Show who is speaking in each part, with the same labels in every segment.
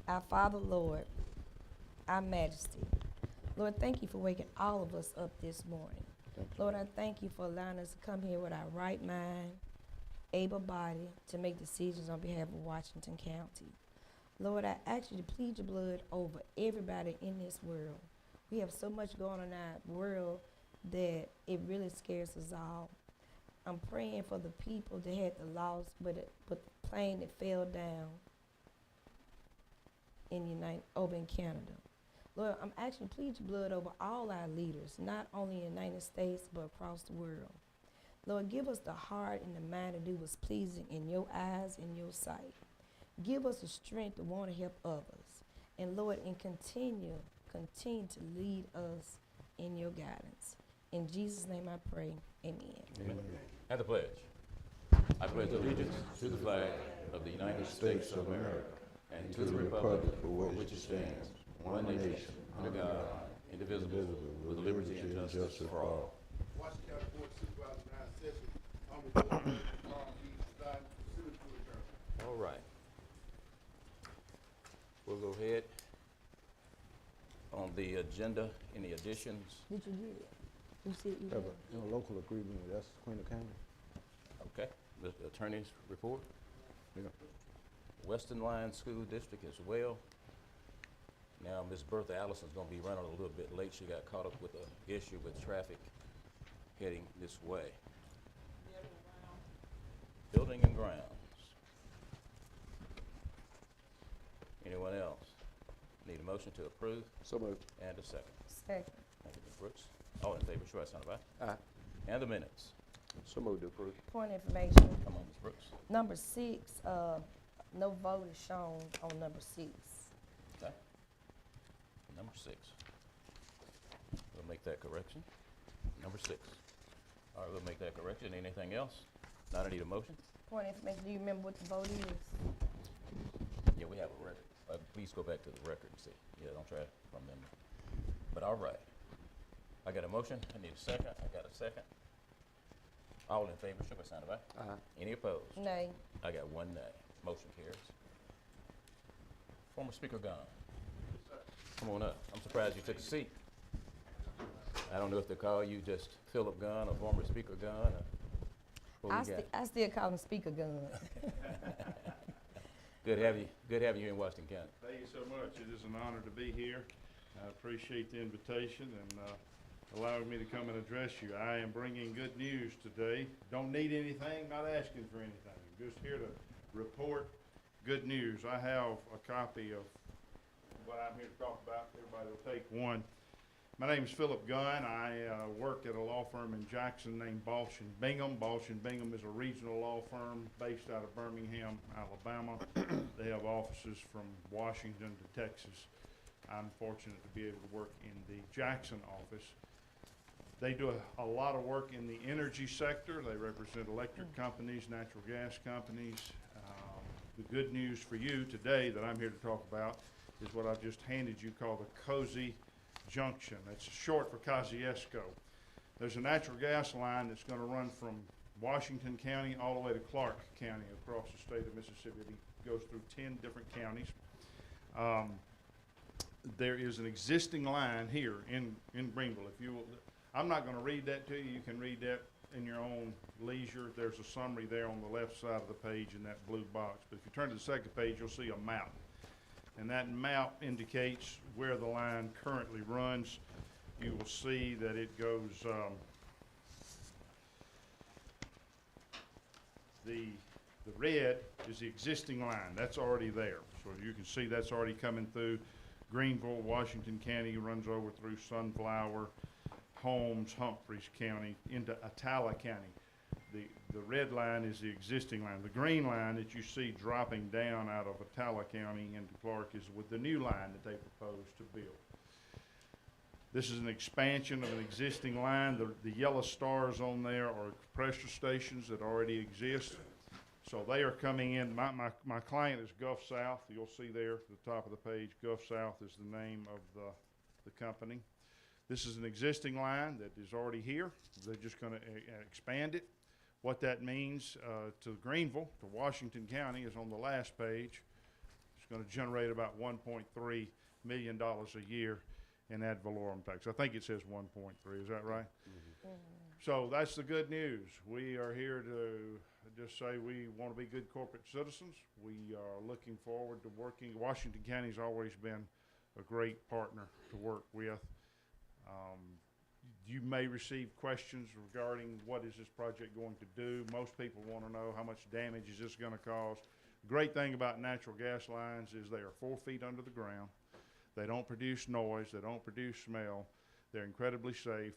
Speaker 1: Our Father, Lord, our Majesty. Lord, thank you for waking all of us up this morning. Lord, I thank you for allowing us to come here with our right mind, able body to make decisions on behalf of Washington County. Lord, I ask you to plead your blood over everybody in this world. We have so much going on in our world that it really scares us all. I'm praying for the people that had the loss, but the plane that fell down over in Canada. Lord, I'm asking you to plead your blood over all our leaders, not only in the United States, but across the world. Lord, give us the heart and the mind to do what's pleasing in your eyes and your sight. Give us the strength to want to help others. And Lord, and continue to lead us in your guidance. In Jesus' name I pray, amen.
Speaker 2: Amen. And the pledge. I pledge allegiance to the flag of the United States of America and to the republic for which it stands, one nation, under God, indivisible, with liberty and justice for all.
Speaker 3: Washington County Board of Supervisors, 9th session. I'm reporting
Speaker 2: All right. We'll go ahead on the agenda. Any additions?
Speaker 1: Did you get it? You see it? You
Speaker 4: Have
Speaker 1: got it?
Speaker 4: a local agreement with Queen County.
Speaker 2: Okay. The attorney's report.
Speaker 4: Yeah.
Speaker 2: Western Line School District as well. Now, Ms. Bertha Allison's going to be running a little bit late. She got caught up with an issue with traffic heading this way. Building and grounds. Anyone else? Need a motion to approve
Speaker 4: So moved.
Speaker 2: and a second.
Speaker 1: Second.
Speaker 2: Thank you, Ms. Brooks. All in favor, show by sign of aye.
Speaker 4: Aye.
Speaker 2: And the minutes.
Speaker 4: So moved to approve.
Speaker 1: Point of information.
Speaker 2: Come on, Ms. Brooks.
Speaker 1: Number 6, no vote is shown on number 6.
Speaker 2: Okay. Number 6. We'll make that correction. Number 6. All right, we'll make that correction. Anything else? Not, I need a motion.
Speaker 1: Point of information, do you remember what the vote is?
Speaker 2: Yeah, we have a record. Please go back to the record and see. Yeah, don't try from them. But all right. I got a motion. I need a second. I got a second. All in favor, show by sign of aye.
Speaker 4: Aye.
Speaker 2: Any opposed?
Speaker 1: Nay.
Speaker 2: I got one nay. Motion carries. Former Speaker Gunn. Come on up. I'm surprised you took a seat. I don't know if they call you just Philip Gunn or former Speaker Gunn or what we got.
Speaker 1: I still call him Speaker Gunn.
Speaker 2: Good having you here in Washington County.
Speaker 3: Thank you so much. It is an honor to be here. I appreciate the invitation and allowing me to come and address you. I am bringing good news today. Don't need anything, not asking for anything. Just here to report good news. I have a copy of what I'm here to talk about. Everybody will take one. My name is Philip Gunn. I work at a law firm in Jackson named Balch & Bingham. Balch & Bingham is a regional law firm based out of Birmingham, Alabama. They have offices from Washington to Texas. I'm fortunate to be able to work in the Jackson office. They do a lot of work in the energy sector. They represent electric companies, natural gas companies. The good news for you today that I'm here to talk about is what I've just handed you called the Cozy Junction. That's short for Kosciuszko. There's a natural gas line that's going to run from Washington County all the way to Clark County across the state of Mississippi. It goes through 10 different counties. There is an existing line here in Greenville. If you will, I'm not going to read that to you. You can read that in your own leisure. There's a summary there on the left side of the page in that blue box. But if you turn to the second page, you'll see a map. And that map indicates where the line currently runs. You will see that it goes, the red is the existing line. That's already there. So you can see that's already coming through Greenville, Washington County, runs over through Sunflower, Holmes, Humphreys County, into Atala County. The red line is the existing line. The green line that you see dropping down out of Atala County into Clark is with the new line that they propose to build. This is an expansion of an existing line. The yellow stars on there are compressor stations that already exist. So they are coming in. My client is Gulf South. You'll see there at the top of the page, Gulf South is the name of the company. This is an existing line that is already here. They're just going to expand it. What that means to Greenville, to Washington County, is on the last page. gonna generate about $1.3 million a year in ad valorem tax. I think it says 1.3, is that right? So that's the good news. We are here to just say we want to be good corporate citizens. We are looking forward to working. Washington County's always been a great partner to work with. You may receive questions regarding what is this project going to do. Most people want to know how much damage is this going to cause. Great thing about natural gas lines is they are 4 feet under the ground. They don't produce noise. They don't produce smell. They're incredibly safe.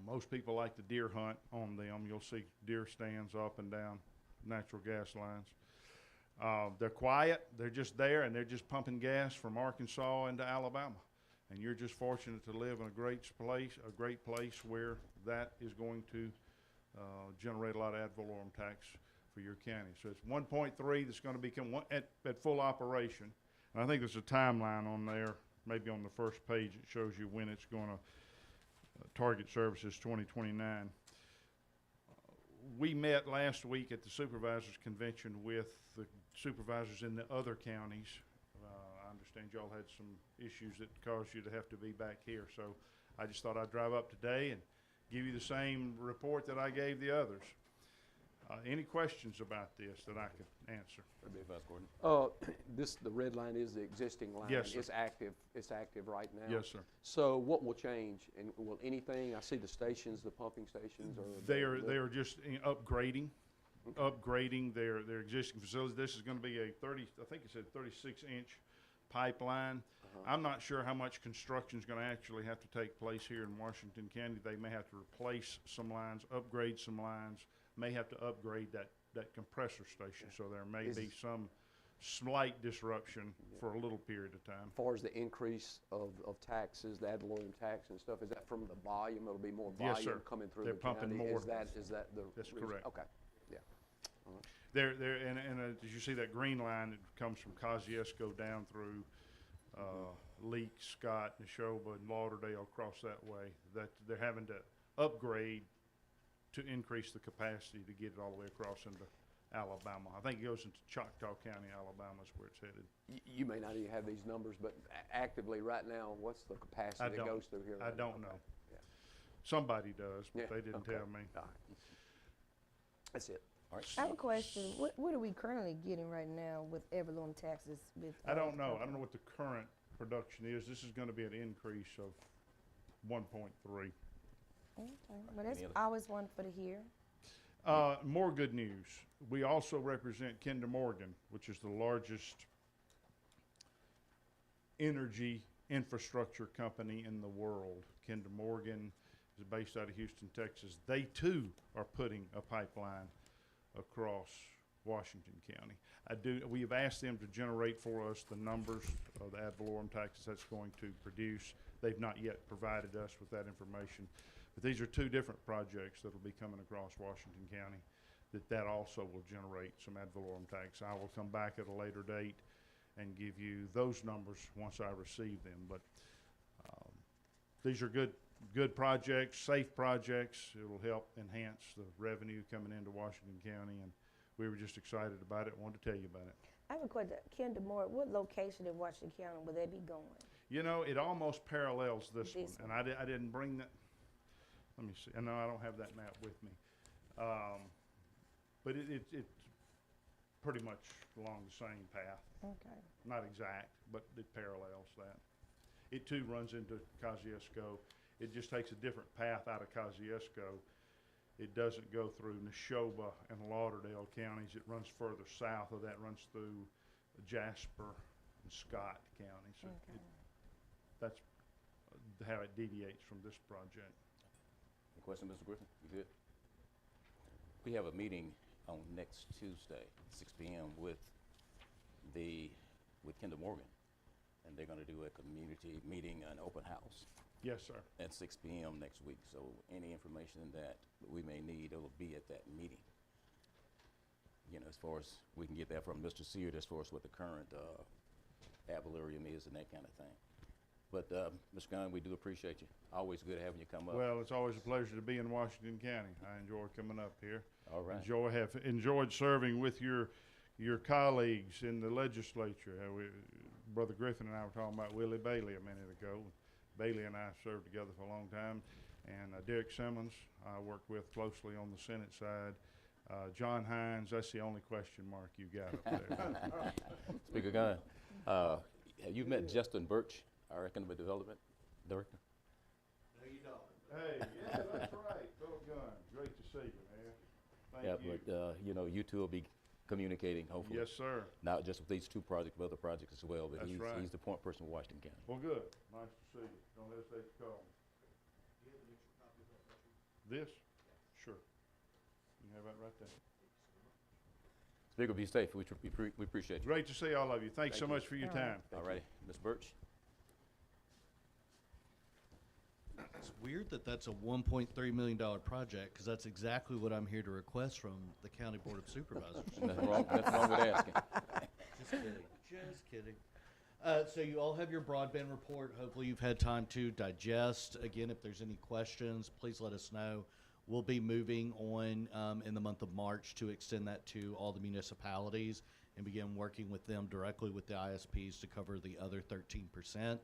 Speaker 3: Most people like to deer hunt on them. You'll see deer stands up and down natural gas lines. They're quiet. They're just there, and they're just pumping gas from Arkansas into Alabama. And you're just fortunate to live in a great place where that is going to generate a lot of ad valorem tax for your county. So it's 1.3 that's going to become at full operation. And I think there's a timeline on there, maybe on the first page. It shows you when it's going to target services 2029. We met last week at the supervisors convention with the supervisors in the other counties. I understand y'all had some issues that caused you to have to be back here, so I just thought I'd drive up today and give you the same report that I gave the others. Any questions about this that I could answer?
Speaker 2: Vice Gordon.
Speaker 4: The red line is the existing line.
Speaker 3: Yes, sir.
Speaker 4: It's active right now.
Speaker 3: Yes, sir.
Speaker 4: So what will change? And will anything, I see the stations, the pumping stations, or?
Speaker 3: They are just upgrading their existing facilities. This is going to be a 36-inch pipeline. I'm not sure how much construction is going to actually have to take place here in Washington County. They may have to replace some lines, upgrade some lines, may have to upgrade that compressor station. So there may be some slight disruption for a little period of time.
Speaker 4: As far as the increase of taxes, the ad valorem tax and stuff, is that from the volume? It'll be more
Speaker 3: Yes, sir.
Speaker 4: volume coming through
Speaker 3: They're
Speaker 4: the county?
Speaker 3: pumping more.
Speaker 4: Is that the
Speaker 3: That's
Speaker 4: reason?
Speaker 3: correct.
Speaker 4: Okay, yeah.
Speaker 3: As you see that green line that comes from Kosciuszko down through Leak, Scott, Neshoba, and Lauderdale across that way, that they're having to upgrade to increase the capacity to get it all the way across into Alabama. I think it goes into Choctaw County, Alabama is where it's headed.
Speaker 4: You may not even have these numbers, but actively right now, what's the capacity that goes through here?
Speaker 3: I
Speaker 4: right now?
Speaker 3: don't know.
Speaker 4: Okay, yeah.
Speaker 3: Somebody does, but
Speaker 4: Yeah,
Speaker 3: they didn't
Speaker 4: okay.
Speaker 3: tell me.
Speaker 4: All right. That's it.
Speaker 2: All right.
Speaker 1: I have a question. What are we currently getting right now with ad valorem taxes?
Speaker 3: I don't know. I don't know what the current production is. This is going to be an increase of 1.3.
Speaker 1: Okay. Well, that's
Speaker 2: Any other-
Speaker 1: always wonderful to hear.
Speaker 3: More good news. We also represent Kinder Morgan, which is the largest energy infrastructure company in the world. Kinder Morgan is based out of Houston, Texas. They too are putting a pipeline across Washington County. We have asked them to generate for us the numbers of the ad valorem taxes that's going to produce. They've not yet provided us with that information. But these are two different projects that will be coming across Washington County that also will generate some ad valorem tax. I will come back at a later date and give you those numbers once I receive them. But these are good projects, safe projects. It will help enhance the revenue coming into Washington County, and we were just excited about it. Wanted to tell you about it.
Speaker 1: I have a question. Kinder Morgan, what location in Washington County will they be going?
Speaker 3: You know, it almost parallels this one,
Speaker 1: This
Speaker 3: and I didn't bring that. Let me see. No, I don't have that map with me. But it's pretty much along the same path.
Speaker 1: Okay.
Speaker 3: Not exact, but it parallels that. It too runs into Kosciuszko. It just takes a different path out of Kosciuszko. It doesn't go through Neshoba and Lauderdale counties. It runs further south of that, runs through Jasper and Scott counties. So
Speaker 1: Okay.
Speaker 3: that's how it deviates from this project.
Speaker 2: Any question, Mr. Griffin? You good? We have a meeting on next Tuesday, 6 p.m. with Kinder Morgan, and they're going to do a community meeting, an open house
Speaker 3: Yes, sir.
Speaker 2: at 6 p.m. next week. So any information that we may need, it will be at that meeting. You know, as far as we can get that from Mr. Seard, as far as what the current ad valorem is and that kind of thing. But Mr. Gunn, we do appreciate you. Always good having you come up.
Speaker 3: Well, it's always a pleasure to be in Washington County. I enjoy coming up here.
Speaker 2: All right.
Speaker 3: Have enjoyed serving with your your colleagues in the legislature. Brother Griffin and I were talking about Willie Bailey a minute ago. Bailey and I served together for a long time. And Derek Simmons, I work with closely on the Senate side. John Hines, that's the only question mark you got up there.
Speaker 2: Speaker Gunn, have you met Justin Birch, our Economic Development Director?
Speaker 3: Hey, yeah, that's right, Philip Gunn, great to see you, man. Thank you.
Speaker 2: But you know, you two will be communicating, hopefully.
Speaker 3: Yes, sir.
Speaker 2: Not just with these two projects, but other projects as well. But
Speaker 3: That's
Speaker 2: he's,
Speaker 3: right.
Speaker 2: he's the point person for Washington County.
Speaker 3: Well, good, nice to see you, don't hesitate to call me. This? Sure. You can have that right there.
Speaker 2: Speaker, be safe. We appreciate you.
Speaker 3: Great to see all of you. Thanks so much for your
Speaker 1: All right.
Speaker 3: time.
Speaker 2: All righty, Ms. Birch.
Speaker 5: It's weird that that's a $1.3 million project, because that's exactly what I'm here to request from the County Board of Supervisors.
Speaker 2: Nothing wrong with asking.
Speaker 5: Just kidding. Just kidding. So you all have your broadband report. Hopefully you've had time to digest. Again, if there's any questions, please let us know. We'll be moving on in the month of March to extend that to all the municipalities and begin working with them directly with the ISPs to cover the other 13%.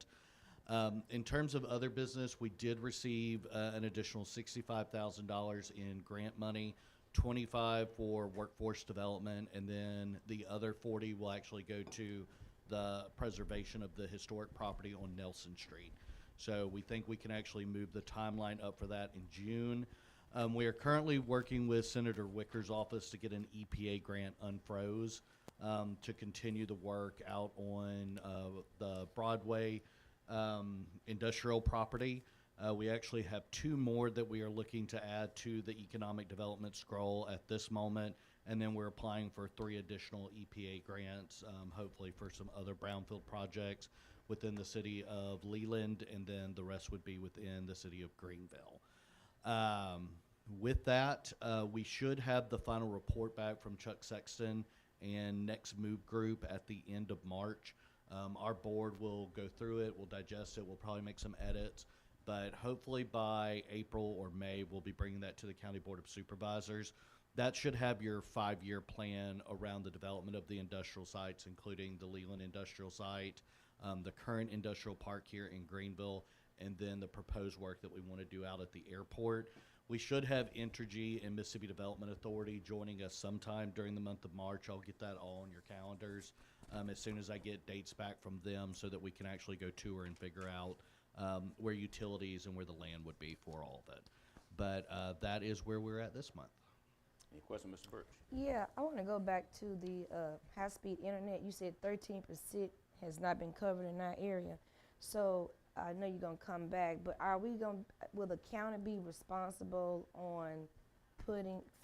Speaker 5: In terms of other business, we did receive an additional $65,000 in grant money, 25 for workforce development, and then the other 40 will actually go to the preservation of the historic property on Nelson Street. So we think we can actually move the timeline up for that in June. We are currently working with Senator Wicker's office to get an EPA grant unfroze to continue the work out on the Broadway industrial property. We actually have 2 more that we are looking to add to the economic development scroll at this moment, and then we're applying for 3 additional EPA grants, hopefully for some other brownfield projects within the city of Leland, and then the rest would be within the city of Greenville. With that, we should have the final report back from Chuck Sexton and Next Move Group at the end of March. Our board will go through it, we'll digest it, we'll probably make some edits, but hopefully by April or May, we'll be bringing that to the County Board of Supervisors. That should have your 5-year plan around the development of the industrial sites, including the Leland Industrial Site, the current industrial park here in Greenville, and then the proposed work that we want to do out at the airport. We should have Entergy and Mississippi Development Authority joining us sometime during the month of March. I'll get that all on your calendars as soon as I get dates back from them so that we can actually go tour and figure out where utilities and where the land would be for all of it. But that is where we're at this month.
Speaker 2: Any question, Mr. Birch?
Speaker 1: Yeah, I want to go back to the high-speed internet. You said 13% has not been covered in our area. So I know you're going to come back, but will the county be responsible on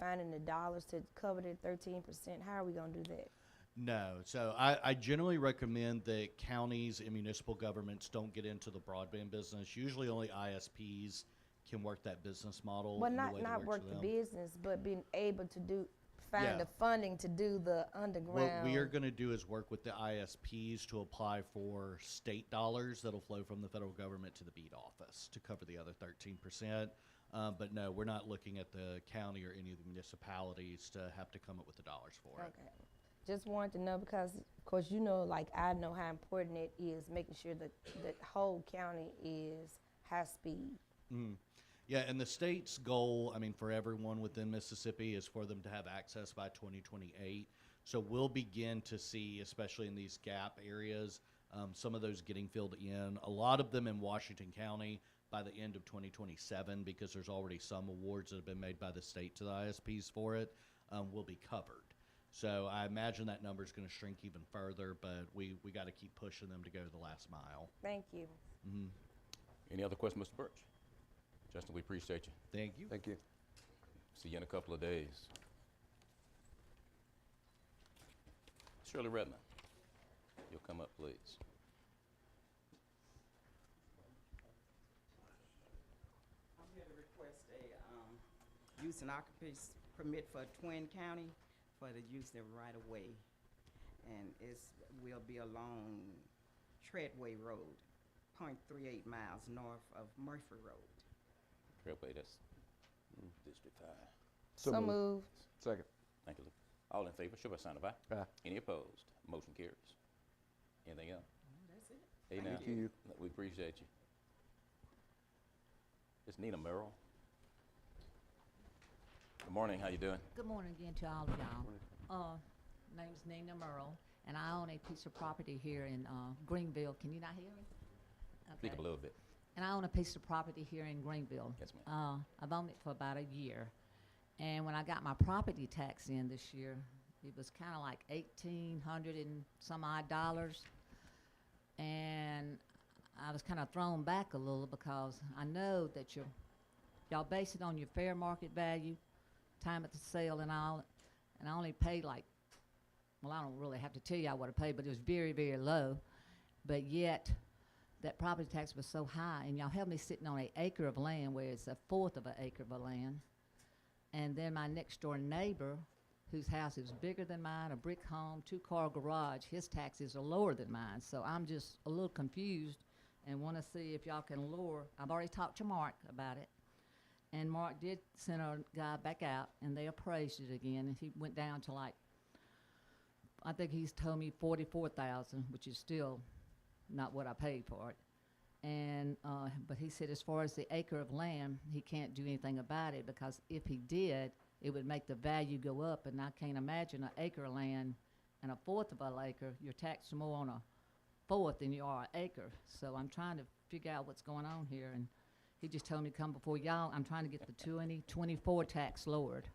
Speaker 1: finding the dollars to cover the 13%? How are we going to do that?
Speaker 5: No. So I generally recommend that counties and municipal governments don't get into the broadband business. Usually only ISPs can work that business model.
Speaker 1: Well,
Speaker 5: in the way that
Speaker 1: not
Speaker 5: works
Speaker 1: work
Speaker 5: for
Speaker 1: the
Speaker 5: them.
Speaker 1: business, but being able to find
Speaker 5: Yeah.
Speaker 1: the funding to do the underground.
Speaker 5: What we are going to do is work with the ISPs to apply for state dollars that'll flow from the federal government to the BEAD office to cover the other 13%. But no, we're not looking at the county or any of the municipalities to have to come up with the dollars for it.
Speaker 1: Okay. Just wanted to know because, of course, you know, like I know how important it is making sure that the whole county is high speed.
Speaker 5: Mm. Yeah, and the state's goal, I mean, for everyone within Mississippi is for them to have access by 2028. So we'll begin to see, especially in these gap areas, some of those getting filled in. A lot of them in Washington County by the end of 2027, because there's already some awards that have been made by the state to the ISPs for it, will be covered. So I imagine that number is going to shrink even further, but we got to keep pushing them to go the last mile.
Speaker 1: Thank you.
Speaker 5: Mm-hmm.
Speaker 2: Any other questions, Mr. Birch? Justin, we appreciate you.
Speaker 5: Thank you.
Speaker 4: Thank you.
Speaker 2: See you in a couple of days. Shirley Redmond, you'll come up, please.
Speaker 6: I'm here to request a use and occupancy permit for Twin County for the use of right-of-way. And will be along Treadway Road, 0.38 miles north of Murphy Road.
Speaker 2: Trailway, that's District 5.
Speaker 1: So moved.
Speaker 4: Second.
Speaker 2: Thank you, Lou. All in favor, show by sign of aye.
Speaker 4: Aye.
Speaker 2: Any opposed? Motion carries. Anything else?
Speaker 6: That's it.
Speaker 2: Hey, now,
Speaker 4: Thank you.
Speaker 2: we appreciate you. It's Nina Merrill. Good morning, how you doing?
Speaker 7: Good morning again to all of y'all. Name's Nina Merle, and I own a piece of property here in Greenville. Can you not hear me?
Speaker 2: Speak
Speaker 7: Okay.
Speaker 2: a little bit.
Speaker 7: And I own a piece of property here in Greenville.
Speaker 2: Yes, ma'am.
Speaker 7: I've owned it for about a year. And when I got my property tax in this year, it was kind of like $1,800 and some odd dollars. And I was kind of thrown back a little because I know that y'all base it on your fair market value, time at the sale and all. And I only paid like, well, I don't really have to tell y'all what I paid, but it was very, very low. But yet, that property tax was so high, and y'all have me sitting on an acre of land where it's a fourth of an acre of land. And then my next door neighbor, whose house is bigger than mine, a brick home, 2-car garage, his taxes are lower than mine. So I'm just a little confused and want to see if y'all can lower. I've already talked to Mark about it. And Mark did send a guy back out, and they appraised it again, and he went down to like, I think he's told me 44,000, which is still not what I paid for it. And, but he said as far as the acre of land, he can't do anything about it because if he did, it would make the value go up, and I can't imagine an acre of land and a fourth of an acre, you're taxed more on a fourth than you are an acre. So I'm trying to figure out what's going on here, and he just told me to come before y'all. I'm trying to get the 2024 tax lowered.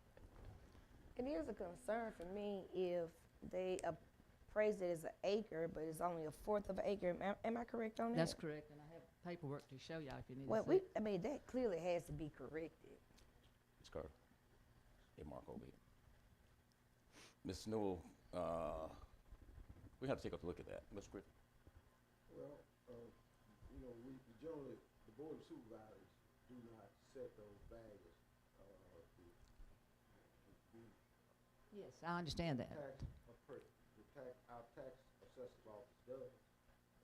Speaker 1: It is a concern for me if they appraise it as an acre, but it's only a fourth of an acre. Am I correct on that?
Speaker 7: That's correct, and I have paperwork to show y'all if you need
Speaker 1: Well,
Speaker 7: to see.
Speaker 1: I mean, that clearly has to be corrected.
Speaker 2: Ms. Carter. Hey, Mark over here. Ms. Newell, we have to take a look at that. Ms. Griffin?
Speaker 8: Well, you know, we generally, the board of supervisors do not set those values.
Speaker 7: Yes, I understand that.
Speaker 8: Our tax assessor's office does,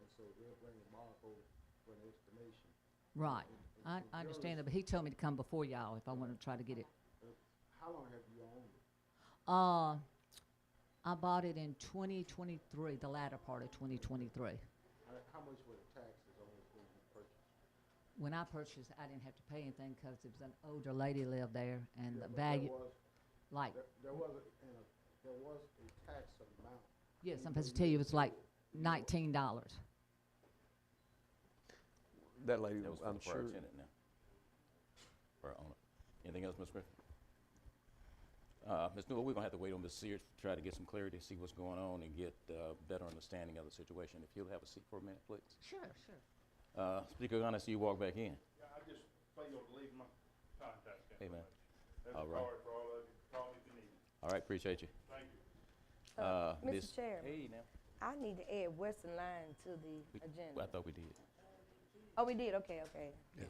Speaker 8: and so they'll bring a mark over for an estimation.
Speaker 7: Right.
Speaker 8: And
Speaker 7: I understand that, but he told me to come before y'all if I want to try to get it.
Speaker 8: How long have you owned it?
Speaker 7: I bought it in 2023, the latter part of 2023.
Speaker 8: How much were the taxes on it when you purchased?
Speaker 7: When I purchased, I didn't have to pay anything because there was an older lady lived there, and
Speaker 8: Yeah,
Speaker 7: the
Speaker 8: but
Speaker 7: value,
Speaker 8: there was a tax amount.
Speaker 7: yes, I'm supposed to tell you, it was like $19.
Speaker 4: That lady,
Speaker 2: That was for
Speaker 4: I'm
Speaker 2: the prior
Speaker 4: sure,
Speaker 2: tenant now. Prior owner. Anything else, Ms. Griffin? Ms. Newell, we're gonna have to wait on Ms. Sears to try to get some clarity, see what's going on, and get better understanding of the situation. If you'll have a seat for a minute, please.
Speaker 7: Sure, sure.
Speaker 2: Speaker Gunn, I see you walk back in.
Speaker 3: Yeah, I just failed to leave my contact
Speaker 2: Hey, man.
Speaker 3: information. There's
Speaker 2: All
Speaker 3: a
Speaker 2: right.
Speaker 3: card for all of you. Call me if you need it.
Speaker 2: All right, appreciate you.
Speaker 3: Thank you.
Speaker 2: Ms.
Speaker 1: Mr. Chairman,
Speaker 2: Hey, now.
Speaker 1: I need to add Western Line to the
Speaker 2: I
Speaker 1: agenda.
Speaker 2: thought we did.
Speaker 1: Oh, we did, okay.
Speaker 2: Yeah.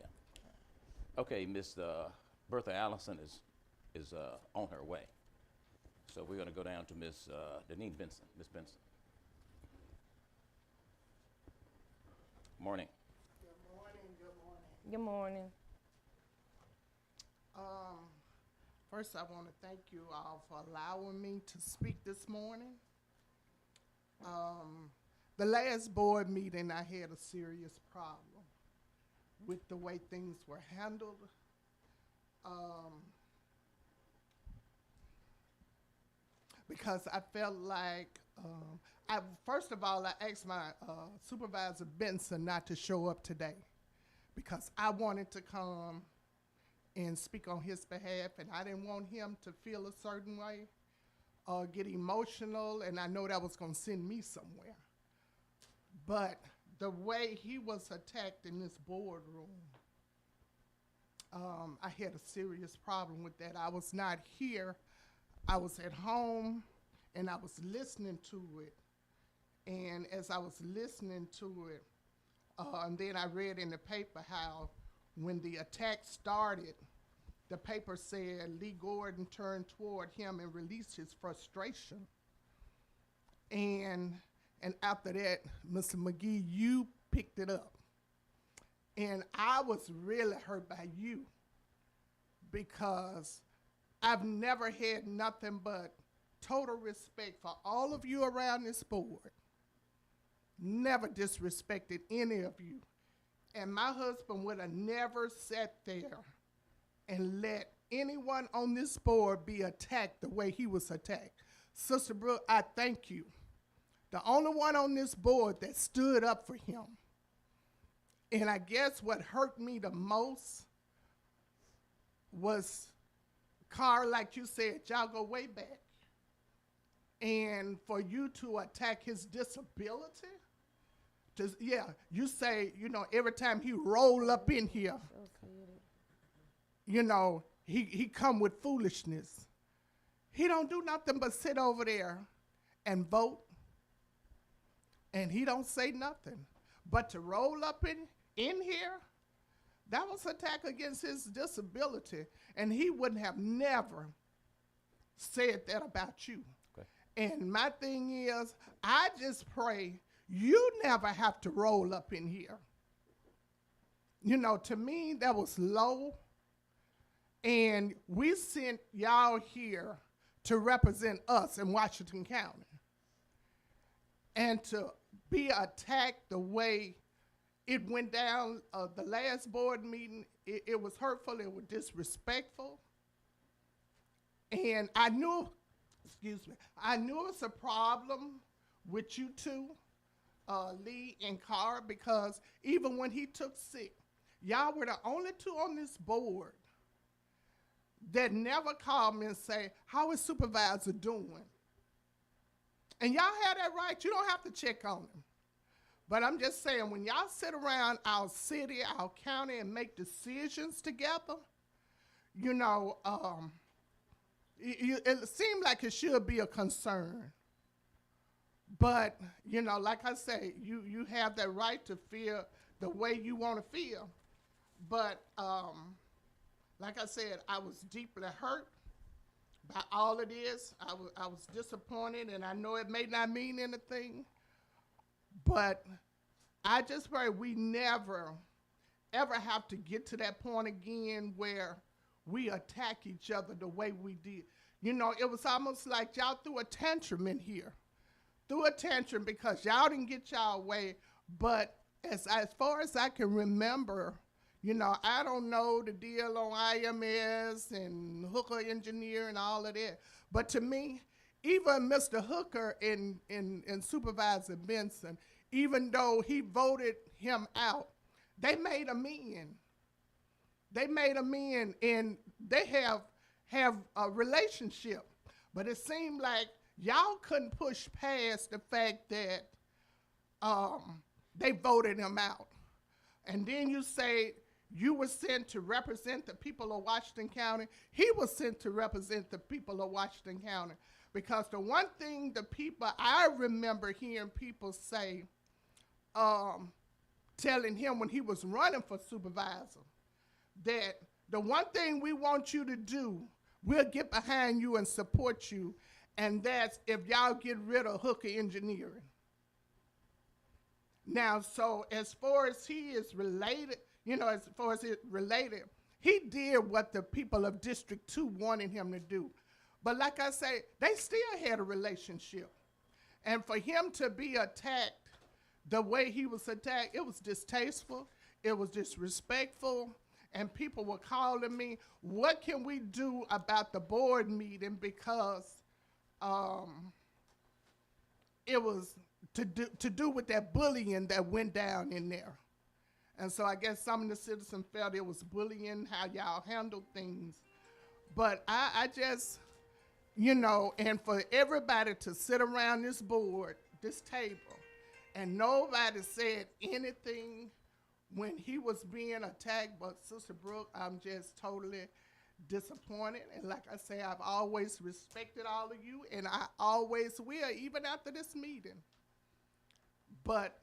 Speaker 2: Okay, Miss Bertha Allison is on her way. So we're gonna go down to Miss Deneen Benson. Miss Benson. Morning.
Speaker 9: Good morning, good morning.
Speaker 1: Good morning.
Speaker 9: First, I want to thank you all for allowing me to speak this morning. The last board meeting, I had a serious problem with the way things were handled. Because I felt like, first of all, I asked my supervisor Benson not to show up today because I wanted to come and speak on his behalf, and I didn't want him to feel a certain way or get emotional, and I know that was going to send me somewhere. But the way he was attacked in this boardroom, I had a serious problem with that. I was not here. I was at home, and I was listening to it. And as I was listening to it, and then I read in the paper how when the attack started, the paper said Lee Gordon turned toward him and released his frustration. And after that, Mr. McGee, you picked it up. And I was really hurt by you because I've never had nothing but total respect for all of you around this board. Never disrespected any of you. And my husband would have never sat there and let anyone on this board be attacked the way he was attacked. Sister Brooke, I thank you. The only one on this board that stood up for him. And I guess what hurt me the most was Carl, like you said, y'all go way back. And for you to attack his disability, you say, every time he roll up in here, he come with foolishness. He don't do nothing but sit over there and vote, and he don't say nothing. But to roll up in here, that was attack against his disability, and he wouldn't have never said that about you.
Speaker 2: Okay.
Speaker 9: And my thing is, I just pray you never have to roll up in here. To me, that was low, and we sent y'all here to represent us in Washington County. And to be attacked the way it went down the last board meeting, it was hurtful, it was disrespectful. And I knew it was a problem with you two, Lee and Carr, because even when he took sick, y'all were the only two on this board that never called me and say, how is supervisor doing? And y'all have that right. You don't have to check on him. But I'm just saying, when y'all sit around our city, our county, and make decisions together, it seemed like it should be a concern. But, like I say, you have that right to feel the way you want to feel. But, like I said, I was deeply hurt by all of this. I was disappointed, and I know it may not mean anything, but I just pray we never, ever have to get to that point again where we attack each other the way we did. It was almost like y'all threw a tantrum in here. Threw a tantrum because y'all didn't get y'all way, but as far as I can remember, I don't know the deal on IMS and Hooker Engineer and all of that. But to me, even Mr. Hooker and Supervisor Benson, even though he voted him out, they made a mean. They made a mean, and they have a relationship. But it seemed like y'all couldn't push past the fact that they voted him out. And then you say, you were sent to represent the people of Washington County. He was sent to represent the people of Washington County. Because the one thing I remember hearing people say, telling him when he was running for supervisor, that the one thing we want you to do, we'll get behind you and support you, and that's if y'all get rid of Hooker Engineering. Now, so as far as he is related, he did what the people of District 2 wanted him to do. But like I say, they still had a relationship. And for him to be attacked the way he was attacked, it was distasteful, it was disrespectful, and people were calling me, what can we do about the board meeting? Because it was to do with that bullying that went down in there. And so I guess some of the citizens felt it was bullying, how y'all handled things. But I just, and for everybody to sit around this board, this table, and nobody said anything when he was being attacked, but Sister Brooke, I'm just totally disappointed. And like I say, I've always respected all of you, and I always will, even after this meeting. But,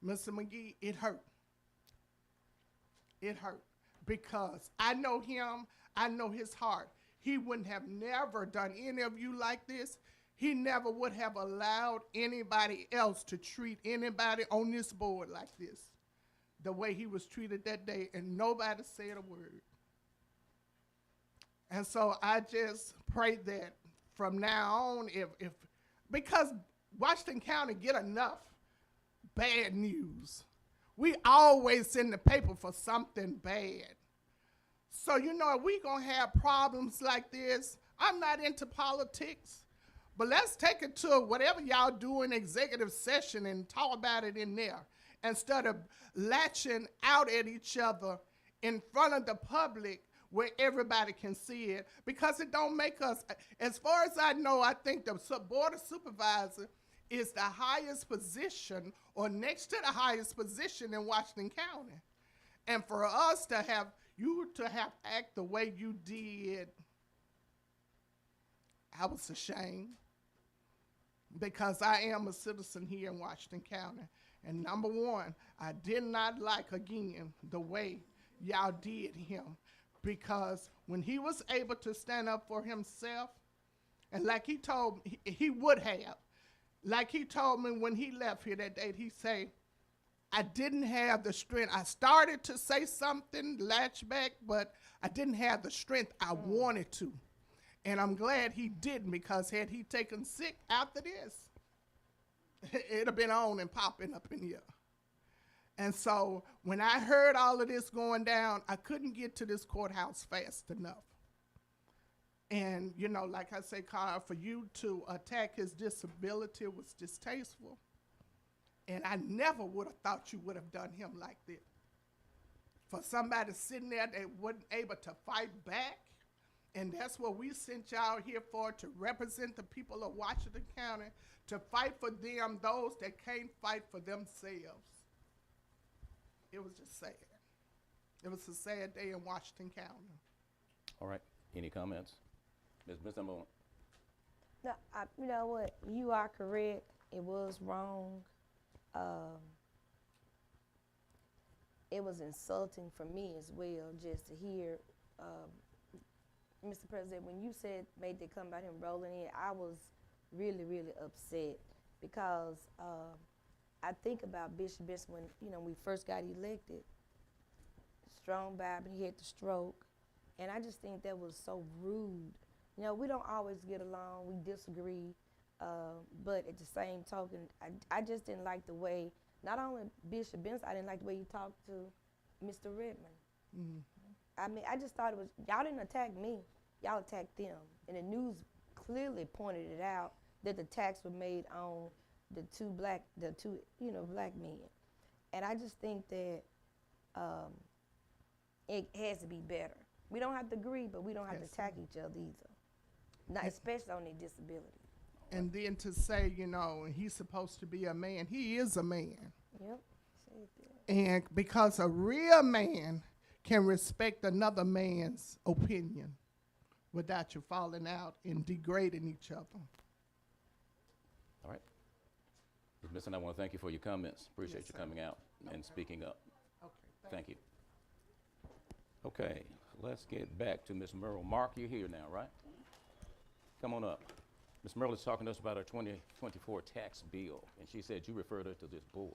Speaker 9: Mr. McGee, it hurt. It hurt because I know him, I know his heart. He wouldn't have never done any of you like this. He never would have allowed anybody else to treat anybody on this board like this, the way he was treated that day, and nobody said a word. And so I just pray that from now on, if because Washington County get enough bad news. We always in the paper for something bad. So, you know, if we gonna have problems like this, I'm not into politics, but let's take it to whatever y'all do in executive session and talk about it in there instead of latching out at each other in front of the public where everybody can see it, because it don't make us, as far as I know, I think the board of supervisor is the highest position or next to the highest position in Washington County. And for us to have, you to have act the way you did, I was ashamed, because I am a citizen here in Washington County. And number one, I did not like, again, the way y'all did him, because when he was able to stand up for himself, and like he told me, he would have, like he told me when he left here that day, he said, I didn't have the strength. I started to say something, latch back, but I didn't have the strength I wanted to. And I'm glad he didn't, because had he taken sick after this, it'd have been on and popping up in here. And so when I heard all of this going down, I couldn't get to this courthouse fast enough. And, you know, like I say, Carl, for you to attack his disability was distasteful. And I never would have thought you would have done him like this. For somebody sitting there that wasn't able to fight back, and that's what we sent y'all here for, to represent the people of Washington County, to fight for them, those that can't fight for themselves. It was just sad. It was a sad day in Washington County.
Speaker 2: All right. Any comments? Ms. Moon.
Speaker 1: No, you know what? You are correct. It was wrong. It was insulting for me as well, just to hear, Mr. President, when you said made they come about him rolling in, I was really, really upset, because I think about Bishop Benson when, you know, we first got elected. Strong Bible, he had the stroke, and I just think that was so rude. You know, we don't always get along, we disagree, but at the same token, I just didn't like the way, not only Bishop Benson, I didn't like the way he talked to Mr. Redmond.
Speaker 9: Mm-hmm.
Speaker 1: I mean, I just thought it was, y'all didn't attack me, y'all attacked them. And the news clearly pointed it out that the attacks were made on the two black men. And I just think that it has to be better. We don't have to agree, but we don't have to attack each other either. Not especially on their disability.
Speaker 9: And then to say, you know, he's supposed to be a man, he is a man.
Speaker 1: Yep. Said that.
Speaker 9: And because a real man can respect another man's opinion without you falling out and degrading each other.
Speaker 2: All right. Ms. Benson, I want to thank you for your comments. Appreciate you coming out and speaking up.
Speaker 9: Okay,
Speaker 2: Thank you. Okay, let's get back to Ms. Merle. Mark, you're here now, right? Come on up. Ms. Merle is talking to us about our 2024 tax bill, and she said you referred her to this board.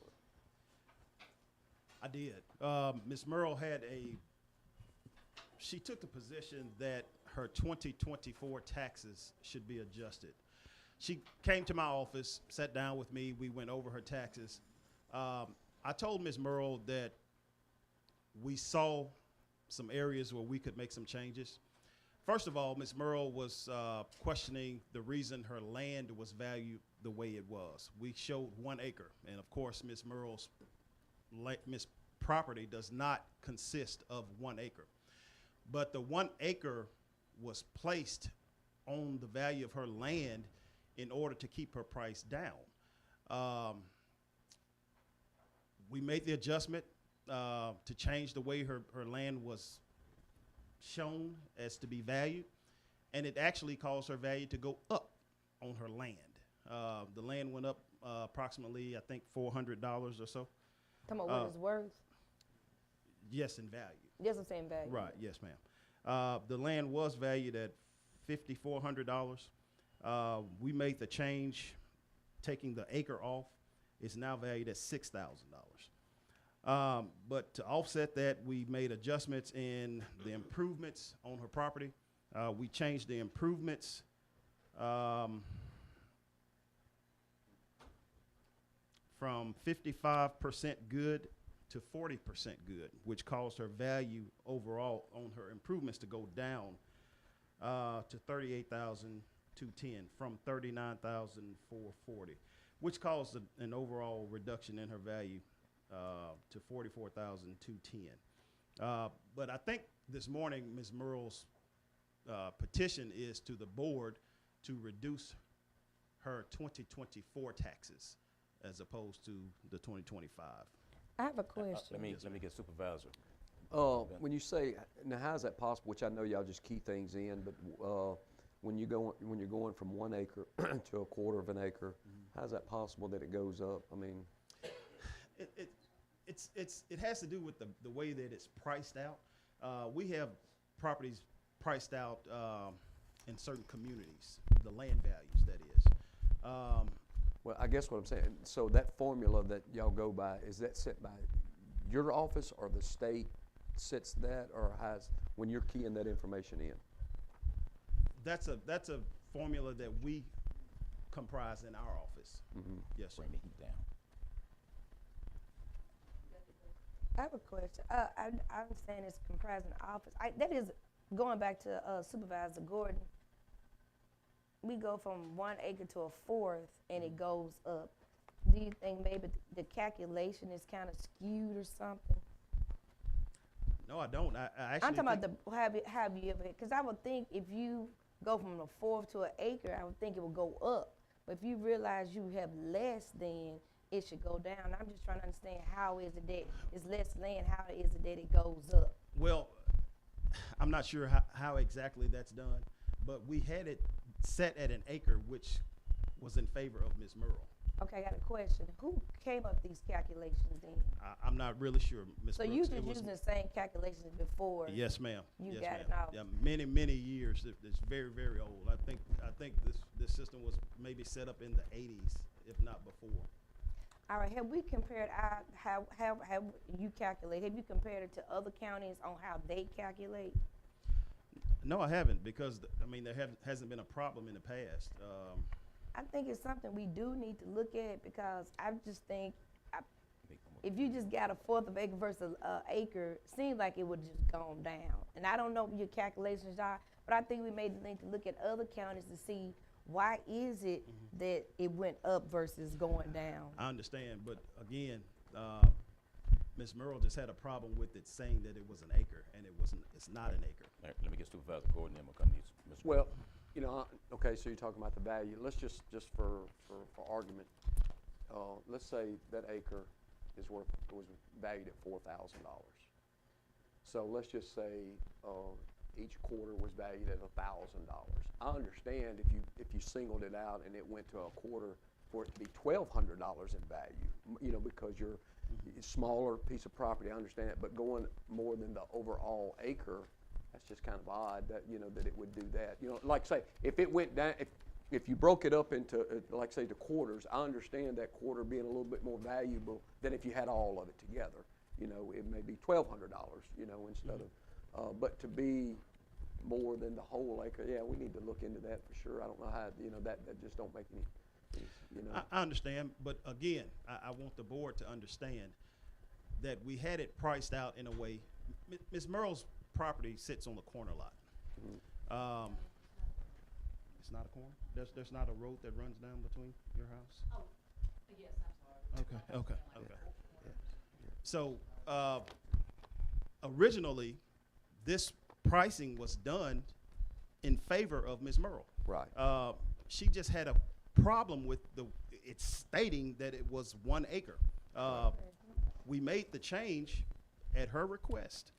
Speaker 10: I did. Ms. Merle she took the position that her 2024 taxes should be adjusted. She came to my office, sat down with me, we went over her taxes. I told Ms. Merle that we saw some areas where we could make some changes. First of all, Ms. Merle was questioning the reason her land was valued the way it was. We showed 1 acre, and of course, Ms. Merle's property does not consist of 1 acre. But the 1 acre was placed on the value of her land in order to keep her price down. We made the adjustment to change the way her land was shown as to be valued, and it actually caused her value to go up on her land. The land went up approximately, I think, $400 or so.
Speaker 1: Talking about what it's worth?
Speaker 10: Yes, in value.
Speaker 1: Yes, I'm saying value.
Speaker 10: Right, yes, ma'am. The land was valued at $5,400. We made the change, taking the acre off. It's now valued at $6,000. But to offset that, we made adjustments in the improvements on her property. We changed the improvements from 55% good to 40% good, which caused her value overall on her improvements to go down to 38,210 from 39,440, which caused an overall reduction in her value to 44,210. But I think this morning Ms. Merle's petition is to the board to reduce her 2024 taxes as opposed to the 2025.
Speaker 1: I have a question.
Speaker 2: Let me get Supervisor.
Speaker 4: When you say, now how is that possible, which I know y'all just key things in, but when you're going from 1 acre to a quarter of an acre, how is that possible that it goes up? I mean,
Speaker 10: it has to do with the way that it's priced out. We have properties priced out in certain communities, the land values, that is.
Speaker 4: well, I guess what I'm saying, so that formula that y'all go by, is that set by your office or the state sets that, or when you're keying that information in?
Speaker 10: That's a formula that we comprise in our office. Yes, sir.
Speaker 2: Bring the heat down.
Speaker 1: I have a question. I understand it's comprising the office. That is going back to Supervisor Gordon. We go from 1 acre to a fourth, and it goes up. Do you think maybe the calculation is kind of skewed or something?
Speaker 10: No, I don't. I actually
Speaker 1: I'm talking
Speaker 10: think-
Speaker 1: about have you ever? Because I would think if you go from a fourth to an acre, I would think it would go up. But if you realize you have less, then it should go down. I'm just trying to understand how is it that it's less land? How is it that it goes up?
Speaker 10: Well, I'm not sure how exactly that's done, but we had it set at an acre, which was in favor of Ms. Merle.
Speaker 1: Okay, I got a question. Who came up with these calculations then?
Speaker 10: I'm not really sure, Ms.
Speaker 1: So
Speaker 10: Brooks.
Speaker 1: you
Speaker 10: It
Speaker 1: just
Speaker 10: was-
Speaker 1: using the same calculations before?
Speaker 10: Yes, ma'am.
Speaker 1: You
Speaker 10: Yes,
Speaker 1: got
Speaker 10: ma'am.
Speaker 1: it now.
Speaker 10: Yeah, many years. It's very, very old. I think this system was maybe set up in the 80s, if not before.
Speaker 1: All right, have we compared how you calculate? Have you compared it to other counties on how they calculate?
Speaker 10: No, I haven't, because there hasn't been a problem in the past.
Speaker 1: I think it's something we do need to look at, because I just think if you just got a fourth of acre versus an acre, seems like it would just gone down. And I don't know what your calculations are, but I think we may need to look at other counties to see why is it that it went up versus going down.
Speaker 10: I understand, but again, Ms. Merle just had a problem with it saying that it was an acre, and it's not an acre.
Speaker 2: All right, let me get Supervisor Gordon, then we'll come to you, Mr.
Speaker 4: Well, you know, okay, so you're talking about the value. Let's just for argument, let's say that acre was valued at $4,000. So let's just say each quarter was valued at $1,000. I understand if you singled it out and it went to a quarter for it to be $1,200 in value, you know, because you're a smaller piece of property. I understand it, but going more than the overall acre, that's just kind of odd that, you know, that it would do that. You know, like say, if it went down, if you broke it up into, like say, the quarters, I understand that quarter being a little bit more valuable than if you had all of it together. You know, it may be $1,200, you know, instead of, but to be more than the whole acre, yeah, we need to look into that for sure. I don't know how, you know, that just don't make any, you know.
Speaker 10: I understand, but again, I want the board to understand that we had it priced out in a way. Ms. Merle's property sits on the corner lot. It's not a corner? There's not a road that runs down between your house?
Speaker 7: Oh, yes, I'm sorry.
Speaker 10: Okay. So, originally, this pricing was done in favor of Ms. Merle.
Speaker 4: Right.
Speaker 10: She just had a problem with it's stating that it was 1 acre. We made the change at her request,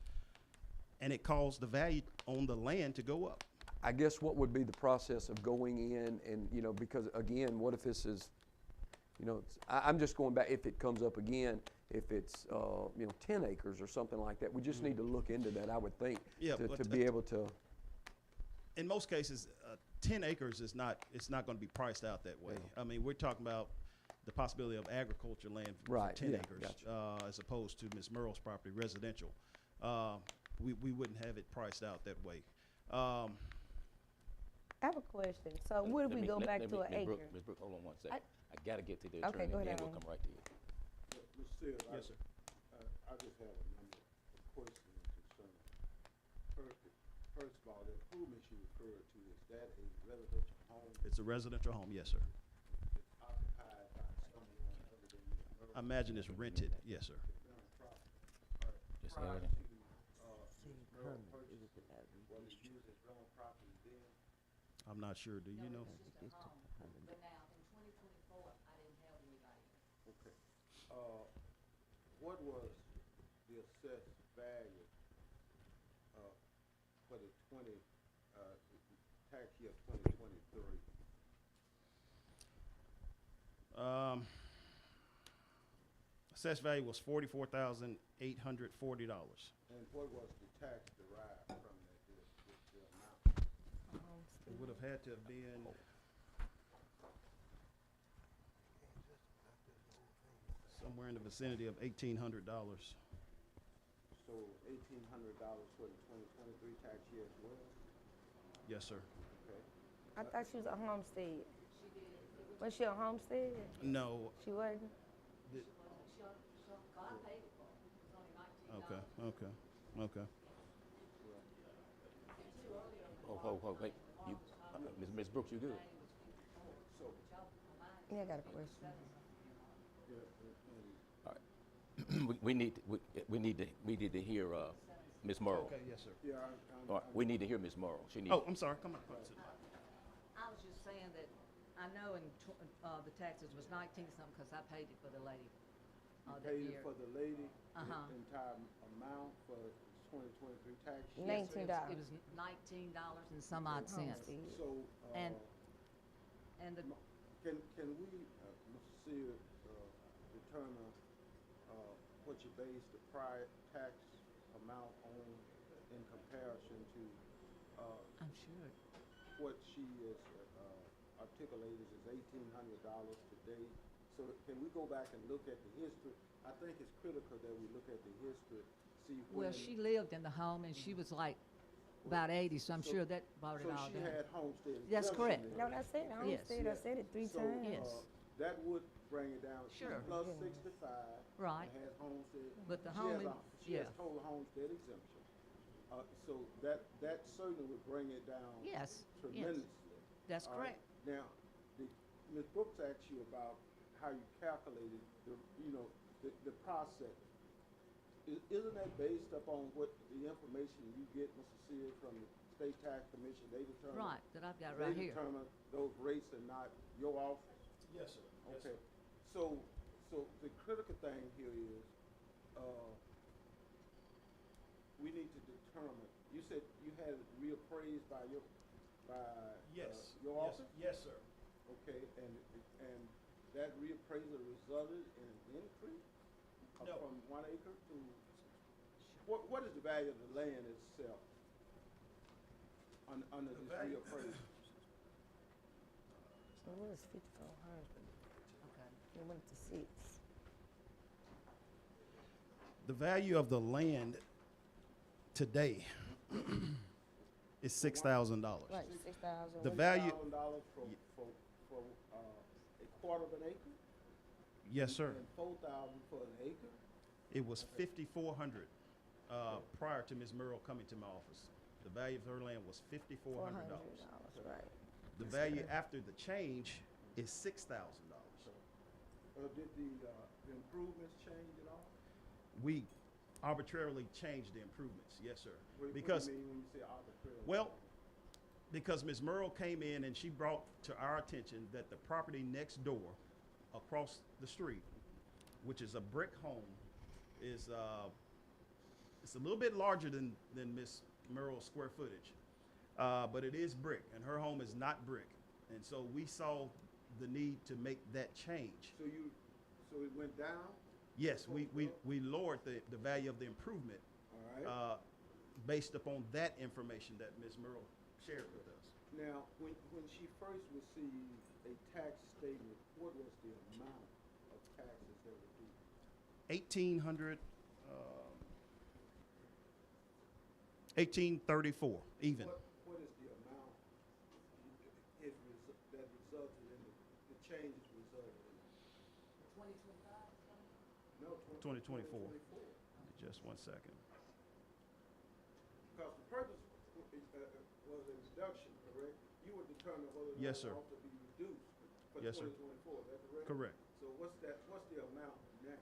Speaker 10: and it caused the value on the land to go up.
Speaker 4: I guess what would be the process of going in and, you know, because again, what if this is, you know, I'm just going back, if it comes up again, if it's, you know, 10 acres or something like that, we just need to look into that, I would think,
Speaker 10: Yeah,
Speaker 4: to
Speaker 10: but,
Speaker 4: be able to.
Speaker 10: In most cases, 10 acres is not going to be priced out that way. I mean, we're talking about the possibility of agriculture land for
Speaker 4: Right,
Speaker 10: 10
Speaker 4: yeah,
Speaker 10: acres,
Speaker 4: gotcha.
Speaker 10: as opposed to Ms. Merle's property, residential. We wouldn't have it priced out that way.
Speaker 1: I have a question. So what if we go back to an acre?
Speaker 2: Ms. Brooke, hold on one second. I gotta get to the
Speaker 1: Okay,
Speaker 2: attorney,
Speaker 1: go
Speaker 2: and
Speaker 1: ahead,
Speaker 2: then we'll
Speaker 1: Alan.
Speaker 2: come right to you.
Speaker 8: Mr. Sears,
Speaker 10: Yes, sir.
Speaker 8: I just have a number of questions concerning. First of all, the improvements you referred to, is that a residential home
Speaker 10: It's a residential home, yes, sir.
Speaker 8: that's occupied by someone other than Ms. Murray?
Speaker 10: I imagine it's rented, yes, sir.
Speaker 2: Just
Speaker 8: Prior
Speaker 2: add
Speaker 8: to,
Speaker 2: it.
Speaker 8: Ms. Murray's purchase, was it used as rental property then?
Speaker 10: I'm not sure, do you know?
Speaker 7: But now, in 2024, I didn't have anybody.
Speaker 8: Okay. What was the assessed value, for the tax year 2023?
Speaker 10: Assessed value was $44,840.
Speaker 8: And what was the tax derived from that, the amount?
Speaker 10: It would have had to have been, somewhere in the vicinity of $1,800.
Speaker 8: So $1,800 for the 2023 tax year as well?
Speaker 10: Yes, sir.
Speaker 8: Okay.
Speaker 1: I thought she was a homestead. Was she a homestead?
Speaker 10: No,
Speaker 1: She wasn't?
Speaker 7: God paid it for it. It was only $19.
Speaker 10: okay.
Speaker 2: Oh, wait, you, Ms. Brooks, you good?
Speaker 1: Yeah, I got a question.
Speaker 2: We need to hear, Ms. Morrow.
Speaker 10: Okay, yes, sir.
Speaker 8: Yeah,
Speaker 2: All right, we need to hear Ms. Morrow. She needs.
Speaker 10: Oh, I'm sorry, come on.
Speaker 7: I was just saying that I know the taxes was 19-something because I paid it for the lady that
Speaker 8: paid
Speaker 7: year.
Speaker 8: it for the lady, the
Speaker 7: Uh-huh.
Speaker 8: entire amount for 2023 tax year?
Speaker 7: Yes, sir,
Speaker 1: $19.
Speaker 7: It was $19 and some odd cents.
Speaker 1: Homestead.
Speaker 8: So,
Speaker 7: And the,
Speaker 8: can we, Mr. Sears, determine, what you base the prior tax amount on in comparison to,
Speaker 7: I'm sure,
Speaker 8: what she is, articulated as $1,800 today? So can we go back and look at the history? I think it's critical that we look at the history, see when.
Speaker 7: well, she lived in the home and she was like about 80, so I'm sure that brought it all
Speaker 8: So she
Speaker 7: down.
Speaker 8: had homestead
Speaker 7: That's
Speaker 8: exemption
Speaker 7: correct.
Speaker 8: then.
Speaker 1: No, that's it.
Speaker 7: Yes.
Speaker 1: Homestead, I said it 3
Speaker 8: So,
Speaker 1: times.
Speaker 7: Yes.
Speaker 8: That would bring it down. She's
Speaker 7: Sure.
Speaker 8: plus 65.
Speaker 7: Right.
Speaker 8: And has homestead.
Speaker 7: But the
Speaker 8: she has
Speaker 7: home,
Speaker 8: She has
Speaker 7: yeah.
Speaker 8: total homestead exemption. So that certainly would bring it down.
Speaker 7: Yes, yes,
Speaker 8: Tremendously.
Speaker 7: that's
Speaker 8: All right.
Speaker 7: correct.
Speaker 8: Now, Ms. Brooks asked you about how you calculated the process. Isn't that based upon what the information you get, Mr. Sears, from the State Tax Commission? They determine.
Speaker 7: Right, that I've got right
Speaker 8: They
Speaker 7: here.
Speaker 8: determine those rates are not your office?
Speaker 10: Yes, sir.
Speaker 8: Okay, so the critical thing here is, we need to determine, you said you had it reappraised by your office?
Speaker 10: Yes, sir.
Speaker 8: Okay, and that reappraisal resulted in an increase
Speaker 10: No.
Speaker 8: from 1 acre to, what is the value of the land itself under
Speaker 10: The
Speaker 8: this
Speaker 10: value-
Speaker 8: reappraisal?
Speaker 1: So what is 5,400?
Speaker 7: Okay.
Speaker 1: It went to 6.
Speaker 10: The value of the land today is $6,000.
Speaker 1: Right, 6,000.
Speaker 10: The value,
Speaker 8: $6,000 for a quarter of an acre?
Speaker 10: yes, sir.
Speaker 8: And 4,000 for an acre?
Speaker 10: It was $5,400 prior to Ms. Merle coming to my office. The value of her land was $5,400.
Speaker 1: $400, right.
Speaker 10: The value after the change is $6,000.
Speaker 8: Did the improvements change at all?
Speaker 10: We arbitrarily changed the improvements, yes, sir.
Speaker 8: What
Speaker 10: Because,
Speaker 8: do you mean when you say arbitrarily?
Speaker 10: well, because Ms. Merle came in and she brought to our attention that the property next door, across the street, which is a brick home, is it's a little bit larger than Ms. Merle's square footage, but it is brick, and her home is not brick, and so we saw the need to make that change.
Speaker 8: So it went down?
Speaker 10: Yes, we lowered the value of the improvement
Speaker 8: All right.
Speaker 10: based upon that information that Ms. Merle shared with us.
Speaker 8: Now, when she first received a tax statement, what was the amount of taxes that were due?
Speaker 10: 1834, even.
Speaker 8: What is the amount changes resulted in?
Speaker 7: 2025?
Speaker 8: No,
Speaker 10: 2024.
Speaker 8: 2024.
Speaker 10: Just one second.
Speaker 8: Because the purpose was a reduction, correct? You would determine whether or not
Speaker 10: Yes,
Speaker 8: it
Speaker 10: sir.
Speaker 8: ought to be reduced for
Speaker 10: Yes, sir.
Speaker 8: 2024, is that correct?
Speaker 10: Correct.
Speaker 8: So what's the amount now?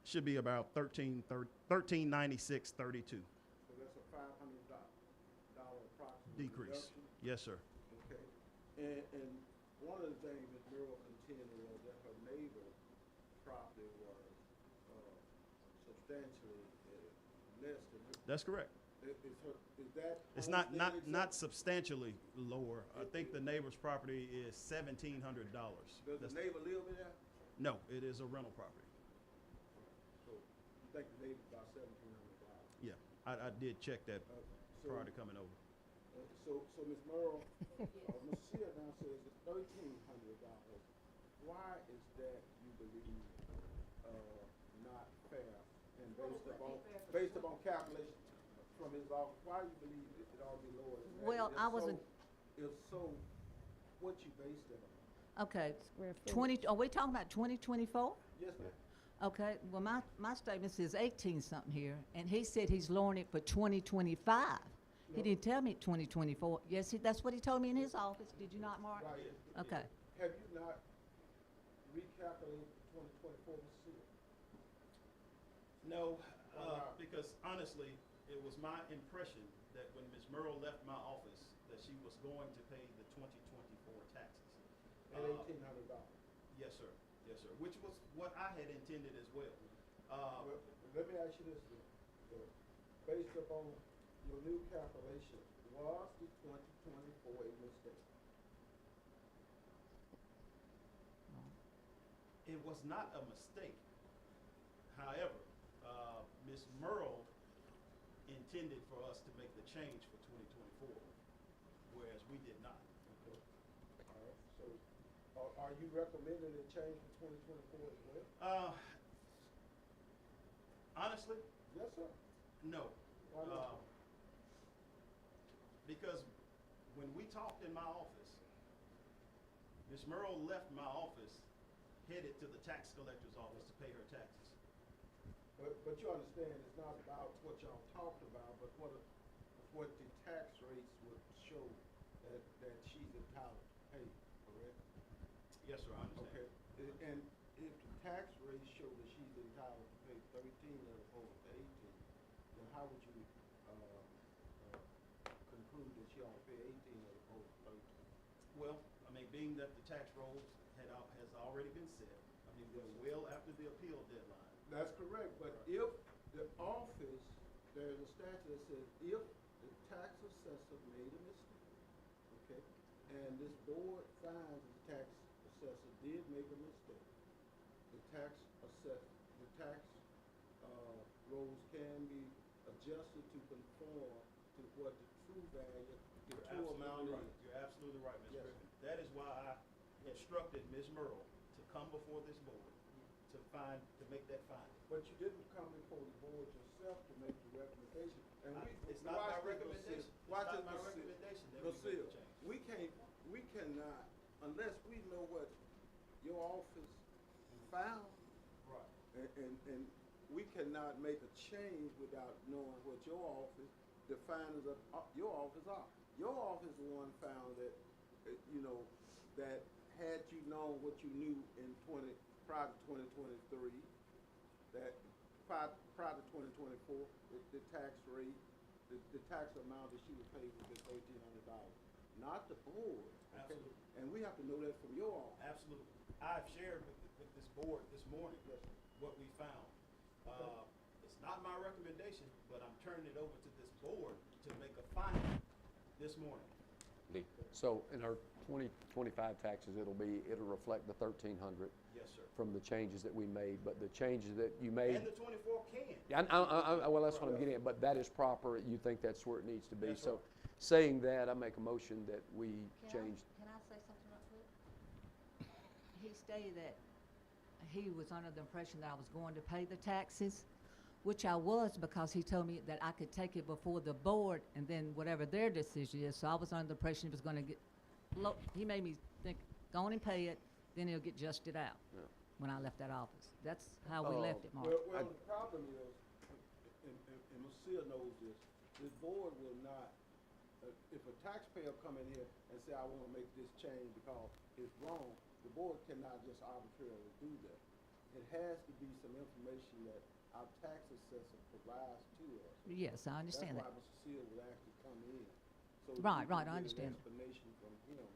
Speaker 10: Should be about 1396.32
Speaker 8: So that's a $500 approximate
Speaker 10: decrease.
Speaker 8: reduction?
Speaker 10: Yes, sir.
Speaker 8: Okay. And one of the things that Merrill contended was that her neighbor's property was substantially less than her.
Speaker 10: That's correct.
Speaker 8: Is that?
Speaker 10: It's
Speaker 8: homestead
Speaker 10: not
Speaker 8: exempt?
Speaker 10: substantially lower. I think the neighbor's property is $1,700.
Speaker 8: Does the neighbor live in that?
Speaker 10: No, it is a rental property.
Speaker 8: So you think the neighbor's about $1,700?
Speaker 10: Yeah, I did check that
Speaker 8: So,
Speaker 10: prior to coming over.
Speaker 8: so Ms. Merle, Ms. Sear now says it's $1,300. Why is that, you believe, not fair and based upon calculations from his office? Why do you believe it ought to be lower than that?
Speaker 7: Well,
Speaker 8: If
Speaker 7: I wasn't-
Speaker 8: If so, what you based it on?
Speaker 7: Okay,
Speaker 1: Square footage.
Speaker 7: 20, are we talking about 2024?
Speaker 8: Yes, ma'am.
Speaker 7: Okay, well, my statement says 18-something here, and he said he's lowering it for 2025. He
Speaker 8: No.
Speaker 7: didn't tell me 2024. Yes, that's what he told me in his office. Did you not, Mark?
Speaker 8: Right.
Speaker 7: Okay.
Speaker 8: Have you not recalculated 2024, Ms. Sear?
Speaker 10: No,
Speaker 8: Wow.
Speaker 10: because honestly, it was my impression that when Ms. Merle left my office, that she was going to pay the 2024 taxes.
Speaker 8: At $1,800?
Speaker 10: Yes, sir. Yes, sir. Which was what I had intended as well.
Speaker 8: Well, let me ask you this, then. Based upon your new calculation, was the 2024 a mistake?
Speaker 10: It was not a mistake. However, Ms. Merle intended for us to make the change for 2024, whereas we did not.
Speaker 8: Okay. All right, so are you recommending a change for 2024 as well?
Speaker 10: Honestly,
Speaker 8: Yes, sir.
Speaker 10: no.
Speaker 8: Why not?
Speaker 10: Because when we talked in my office, Ms. Merle left my office, headed to the tax collector's office to pay her taxes.
Speaker 8: But you understand, it's not about what y'all talked about, but what the tax rates would show that she's entitled to pay, correct?
Speaker 10: Yes, sir, I understand.
Speaker 8: Okay, and if the tax rates show that she's entitled to pay 13 as opposed to 18, then how would you conclude that she ought to pay 18 as opposed to 13?
Speaker 10: Well, I mean, being that the tax rolls has already been set, I mean, we're well after the appeal deadline.
Speaker 8: That's correct, but if the office, there's a statute that says if the tax assessor made a mistake, okay, and this board finds the tax assessor did make a mistake, the tax rolls can be adjusted to conform to what the true value, the true amount is.
Speaker 10: You're absolutely right, Ms.
Speaker 8: Yes.
Speaker 10: Griffin. That is why I instructed Ms. Merle to come before this board to make that finding.
Speaker 8: But you didn't come before the board yourself to make the recommendation. And
Speaker 10: It's not my recommendation.
Speaker 8: Watch
Speaker 10: It's
Speaker 8: this,
Speaker 10: not my
Speaker 8: Ms. Sear.
Speaker 10: recommendation that
Speaker 8: Ms.
Speaker 10: we make
Speaker 8: Sear,
Speaker 10: the change.
Speaker 8: we cannot, unless we know what your office found,
Speaker 10: Right.
Speaker 8: and we cannot make a change without knowing what your office, the findings of your office are. Your office is the one found that, that had you known what you knew prior to 2023, that prior to 2024, the tax rate, the tax amount that she would pay would be $1,300, not the board. Okay?
Speaker 10: Absolutely.
Speaker 8: And we have to know that from your office.
Speaker 10: Absolutely. I've shared with this board this morning
Speaker 8: Yes, sir.
Speaker 10: what we found. It's not my recommendation, but I'm turning it over to this board to make a finding this morning.
Speaker 4: So in our 2025 taxes, it'll reflect the 1,300
Speaker 10: Yes, sir.
Speaker 4: from the changes that we made, but the changes that you made.
Speaker 10: And the 24 can.
Speaker 4: Yeah, well, that's what I'm getting at, but that is proper, you think that's where it needs to be.
Speaker 10: That's
Speaker 4: So,
Speaker 10: right.
Speaker 4: saying that, I make a motion that we change.
Speaker 7: Can I say something real quick? He stated that he was under the impression that I was going to pay the taxes. which I was because he told me that I could take it before the board and then whatever their decision is. So I was under the impression he was going to get, he made me think, go on and pay it, then it'll get adjusted out
Speaker 4: Yeah.
Speaker 7: when I left that office. That's how we left it, Mark.
Speaker 8: Well, the problem is, and Ms. Sear knows this board will not, if a taxpayer come in here and say, I wanna make this change because it's wrong, the board cannot just arbitrarily do that. It has to be some information that our tax assessor provides to us.
Speaker 7: Yes, I understand that.
Speaker 8: That's why Mr. Sear would actually come in. So that
Speaker 7: Right,
Speaker 8: we
Speaker 7: right,
Speaker 8: can
Speaker 7: I
Speaker 8: get
Speaker 7: understand.
Speaker 8: an explanation from him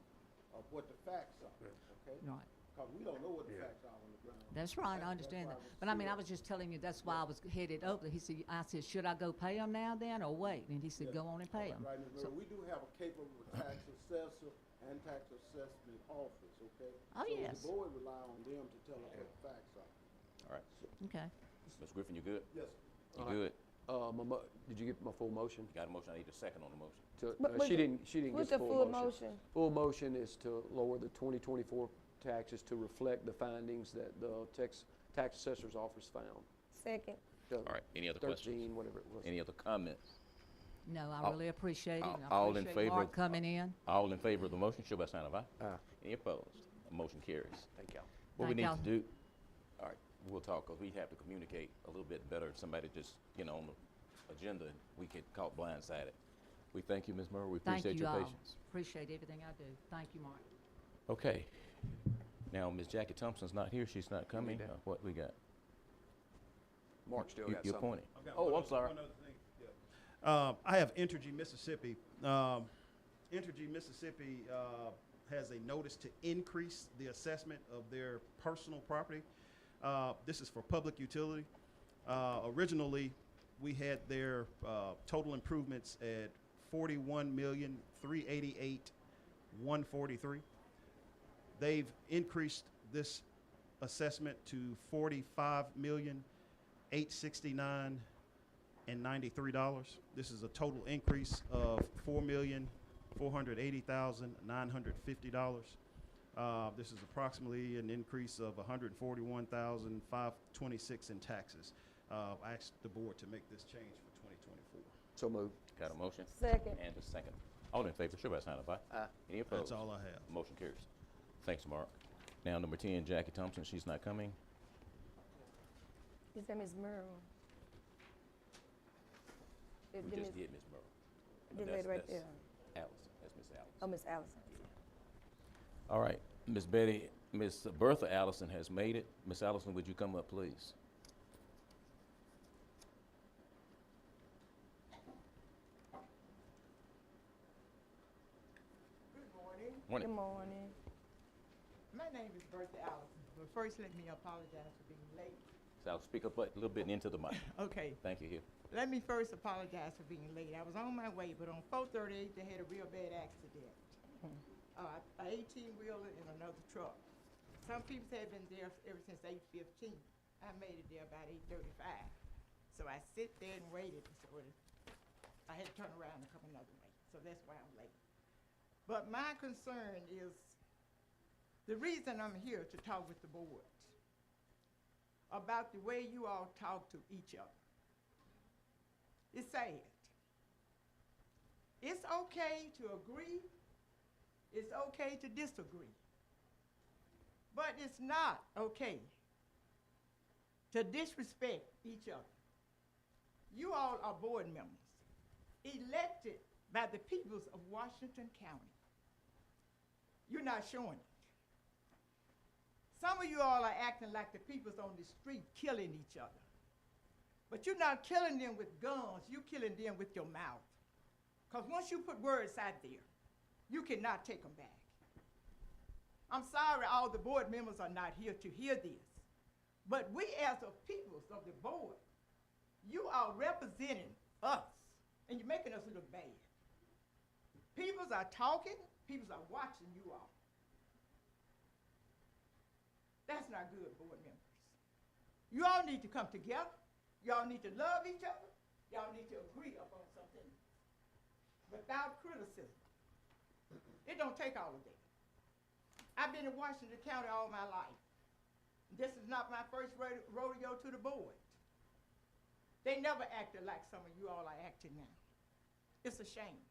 Speaker 8: of what the facts are, okay?
Speaker 7: Right.
Speaker 8: Because we don't know what the facts are on the ground.
Speaker 7: That's right, I understand that. But I mean, I was just telling you, that's why I was headed over. He said, I said, should I go pay them now then or wait? And he said,
Speaker 8: Yeah.
Speaker 7: go on and pay them.
Speaker 8: Right, Ms. Murray, we do have a capable tax assessor and tax assessment office, okay?
Speaker 7: Oh, yes.
Speaker 8: So the board rely on them to tell us what the facts are.
Speaker 2: All right.
Speaker 7: Okay.
Speaker 2: Ms. Griffin, you good?
Speaker 8: Yes,
Speaker 2: You
Speaker 4: All right.
Speaker 2: good?
Speaker 4: Did you get my full motion?
Speaker 2: You got a motion? I need a second on the motion.
Speaker 4: She didn't
Speaker 1: What's
Speaker 4: get
Speaker 1: the
Speaker 4: the
Speaker 1: full motion?
Speaker 4: Full motion is to lower the 2024 taxes to reflect the findings that the tax assessor's office found.
Speaker 1: Second.
Speaker 2: All right, any other questions?
Speaker 4: 13, whatever it was.
Speaker 2: Any other comments?
Speaker 7: No, I
Speaker 2: All-
Speaker 7: really appreciate it. and I
Speaker 2: all in
Speaker 7: appreciate
Speaker 2: favor
Speaker 7: Mark
Speaker 2: of-
Speaker 7: coming in.
Speaker 2: All in favor of the motion, show by sign of aye.
Speaker 4: Aye.
Speaker 2: Any opposed? The motion carries.
Speaker 4: Thank y'all.
Speaker 2: What we
Speaker 7: Thank
Speaker 2: need
Speaker 7: y'all.
Speaker 2: to do, all right, we'll talk, because we have to communicate a little bit better. Somebody just, on the agenda, we get caught blindsided. We thank you, Ms. Murray. We
Speaker 7: Thank
Speaker 2: appreciate
Speaker 7: you
Speaker 2: your
Speaker 7: all.
Speaker 2: patience.
Speaker 7: Appreciate everything I do. Thank you, Mark.
Speaker 2: Okay. Now, Ms. Jackie Thompson's not here. She's not coming.
Speaker 4: that.
Speaker 2: What we got?
Speaker 4: Mark still
Speaker 2: You-
Speaker 4: got
Speaker 2: You're
Speaker 4: something.
Speaker 2: appointed.
Speaker 10: I've got
Speaker 2: Oh,
Speaker 10: one
Speaker 2: I'm
Speaker 10: other-
Speaker 2: sorry.
Speaker 10: one other thing, yeah. I have Entergy Mississippi. Entergy Mississippi has a notice to increase the assessment of their personal property. This is for public utility. Originally, we had their total improvements at $41,388,143. They've increased this assessment to $45,869,93. This is a total increase of $4,480,950. This is approximately an increase of $141,526 in taxes. I asked the board to make this change for 2024.
Speaker 4: So moved.
Speaker 2: Got a motion?
Speaker 1: Second.
Speaker 2: And a second. All in favor, show by sign of aye.
Speaker 4: Aye.
Speaker 2: Any opposed?
Speaker 10: That's all I have.
Speaker 2: Motion carries. Thanks, Mark. Now, number 10, Jackie Thompson, she's not coming.
Speaker 1: Is that Ms. Merle?
Speaker 2: We just did Ms. Murray.
Speaker 1: The lady right there.
Speaker 2: Allison, that's Miss Allison.
Speaker 1: Oh, Miss Allison.
Speaker 2: All right, Miss Bertha Allison has made it. Miss Allison, would you come up, please?
Speaker 11: Good morning.
Speaker 2: Morning.
Speaker 1: Good morning.
Speaker 11: My name is Bertha Allison, but first let me apologize for being late.
Speaker 2: So I'll speak up a little bit into the mic.
Speaker 11: Okay,
Speaker 2: Thank you, here.
Speaker 11: let me first apologize for being late. I was on my way, but on 438, they had a real bad accident. An 18-wheeler and another truck. Some people had been there ever since 8:15. I made it there about 8:35. So I sit there and waited, so I had to turn around and come another way. So that's why I'm late. But my concern is, the reason I'm here to talk with the board about the way you all talk to each other. It's sad. It's okay to agree. It's okay to disagree. But it's not okay to disrespect each other. You all are board members, elected by the peoples of Washington County. You're not showing it. Some of you all are acting like the peoples on the street killing each other. But you're not killing them with guns, you're killing them with your mouth. Because once you put words out there, you cannot take them back. I'm sorry all the board members are not here to hear this. But we as the peoples of the board, you are representing us, and you're making us look bad. Peoples are talking, peoples are watching you all. That's not good, board members. You all need to come together. Y'all need to love each other. Y'all need to agree upon something without criticism. It don't take all of that. I've been in Washington County all my life. This is not my first rodeo to the board. They never acted like some of you all are acting now. It's a shame.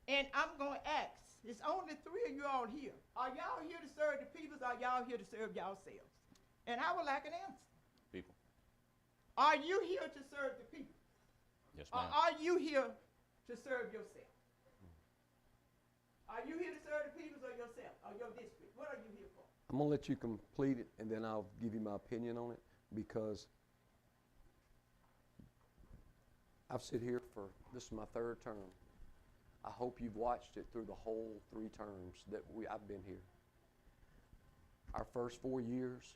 Speaker 11: And I'm gonna ask, it's only 3 of you all here. Are y'all here to serve the people, or are y'all here to serve yourselves? And I would like an answer.
Speaker 2: People.
Speaker 11: Are you here to serve the people?
Speaker 2: Yes,
Speaker 11: Or
Speaker 2: ma'am.
Speaker 11: are you here to serve yourself? Are you here to serve the people or yourself, or your district? What are you here for?
Speaker 4: I'm gonna let you complete it, and then I'll give you my opinion on it, because I've sit here this is my 3rd term. I hope you've watched it through the whole 3 terms that I've been here. Our first 4 years,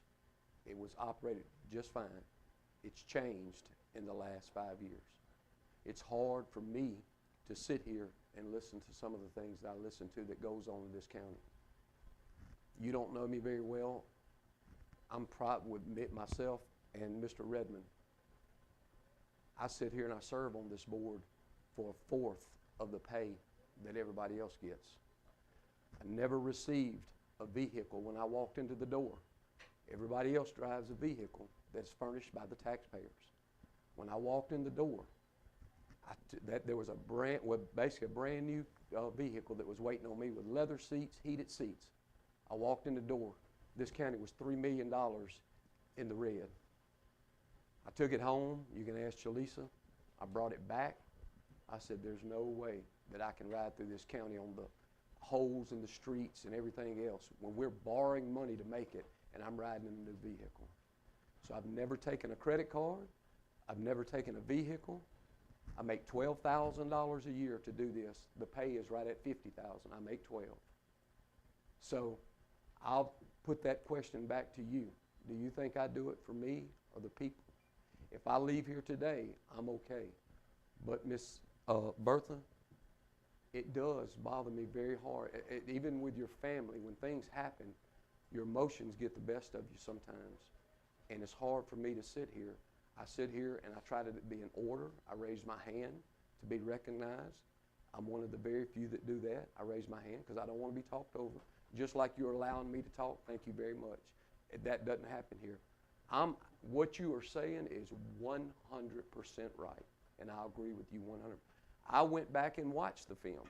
Speaker 4: it was operated just fine. It's changed in the last 5 years. It's hard for me to sit here and listen to some of the things that I listen to that goes on in this county. You don't know me very well. I'm proud to admit myself and Mr. Redmond. I sit here and I serve on this board for a 4th of the pay that everybody else gets. I never received a vehicle when I walked into the door. Everybody else drives a vehicle that's furnished by the taxpayers. When I walked in the door, there was basically a brand new vehicle that was waiting on me with leather seats, heated seats. I walked in the door. This county was $3 million in the red. I took it home. You can ask Chalisa. I brought it back. I said, there's no way that I can ride through this county on the holes in the streets and everything else when we're borrowing money to make it, and I'm riding in a new vehicle. So I've never taken a credit card. I've never taken a vehicle. I make $12,000 a year to do this. The pay is right at $50,000. I make 12. So I'll put that question back to you. Do you think I do it for me or the people? If I leave here today, I'm okay. But Miss Bertha, it does bother me very hard. Even with your family, when things happen, your emotions get the best of you sometimes. And it's hard for me to sit here. I sit here and I try to be in order. I raise my hand to be recognized. I'm one of the very few that do that. I raise my hand because I don't want to be talked over. Just like you're allowing me to talk, thank you very much. That doesn't happen here. What you are saying is 100% right, and I agree with you 100%. I went back and watched the film.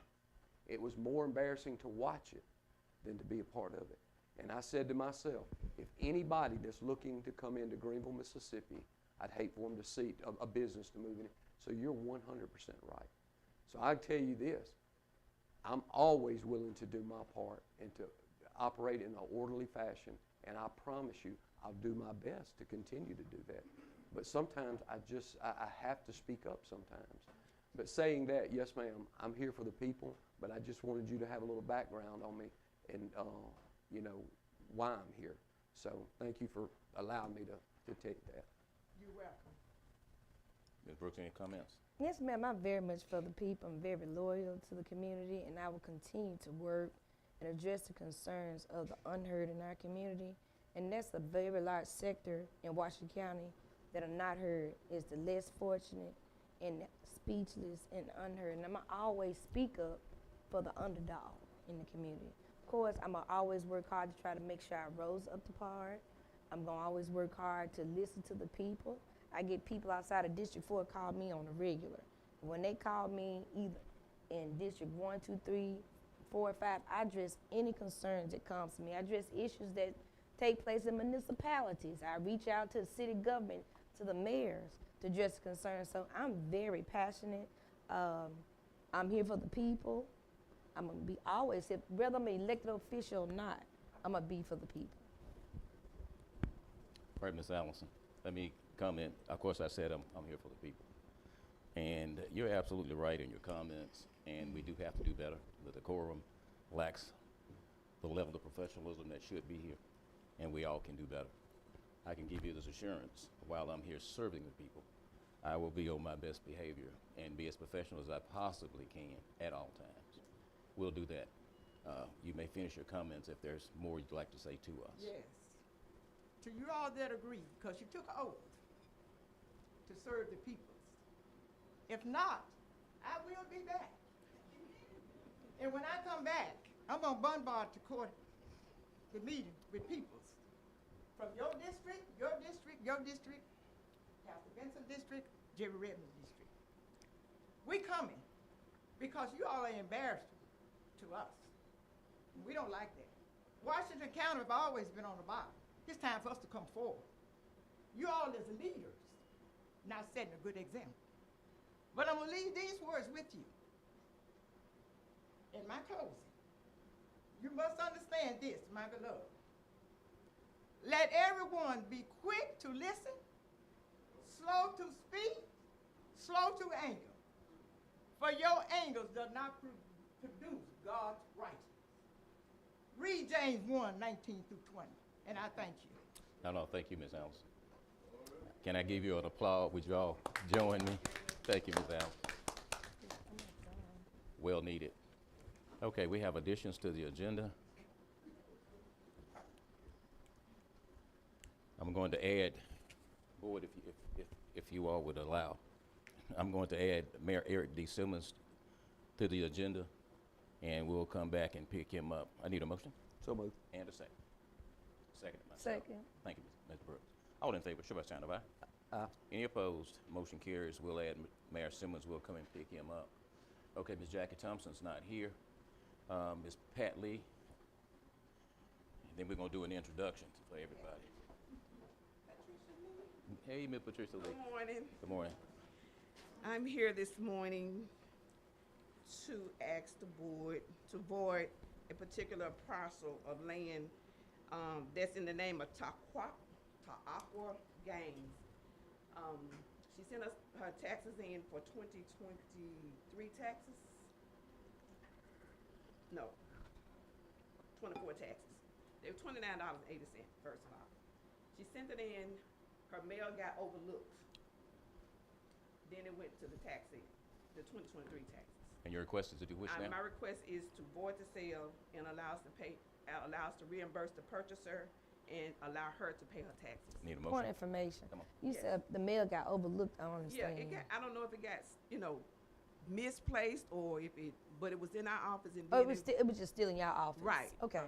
Speaker 4: It was more embarrassing to watch it than to be a part of it. And I said to myself, if anybody that's looking to come into Greenville, Mississippi, I'd hate for them to see a business to move in. So you're 100% right. So I tell you this, I'm always willing to do my part and to operate in an orderly fashion. And I promise you, I'll do my best to continue to do that. But sometimes I have to speak up sometimes. But saying that, yes ma'am, I'm here for the people, but I just wanted you to have a little background on me and you know, why I'm here. So thank you for allowing me to take that.
Speaker 11: You're welcome.
Speaker 2: Ms. Brooks, any comments?
Speaker 1: Yes, ma'am, I'm very much for the people. I'm very loyal to the community, and I will continue to work and address the concerns of the unheard in our community. And that's a very large sector in Washington County that are not heard. Is the less fortunate and speechless and unheard. And I'm gonna always speak up for the underdog in the community. Of course, I'm gonna always work hard to try to make sure I rose up to par. I'm gonna always work hard to listen to the people. I get people outside of District 4 call me on a regular. When they call me either in District 1, 2, 3, 4, or 5, I address any concerns that comes to me. I address issues that take place in municipalities. I reach out to the city government, to the mayors to address concerns. So I'm very passionate. I'm here for the people. I'm gonna be always, whether I'm an elected official or not, I'm gonna be for the people.
Speaker 2: All right, Ms. Allison, let me comment. Of course, I said I'm here for the people. And you're absolutely right in your comments, and we do have to do better. The decorum lacks the level of professionalism that should be here, and we all can do better. I can give you this assurance, while I'm here serving the people, I will be on my best behavior and be as professional as I possibly can at all times. We'll do that. You may finish your comments if there's more you'd like to say to us.
Speaker 11: Yes. To you all that agree, because you took an oath to serve the peoples. If not, I will be back. And when I come back, I'm gonna bombard the meeting with peoples. From your district, your district, your district, Pastor Benson District, Jerry Redmond District. We coming because you all are embarrassed to us. We don't like that. Washington County have always been on the bottom. It's time for us to come forward. You all as leaders not setting a good example. But I'm gonna leave these words with you. In my closing, you must understand this, my beloved. Let everyone be quick to listen, slow to speak, slow to anger. For your anger does not produce God's righteousness. Read James 1:19-20, and I thank you.
Speaker 2: No, thank you, Ms. Allison. Can I give you an applause? Would you all join me? Thank you, Ms. Allison. Well needed. Okay, we have additions to the agenda. I'm going to add, board, if you all would allow, I'm going to add Mayor Eric D. Simmons to the agenda, and we'll come back and pick him up. I need a motion
Speaker 4: So moved.
Speaker 2: and a second. Second. Myself.
Speaker 1: Second.
Speaker 2: Thank you, Ms. Brooks. All in favor, show by sign of aye.
Speaker 4: Aye.
Speaker 2: Any opposed? Motion carries. We'll add Mayor Simmons. We'll come and pick him up. Okay, Ms. Jackie Thompson's not here. Ms. Pat Lee. And then we're going to do an introduction for everybody. Hey, Ms. Patricia Lee.
Speaker 12: Good morning.
Speaker 2: Good morning.
Speaker 12: I'm here this morning to ask the board to void a particular parcel of land that's in the name of Ta'Aqua Gaines. She sent us her taxes in for 2023 taxes. No, 24 taxes. They were $29.80, first of all. She sent it in, her mail got overlooked. Then it went to the tax sale, the 2023 taxes.
Speaker 2: And your request is to do which now?
Speaker 12: My request is to void the sale and allow us to reimburse the purchaser and allow her to pay her taxes.
Speaker 2: Need a
Speaker 1: Point
Speaker 2: motion?
Speaker 1: of information.
Speaker 2: Come on.
Speaker 1: You
Speaker 12: Yes.
Speaker 1: said the mail got overlooked. I don't
Speaker 12: Yeah,
Speaker 1: understand.
Speaker 12: I don't know if it got, misplaced or but it was in our office and
Speaker 1: Oh,
Speaker 12: then
Speaker 1: it was just still in your office.
Speaker 12: right.
Speaker 1: Okay.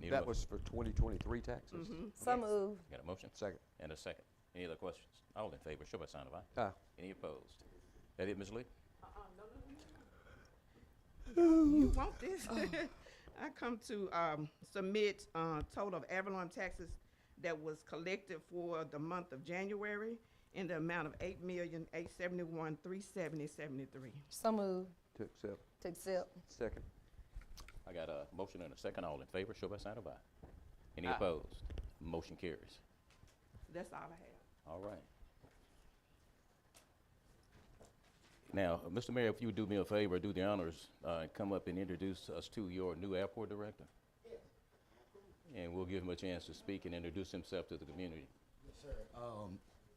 Speaker 2: Need a
Speaker 4: That
Speaker 2: mo-
Speaker 4: was for 2023 taxes?
Speaker 1: So moved.
Speaker 2: Got a motion?
Speaker 4: Second.
Speaker 2: And a second. Any other questions? All in favor, show by sign of aye.
Speaker 4: Aye.
Speaker 2: Any opposed? That it, Ms. Lee?
Speaker 12: You want this? I come to submit total of Avalon taxes that was collected for the month of January in the amount of $8,871,370.73.
Speaker 1: So moved.
Speaker 4: To accept.
Speaker 1: To accept.
Speaker 4: Second.
Speaker 2: I got a motion and a second. All in favor, show by sign of aye. Any
Speaker 4: Aye.
Speaker 2: opposed? Motion carries.
Speaker 12: That's all I have.
Speaker 2: All right. Now, Mr. Mayor, if you would do me a favor, do the honors, come up and introduce us to your new airport director. And we'll give him a chance to speak and introduce himself to the community.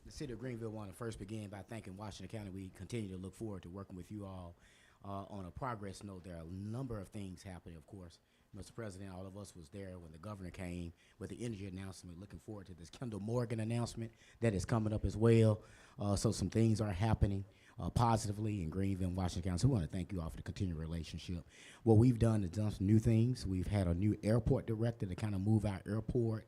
Speaker 13: The city of Greenville want to first begin by thanking Washington County. We continue to look forward to working with you all on a progress note. There are a number of things happening, of course. Mr. President, all of us was there when the governor came with the energy announcement. Looking forward to this Kendall Morgan announcement that is coming up as well. So some things are happening positively in Greenville and Washington County. So we want to thank you all for the continued relationship. What we've done is done some new things. We've had a new airport director to kind of move our airport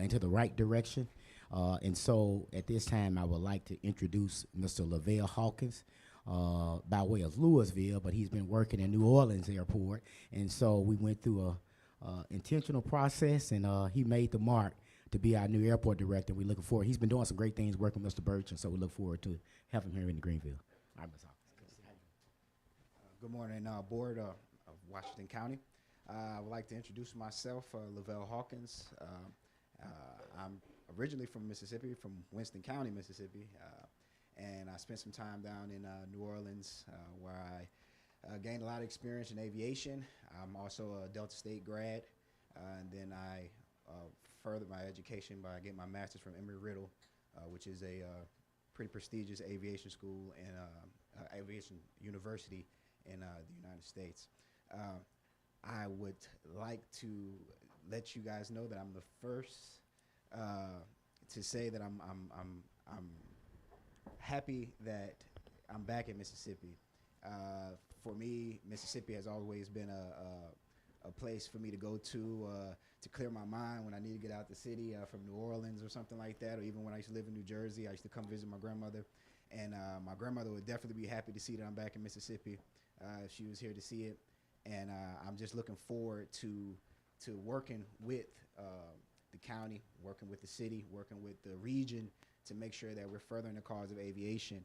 Speaker 13: into the right direction. And so at this time, I would like to introduce Mr. Lavelle Hawkins by way of Louisville, but he's been working in New Orleans Airport. And so we went through a intentional process, and he made the mark to be our new airport director. We're looking forward. He's been doing some great things working with Mr. Birch, and so we look forward to having him here in Greenville. All right, Ms. Hawkins.
Speaker 14: Good morning, Board of Washington County. I would like to introduce myself, Lavelle Hawkins. I'm originally from Mississippi, from Winston County, Mississippi, and I spent some time down in New Orleans where I gained a lot of experience in aviation. I'm also a Delta State grad, and then I furthered my education by getting my master's from Embry-Riddle, which is a pretty prestigious aviation school and aviation university in the United States. I would like to let you guys know that I'm the first to say that I'm happy that I'm back in Mississippi. For me, Mississippi has always been a place for me to go to clear my mind when I need to get out the city from New Orleans or something like that, or even when I used to live in New Jersey. I used to come visit my grandmother, and my grandmother would definitely be happy to see that I'm back in Mississippi if she was here to see it. And I'm just looking forward to working with the county, working with the city, working with the region to make sure that we're furthering the cause of aviation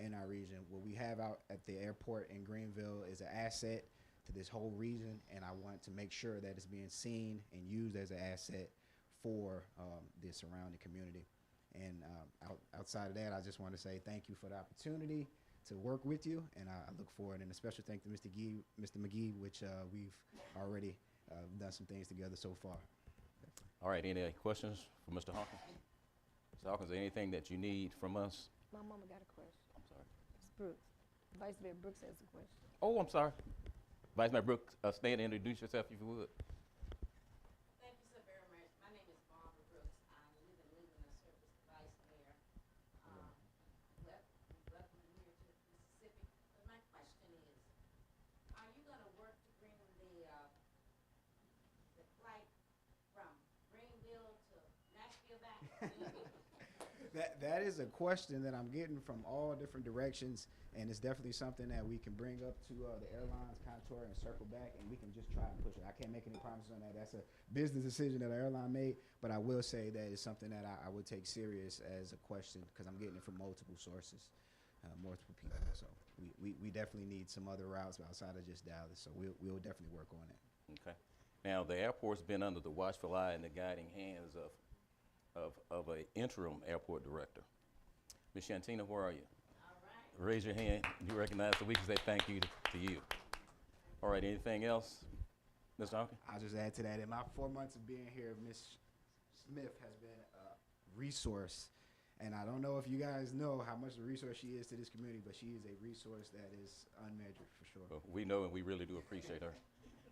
Speaker 14: in our region. What we have out at the airport in Greenville is an asset to this whole region, and I want to make sure that it's being seen and used as an asset for the surrounding community. And outside of that, I just want to say thank you for the opportunity to work with you, and I look forward. And a special thank to Mr. McGee, which we've already done some things together so far.
Speaker 2: All right, any questions for Mr. Hawkins? Mr. Hawkins, is there anything that you need from us?
Speaker 1: My mama got a question.
Speaker 2: I'm sorry.
Speaker 1: Ms. Brooks. Vice Mayor Brooks has a question.
Speaker 2: Oh, I'm sorry. Vice Mayor Brooks, stand and introduce yourself if you would.
Speaker 15: Thank you so very much. My name is Barbara Brooks. I live in Lebanon and serve as the Vice Mayor. Welcome here to Mississippi. But my question is, are you going to work to bring the flight from Greenville to Nashville back?
Speaker 14: That is a question that I'm getting from all different directions, and it's definitely something that we can bring up to the airlines, Contour, and circle back, and we can just try and push it. I can't make any promises on that. That's a business decision that our airline made, but I will say that it's something that I would take serious as a question, because I'm getting it from multiple sources, multiple people. So we definitely need some other routes outside of just Dallas, so we'll definitely work on it.
Speaker 2: Okay. Now, the airport's been under the watchful eye and the guiding hands of an interim airport director. Ms. Shantina, where are you?
Speaker 15: All right.
Speaker 2: Raise your hand. You recognize, so we can say thank you to you. All right, anything else, Mr. Hawkins?
Speaker 14: I'll just add to that. In my 4 months of being here, Ms. Smith has been a resource. And I don't know if you guys know how much of a resource she is to this community, but she is a resource that is unmeasured for sure.
Speaker 2: Well, we know and we really do appreciate her.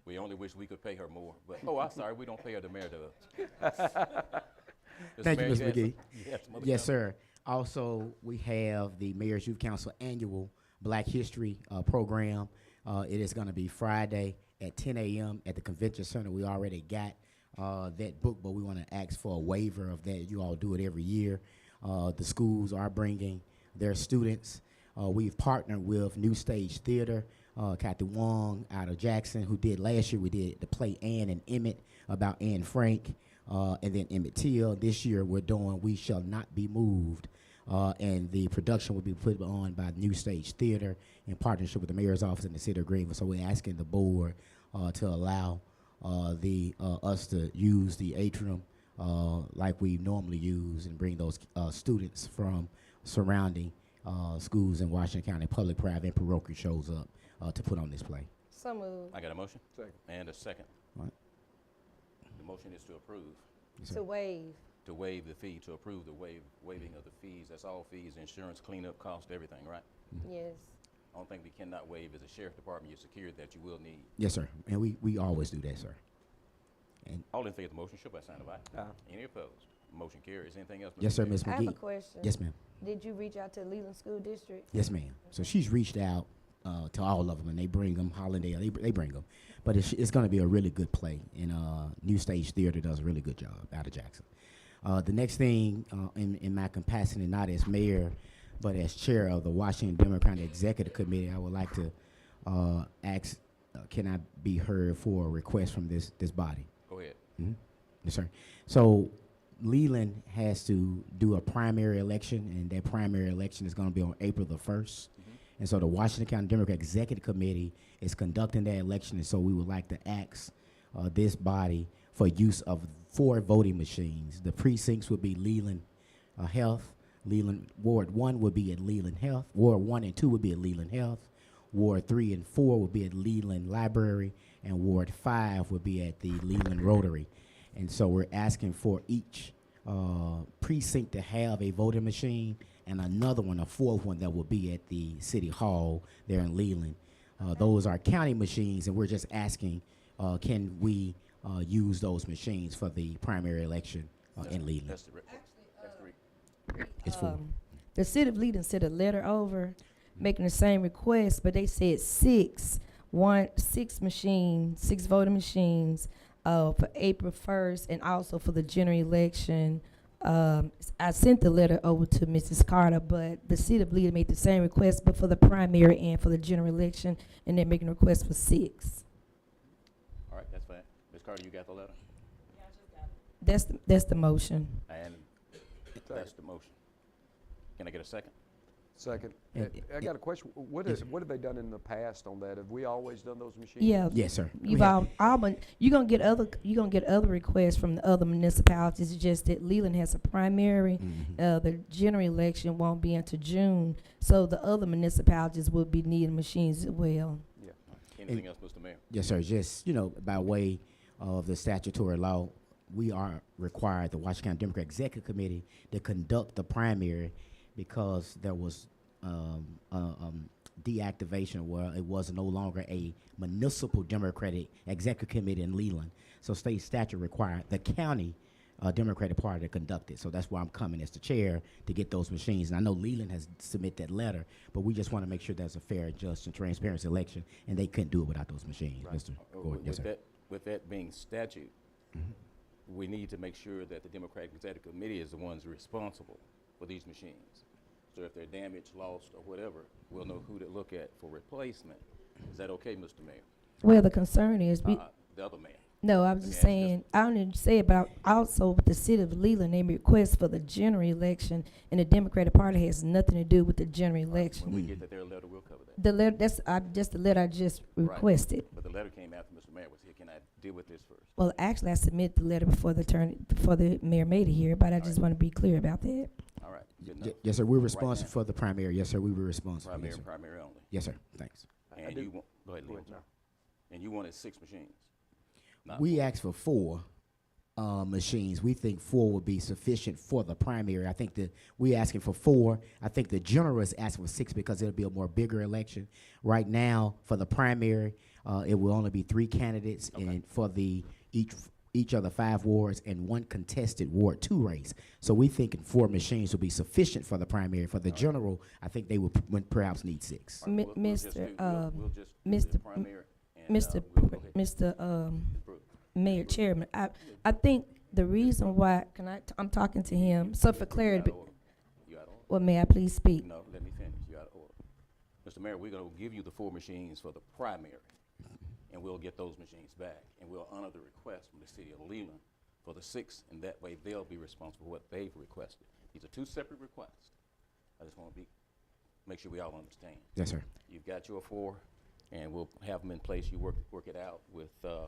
Speaker 2: We only wish we could pay her more. But oh, I'm sorry, we don't pay her the mayor does.
Speaker 13: Thank you,
Speaker 2: Mayor,
Speaker 13: Mr.
Speaker 2: had
Speaker 13: McGee.
Speaker 2: some other
Speaker 13: Yes,
Speaker 2: comments?
Speaker 13: sir. Also, we have the Mayor's Youth Council annual Black History program. It is going to be Friday at 10 a.m. at the Convention Center. We already got that book, but we want to ask for a waiver of that. You all do it every year. The schools are bringing their students. We've partnered with New Stage Theater, Kathy Wong out of Jackson, who did last year. We did the play Anne and Emmett about Anne Frank, and then Emmett Till. This year we're doing We Shall Not Be Moved, and the production will be put on by New Stage Theater in partnership with the Mayor's Office in the City of Greenville. So we're asking the board to allow us to use the atrium like we normally use, and bring those students from surrounding schools in Washington County, public, private, and parochial shows up to put on this play.
Speaker 1: So moved.
Speaker 2: I got a motion?
Speaker 4: Second.
Speaker 2: And a second.
Speaker 13: All right.
Speaker 2: The motion is to approve,
Speaker 13: Yes, sir.
Speaker 1: To waive.
Speaker 2: to waive the fee, to approve the waiving of the fees. That's all fees, insurance, cleanup cost, everything, right?
Speaker 1: Yes.
Speaker 2: Only thing we cannot waive is the sheriff department, your security that you will need.
Speaker 13: Yes, sir. And we always do that, sir. And
Speaker 2: All in favor of the motion, show by sign of aye. Any opposed? Motion carries. Anything else? Mr.
Speaker 13: yes, sir,
Speaker 2: Mayor?
Speaker 13: Ms.
Speaker 1: I have a
Speaker 13: McGee.
Speaker 1: question.
Speaker 13: Yes, ma'am.
Speaker 1: Did you reach out to Leland School District?
Speaker 13: Yes, ma'am. So she's reached out to all of them, and they bring them. Hollandale, they bring them. But it's going to be a really good play, and New Stage Theater does a really good job out of Jackson. The next thing, in my capacity, not as mayor, but as chair of the Washington Democratic Executive Committee, I would like to ask, can I be heard for a request from this body?
Speaker 2: Go ahead.
Speaker 13: Mm-hmm. Yes, sir. So Leland has to do a primary election, and that primary election is going to be on April the 1st. And so the Washington County Democratic Executive Committee is conducting that election, and so we would like to ask this body for use of 4 voting machines. The precincts would be Leland Health. Ward 1 would be at Leland Health. Ward 1 and 2 would be at Leland Health. Ward 3 and 4 would be at Leland Library, and Ward 5 would be at the Leland Rotary. And so we're asking for each precinct to have a voting machine, and another one, a 4th one, that will be at the City Hall there in Leland. Those are county machines, and we're just asking, can we use those machines for the primary election in Leland?
Speaker 2: That's
Speaker 13: It's 4.
Speaker 1: The city of Leland sent a letter over making the same request, but they said 6 six voting machines for April 1st, and also for the general election. I sent the letter over to Mrs. Carter, but the city of Leland made the same request, but for the primary and for the general election, and they're making a request for 6.
Speaker 2: All right, that's fine. Ms. Carter, you got the letter?
Speaker 1: That's the motion.
Speaker 2: And that's the motion. Can I get a second?
Speaker 4: Second.
Speaker 13: And-
Speaker 4: I got a question. What
Speaker 13: Yes,
Speaker 4: what have they done in the past on that? Have we always done those machines?
Speaker 1: Yeah.
Speaker 13: Yes, sir.
Speaker 1: You've
Speaker 13: We have-
Speaker 1: all been, you're gonna get other requests from the other municipalities. It's just that Leland has a primary. The general election won't be until June, so the other municipalities will be needing machines as well.
Speaker 2: Yeah. Anything else, Mr. Mayor?
Speaker 13: Yes, sir. Just, by way of the statutory law, we are required, the Washington County Democratic Executive Committee, to conduct the primary because there was deactivation, where it was no longer a municipal Democratic Executive Committee in Leland. So state statute required the county Democratic Party to conduct it. So that's why I'm coming as the chair to get those machines. And I know Leland has submitted that letter, but we just want to make sure there's a fair, just, and transparent election, and they couldn't do it without those machines.
Speaker 2: Right.
Speaker 13: Mr. Gordon. Yes, sir.
Speaker 2: With that being statute, we need to make sure that the Democratic Executive Committee is the ones responsible for these machines. So if they're damaged, lost, or whatever, we'll know who to look at for replacement. Is that okay, Mr. Mayor?
Speaker 1: Well, the concern is,
Speaker 2: The other mayor.
Speaker 1: no, I was
Speaker 2: Let me
Speaker 1: just
Speaker 2: ask you
Speaker 1: saying, I don't even say it, but also with the city of Leland, they request for the general election, and the Democratic Party has nothing to do with the general election.
Speaker 2: When we get their letter, we'll cover that.
Speaker 1: The letter, just the letter I just requested.
Speaker 2: But the letter came after Mr. Mayor was here. Can I deal with this first?
Speaker 1: Well, actually, I submitted the letter before the mayor made it here, but I just want to be clear about that.
Speaker 2: All right, good enough.
Speaker 13: Yes, sir. We're
Speaker 2: Right
Speaker 13: responsible
Speaker 2: now.
Speaker 13: for the primary. Yes, sir. We were responsible.
Speaker 2: Primary
Speaker 13: Yes,
Speaker 2: and
Speaker 13: sir.
Speaker 2: primary only.
Speaker 13: Yes, sir. Thanks.
Speaker 2: And you want, go ahead, Leland. And you wanted 6 machines? Not
Speaker 13: We
Speaker 2: 4.
Speaker 13: asked for 4 machines. We think 4 would be sufficient for the primary. I think that we asking for 4. I think the general is asking for 6 because it'll be a more bigger election. Right now, for the primary, it will only be 3 candidates, and for the each of the 5 wards and 1 contested Ward 2 race. So we thinking 4 machines will be sufficient for the primary. For the general, I think they would perhaps need 6.
Speaker 2: All right, we'll just
Speaker 1: Mr.
Speaker 2: do- we'll just do
Speaker 1: Mr.
Speaker 2: the primary and,
Speaker 1: Mr.
Speaker 2: we'll go ahead.
Speaker 1: Mr.
Speaker 2: Ms. Brooks.
Speaker 1: Mayor Chairman, I think the reason why, I'm talking to him, so for
Speaker 2: You
Speaker 1: clarity,
Speaker 2: out of order. You out of order.
Speaker 1: well, may I please speak?
Speaker 2: No, let me finish. You out of order. Mr. Mayor, we're gonna give you the 4 machines for the primary, and we'll get those machines back, and we'll honor the request from the city of Leland for the 6, and that way they'll be responsible for what they've requested. These are 2 separate requests. I just want to make sure we all understand.
Speaker 13: Yes, sir.
Speaker 2: You've got your 4, and we'll have them in place. You work it out with the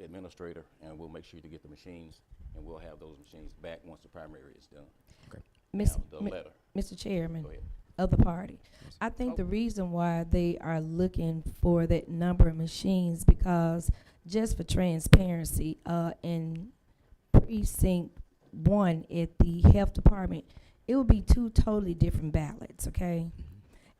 Speaker 2: administrator, and we'll make sure to get the machines, and we'll have those machines back once the primary is done.
Speaker 13: Okay.
Speaker 1: Miss-
Speaker 2: Now, the
Speaker 1: mi-
Speaker 2: letter.
Speaker 1: Mr. Chairman,
Speaker 2: Go ahead.
Speaker 1: of the party. I think the reason why they are looking for that number of machines, because just for transparency, in precinct 1 at the health department, it will be 2 totally different ballots, okay?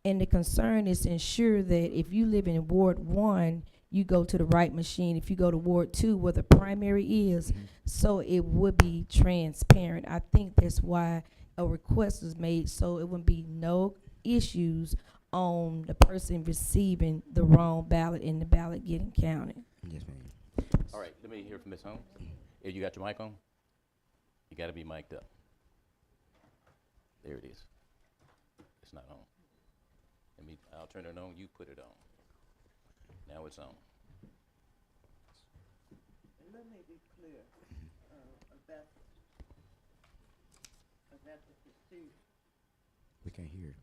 Speaker 1: And the concern is to ensure that if you live in Ward 1, you go to the right machine. If you go to Ward 2, where the primary is, so it would be transparent. I think that's why a request was made, so it would be no issues on the person receiving the wrong ballot and the ballot getting counted.
Speaker 13: Yes, ma'am.
Speaker 2: All right, let me hear from Ms. Holmes. Hey, you got your mic on? You gotta be mic'd up. There it is. It's not on. I'll turn it on, you put it on. Now it's on.
Speaker 16: Let me be clear about the procedure.
Speaker 13: We can't hear it.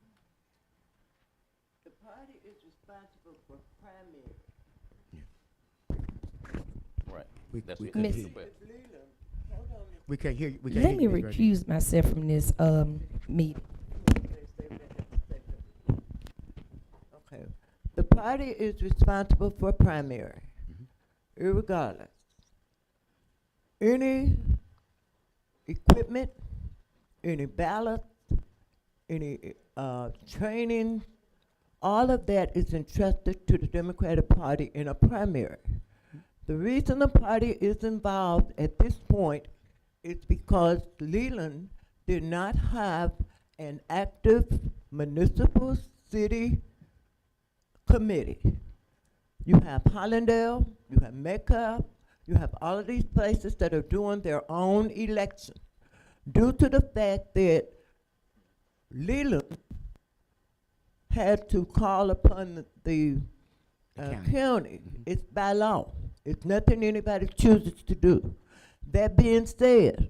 Speaker 16: The party is responsible for primary.
Speaker 2: Right.
Speaker 13: We-
Speaker 2: That's
Speaker 13: we
Speaker 2: it.
Speaker 13: couldn't
Speaker 2: That's
Speaker 13: hear
Speaker 2: the
Speaker 13: you.
Speaker 2: request.
Speaker 16: Hold on.
Speaker 13: We can't hear you. We can't
Speaker 1: Let me
Speaker 13: hear you, Ms. Reggie.
Speaker 1: recuse myself from this meeting.
Speaker 16: Okay. The party is responsible for primary, irregardless. Any equipment, any ballot, any training, all of that is entrusted to the Democratic Party in a primary. The reason the party is involved at this point is because Leland did not have an active municipal city committee. You have Hollandale, you have Metcalf, you have all of these places that are doing their own election. Due to the fact that Leland had to call upon the county, it's by law. It's nothing anybody chooses to do. That being said,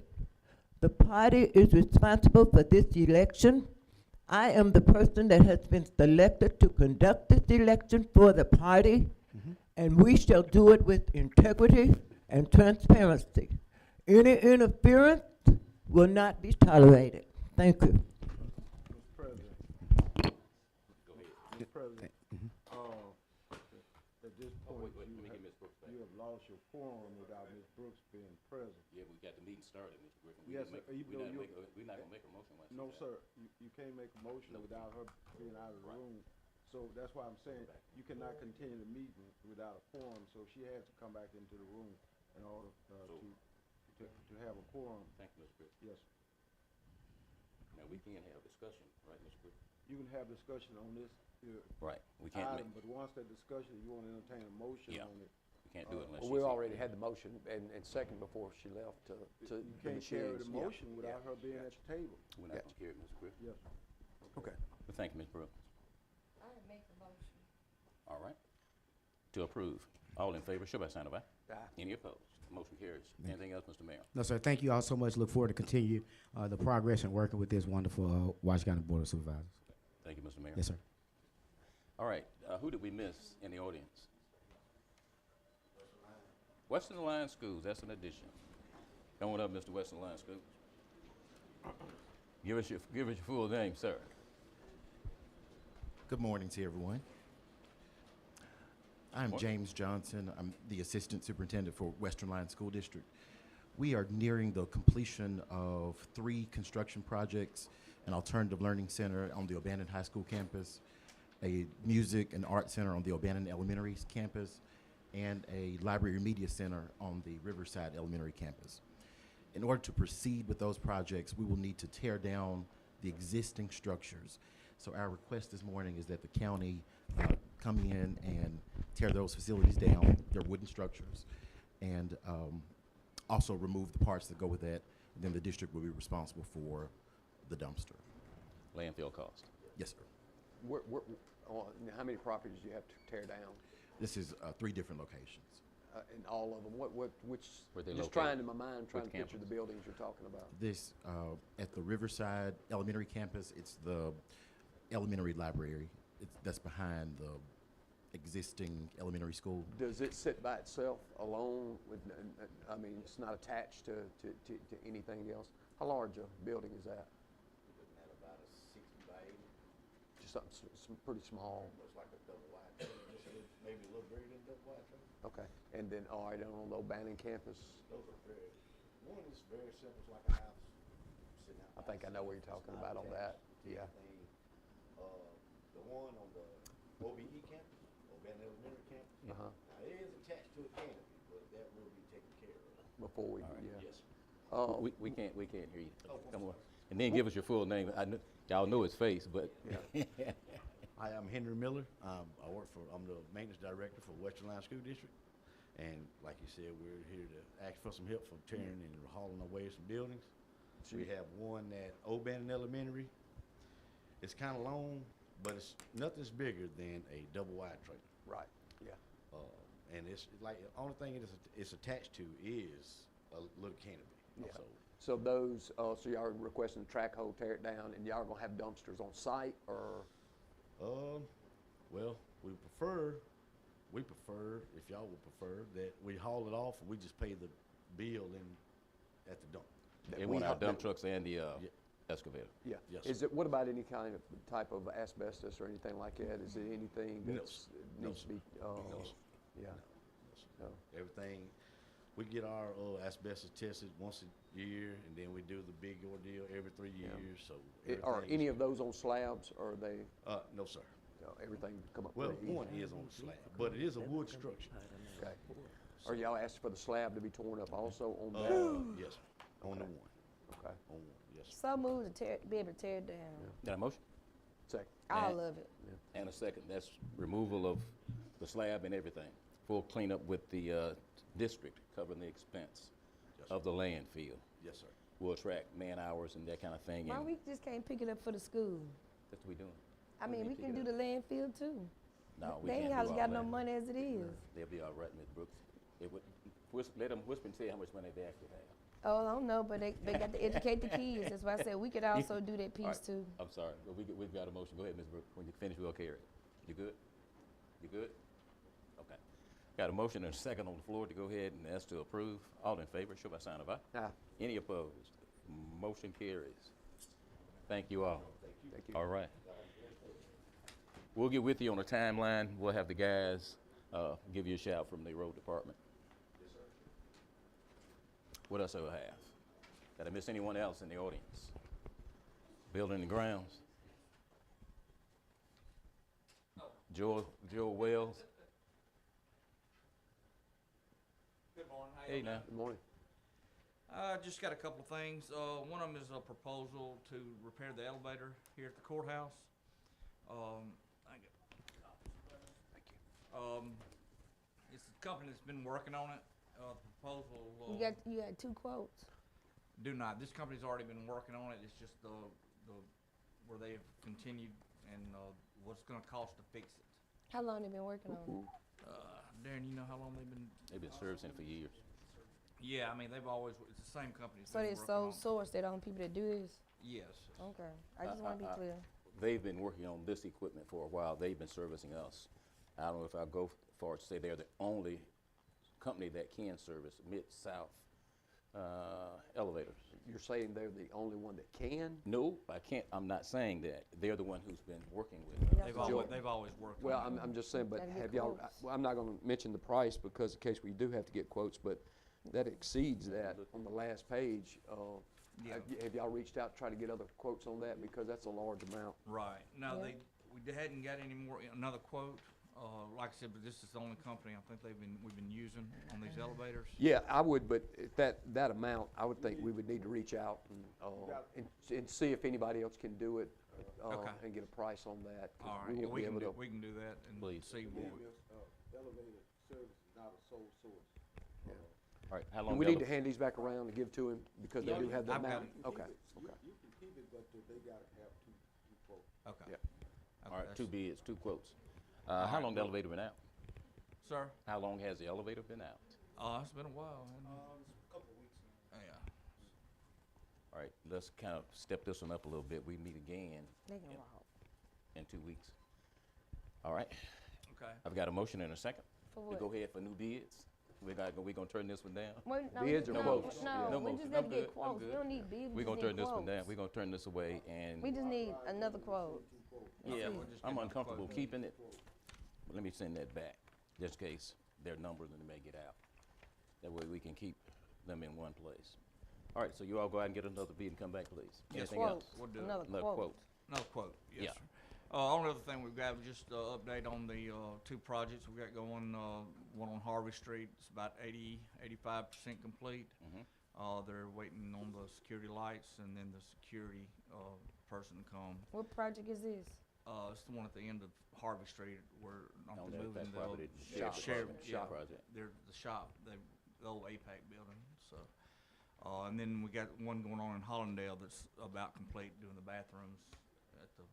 Speaker 16: the party is responsible for this election. I am the person that has been selected to conduct this election for the party, and we shall do it with integrity and transparency. Any interference will not be tolerated. Thank you.
Speaker 8: Mr. President. Mr. President, at this point, you have lost your quorum without Ms. Brooks being present.
Speaker 2: Yeah, we got the meeting started, Mr. Griffin.
Speaker 8: Yes, sir.
Speaker 2: We're not gonna make a motion once.
Speaker 8: No, sir, you can't make a motion without her being out of the room. So that's why I'm saying, you cannot continue the meeting without a quorum, so she has to come back into the room in order, to have a quorum.
Speaker 2: Thank you, Mr. Griffin.
Speaker 8: Yes.
Speaker 2: Now, we can have discussion, right, Mr. Griffin?
Speaker 8: You can have discussion on this
Speaker 2: Right, we can't
Speaker 8: item, but once that discussion, you want to entertain a motion
Speaker 2: Yeah.
Speaker 8: on it.
Speaker 2: we can't do it unless
Speaker 4: Well,
Speaker 2: she
Speaker 4: we
Speaker 2: says-
Speaker 4: already had the motion and second before she left to
Speaker 8: You can't carry the
Speaker 4: machines.
Speaker 8: motion without her being at the table.
Speaker 2: We're not gonna carry it, Mr. Griffin.
Speaker 8: Yes.
Speaker 4: Okay.
Speaker 2: Well, thank you, Ms. Brooks.
Speaker 1: I make the motion.
Speaker 2: All right. To approve. All in favor, show by sign of aye.
Speaker 4: Aye.
Speaker 2: Any opposed? Motion carries. Anything else, Mr. Mayor?
Speaker 13: No, sir. Thank you all so much. Look forward to continue the progress and working with this wonderful Washington County Board of Supervisors.
Speaker 2: Thank you, Mr. Mayor.
Speaker 13: Yes, sir.
Speaker 2: All right, who did we miss in the audience? Western Alliance Schools, that's an addition. Come on up, Mr. Western Alliance Schools. Give us your full name, sir.
Speaker 17: Good morning to everyone. I'm
Speaker 2: Morning.
Speaker 17: James Johnson. I'm the Assistant Superintendent for Western Line School District. We are nearing the completion of 3 construction projects: an alternative learning center on the O'Bannon High School campus, a music and art center on the O'Bannon Elementary campus, and a library media center on the Riverside Elementary campus. In order to proceed with those projects, we will need to tear down the existing structures. So our request this morning is that the county come in and tear those facilities down, their wooden structures, and also remove the parts that go with that. And then the district will be responsible for the dumpster.
Speaker 2: Landfill cost.
Speaker 17: Yes, sir.
Speaker 4: How many properties do you have to tear down?
Speaker 17: This is 3 different locations.
Speaker 4: In all of them, which,
Speaker 2: Where they
Speaker 4: just
Speaker 2: located?
Speaker 4: trying in my mind, trying to
Speaker 2: Which
Speaker 4: picture the buildings you're talking about.
Speaker 17: This, at the Riverside Elementary campus, it's the elementary library. That's behind the existing elementary school.
Speaker 4: Does it sit by itself alone with, I mean, it's not attached to anything else? How large a building is that?
Speaker 18: About a 60 by 80.
Speaker 4: Just something pretty small.
Speaker 18: Looks like a double wide, maybe a little bigger than double wide.
Speaker 4: Okay. And then, all right, on the O'Bannon campus?
Speaker 18: Those are one is very simple, it's like a house sitting out.
Speaker 4: I think I know what you're talking about on that. Yeah.
Speaker 18: The one on the OBE campus, O'Bannon Elementary campus.
Speaker 4: Uh-huh.
Speaker 18: Now, it is attached to a canopy, but that will be taken care of.
Speaker 4: Before we,
Speaker 2: All right.
Speaker 4: yeah.
Speaker 18: Yes.
Speaker 2: We can't hear you. Come on. And then give us your full name. Y'all know his face, but.
Speaker 18: Hi, I'm Henry Miller. I'm the maintenance director for Western Line School District. And like you said, we're here to ask for some help for tearing and hauling away some buildings. We have one at O'Bannon Elementary. It's kind of long, but nothing's bigger than a double wide trailer.
Speaker 4: Right, yeah.
Speaker 18: And it's like, the only thing it's attached to is a little canopy.
Speaker 4: Yeah. So those, so y'all are requesting the track hole, tear it down, and y'all are gonna have dumpsters on site, or?
Speaker 18: Well, we prefer, if y'all would prefer, that we haul it off and we just pay the bill at the dump.
Speaker 2: They want our dump trucks and the excavator.
Speaker 4: Yeah.
Speaker 18: Yes,
Speaker 4: Is it, what about any kind of type of asbestos or anything like that? Is it anything
Speaker 18: No,
Speaker 4: that's, needs to be,
Speaker 18: No,
Speaker 4: yeah? No.
Speaker 18: Everything, we get our asbestos tested once a year, and then we do the big ordeal every 3 years, so.
Speaker 4: Are
Speaker 18: everything
Speaker 4: any
Speaker 18: is-
Speaker 4: of those on slabs, or are they?
Speaker 18: No, sir.
Speaker 4: No, everything come up
Speaker 18: Well,
Speaker 4: pretty easy?
Speaker 18: one is on the slab, but it is a wood structure.
Speaker 4: Okay. Are y'all asking for the slab to be torn up also on that?
Speaker 18: Yes, on the one,
Speaker 4: Okay.
Speaker 18: on one, yes.
Speaker 1: So moved to be able to tear it down.
Speaker 2: Got a motion?
Speaker 4: Second.
Speaker 1: All
Speaker 2: And-
Speaker 1: of it.
Speaker 2: And a second, that's removal of the slab and everything. Full cleanup with the district covering the expense of the landfill.
Speaker 18: Yes, sir.
Speaker 2: We'll track man hours and that kind of thing.
Speaker 1: Why
Speaker 2: And
Speaker 1: we just can't pick it up for the school?
Speaker 2: that's what we doing.
Speaker 1: I mean, we can do the landfill too.
Speaker 2: No, we
Speaker 1: They
Speaker 2: can't
Speaker 1: ain't
Speaker 2: do
Speaker 1: hardly
Speaker 2: all
Speaker 1: got no
Speaker 2: that.
Speaker 1: money as it is.
Speaker 2: They'll be all right, Ms. Brooks. It would, let them whisper and tell you how much money they actually have.
Speaker 1: Oh, I don't know, but they got to educate the kids. That's why I said we could also do that
Speaker 2: All
Speaker 1: piece
Speaker 2: right.
Speaker 1: too.
Speaker 2: I'm sorry, but we've got a motion. Go ahead, Ms. Brooks. When you finish, we'll carry it. You good? You good? Okay. Got a motion and a second on the floor to go ahead and ask to approve. All in favor, show by sign of aye.
Speaker 4: Aye.
Speaker 2: Any opposed? Motion carries. Thank you all.
Speaker 4: Thank you.
Speaker 2: All right. We'll get with you on a timeline. We'll have the guys give you a shout from the road department.
Speaker 18: Yes, sir.
Speaker 2: What else do I have? Did I miss anyone else in the audience? Building and grounds? Joel Wells?
Speaker 19: Good morning. How
Speaker 2: Hey
Speaker 19: y'all
Speaker 2: now.
Speaker 4: Good morning.
Speaker 19: Just got a couple of things. One of them is a proposal to repair the elevator here at the courthouse. Thank you. It's a company that's been working on it. The proposal.
Speaker 1: You had two quotes.
Speaker 19: Do not. This company's already been working on it. It's just the where they've continued and what it's going to cost to fix it.
Speaker 1: How long they been working on it?
Speaker 19: Darren, you know how long they've been?
Speaker 2: They've been servicing for years.
Speaker 19: Yeah, I mean they've always. It's the same company. that's
Speaker 1: So
Speaker 19: been
Speaker 1: they
Speaker 19: working
Speaker 1: sole
Speaker 19: on it.
Speaker 1: source. They don't people that do this.
Speaker 19: Yes.
Speaker 1: Okay. I just want to be clear.
Speaker 2: They've been working on this equipment for a while. They've been servicing us. I don't know if I'll go far to say they're the only company that can service Mid-South elevators.
Speaker 4: You're saying they're the only one that can?
Speaker 2: No, I can't. I'm not saying that. They're the one who's been working with us.
Speaker 19: They've always worked.
Speaker 4: Well,
Speaker 19: on it.
Speaker 4: I'm just saying, but
Speaker 1: Gotta get
Speaker 4: have y'all,
Speaker 1: quotes.
Speaker 4: well, I'm not gonna mention the price because in case we do have to get quotes, but that exceeds that on the last page.
Speaker 19: Yeah.
Speaker 4: Have y'all reached out to try to get other quotes on that? Because that's a large amount.
Speaker 19: Right. No,
Speaker 1: Yeah.
Speaker 19: we hadn't got any more, another quote. Like I said, but this is the only company I think we've been using on these elevators.
Speaker 4: Yeah, I would, but if that amount, I would think we would need to reach out and see if anybody else can do it,
Speaker 19: Okay.
Speaker 4: and get a price on that. 'cause
Speaker 19: All
Speaker 4: we
Speaker 19: right,
Speaker 4: won't be able to.
Speaker 19: we can do that and
Speaker 2: Please.
Speaker 19: see what we.
Speaker 8: Elevator service is not a sole source.
Speaker 2: All right, how
Speaker 4: Do
Speaker 2: long?
Speaker 4: we need to hand these back around and give to him because they
Speaker 19: Yeah,
Speaker 4: do have the
Speaker 19: I've got
Speaker 4: amount?
Speaker 19: it.
Speaker 4: Okay,
Speaker 8: You
Speaker 4: okay.
Speaker 8: can keep it, but they gotta have two quotes.
Speaker 19: Okay.
Speaker 4: Yeah.
Speaker 2: All right,
Speaker 19: that's-
Speaker 2: two bids, two quotes.
Speaker 19: All
Speaker 2: How
Speaker 19: right,
Speaker 2: long the
Speaker 19: well-
Speaker 2: elevator been out?
Speaker 19: Sir?
Speaker 2: How long has the elevator been out?
Speaker 19: It's been a while. hasn't it?
Speaker 5: It's a couple of weeks now.
Speaker 19: Yeah.
Speaker 2: All right, let's kind of step this one up a little bit. We meet again
Speaker 1: They can walk.
Speaker 2: in 2 weeks. All right,
Speaker 19: Okay.
Speaker 2: I've got a motion and a second.
Speaker 1: For
Speaker 2: We
Speaker 1: what?
Speaker 2: go ahead for new bids. We gonna turn this one down.
Speaker 1: Wait, no,
Speaker 4: Bids or
Speaker 1: no,
Speaker 4: quotes?
Speaker 1: No,
Speaker 2: No
Speaker 1: we
Speaker 2: motion.
Speaker 1: just got to
Speaker 2: I'm
Speaker 1: get
Speaker 2: good. I'm
Speaker 1: quotes. We
Speaker 2: good.
Speaker 1: don't need bids.
Speaker 2: We're
Speaker 1: We
Speaker 2: gonna
Speaker 1: just
Speaker 2: turn
Speaker 1: need
Speaker 2: this one down.
Speaker 1: quotes.
Speaker 2: We're gonna turn this away and.
Speaker 1: We just need another quote.
Speaker 2: Yeah,
Speaker 19: we'll just
Speaker 2: I'm
Speaker 19: get the
Speaker 2: uncomfortable
Speaker 19: quote.
Speaker 2: keeping it. But let me send that back, just in case their numbers and they may get out. That way we can keep them in one place. All right, so you all go out and get another bid and come back, please.
Speaker 19: Yes,
Speaker 2: Anything
Speaker 1: Quote.
Speaker 2: else?
Speaker 19: We'll do it.
Speaker 1: Another
Speaker 2: Another
Speaker 1: quote.
Speaker 2: quote.
Speaker 19: Another quote, yes,
Speaker 2: Yeah.
Speaker 19: sir. Only other thing we've got is just update on the two projects we got going. One on Harvey Street, it's about 85% complete. They're waiting on the security lights and then the security person to come.
Speaker 1: What project is this?
Speaker 19: It's the one at the end of Harvey Street where I'm
Speaker 2: On that
Speaker 19: moving
Speaker 2: property,
Speaker 19: the
Speaker 2: sheriff's
Speaker 19: sheriff,
Speaker 2: department,
Speaker 19: yeah,
Speaker 2: shop project.
Speaker 19: they're the shop, the old APAC building. So, and then we got one going on in Hollandale that's about complete, doing the bathrooms at the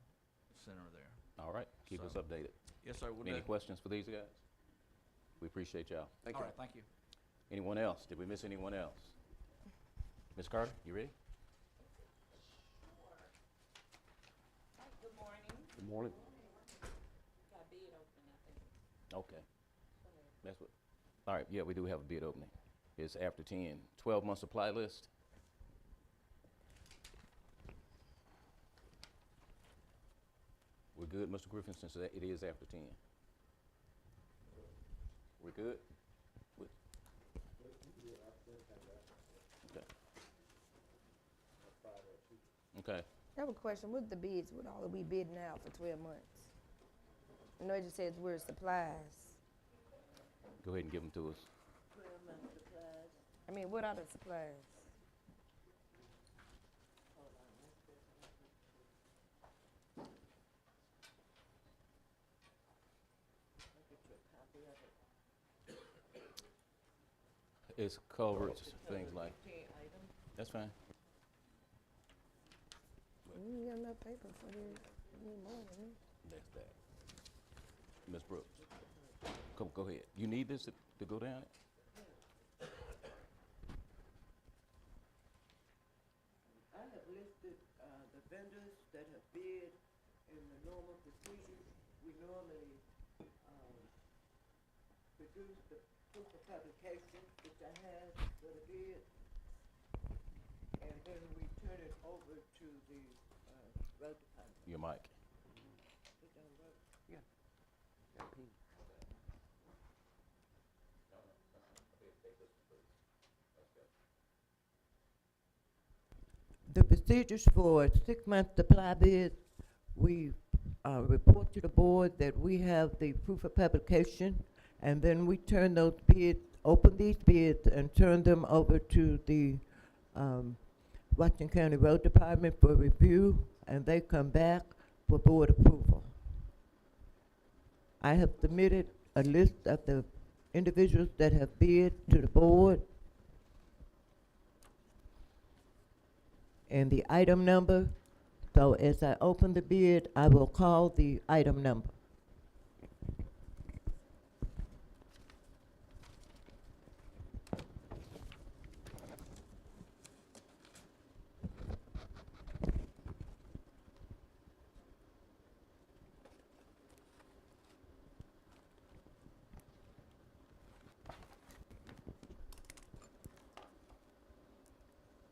Speaker 19: center there.
Speaker 2: All right, keep us
Speaker 19: So-
Speaker 2: updated.
Speaker 19: Yes, sir. We'll
Speaker 2: Any
Speaker 19: do.
Speaker 2: questions for these guys? We appreciate y'all.
Speaker 4: Thank
Speaker 19: All
Speaker 4: you.
Speaker 19: right, thank you.
Speaker 2: Anyone else? Did we miss anyone else? Ms. Carter, you ready?
Speaker 15: Good morning.
Speaker 4: Good morning.
Speaker 15: Got a bid opening, I think.
Speaker 2: Okay. That's what, all right, yeah, we do have a bid opening. It's after 10, 12-month supply list. We're good, Mr. Griffin, since it is after 10. We're good? We- Okay. Okay.
Speaker 1: I have a question. What the bids would all we bidding out for 12 months? I know it just says we're supplies.
Speaker 2: Go ahead and give them to us.
Speaker 1: I mean, what are the supplies?
Speaker 2: it's culverts, things like, that's fine.
Speaker 1: You ain't got enough paper for this. You need more than this.
Speaker 2: That's that. Ms. Brooks, go ahead. You need this to go down it?
Speaker 16: I have listed the vendors that have bid in the normal procedure. We normally produce the proof of publication, which I have for the bid, and then we turn it over to the road department.
Speaker 2: Your mic.
Speaker 16: It don't work.
Speaker 4: Yeah.
Speaker 16: The procedures for 6-month supply bids, we report to the board that we have the proof of publication, and then we turn those bids, open these bids, and turn them over to the Washington County Road Department for review, and they come back for board approval. I have submitted a list of the individuals that have bid to the board, and the item number. So as I open the bid, I will call the item number.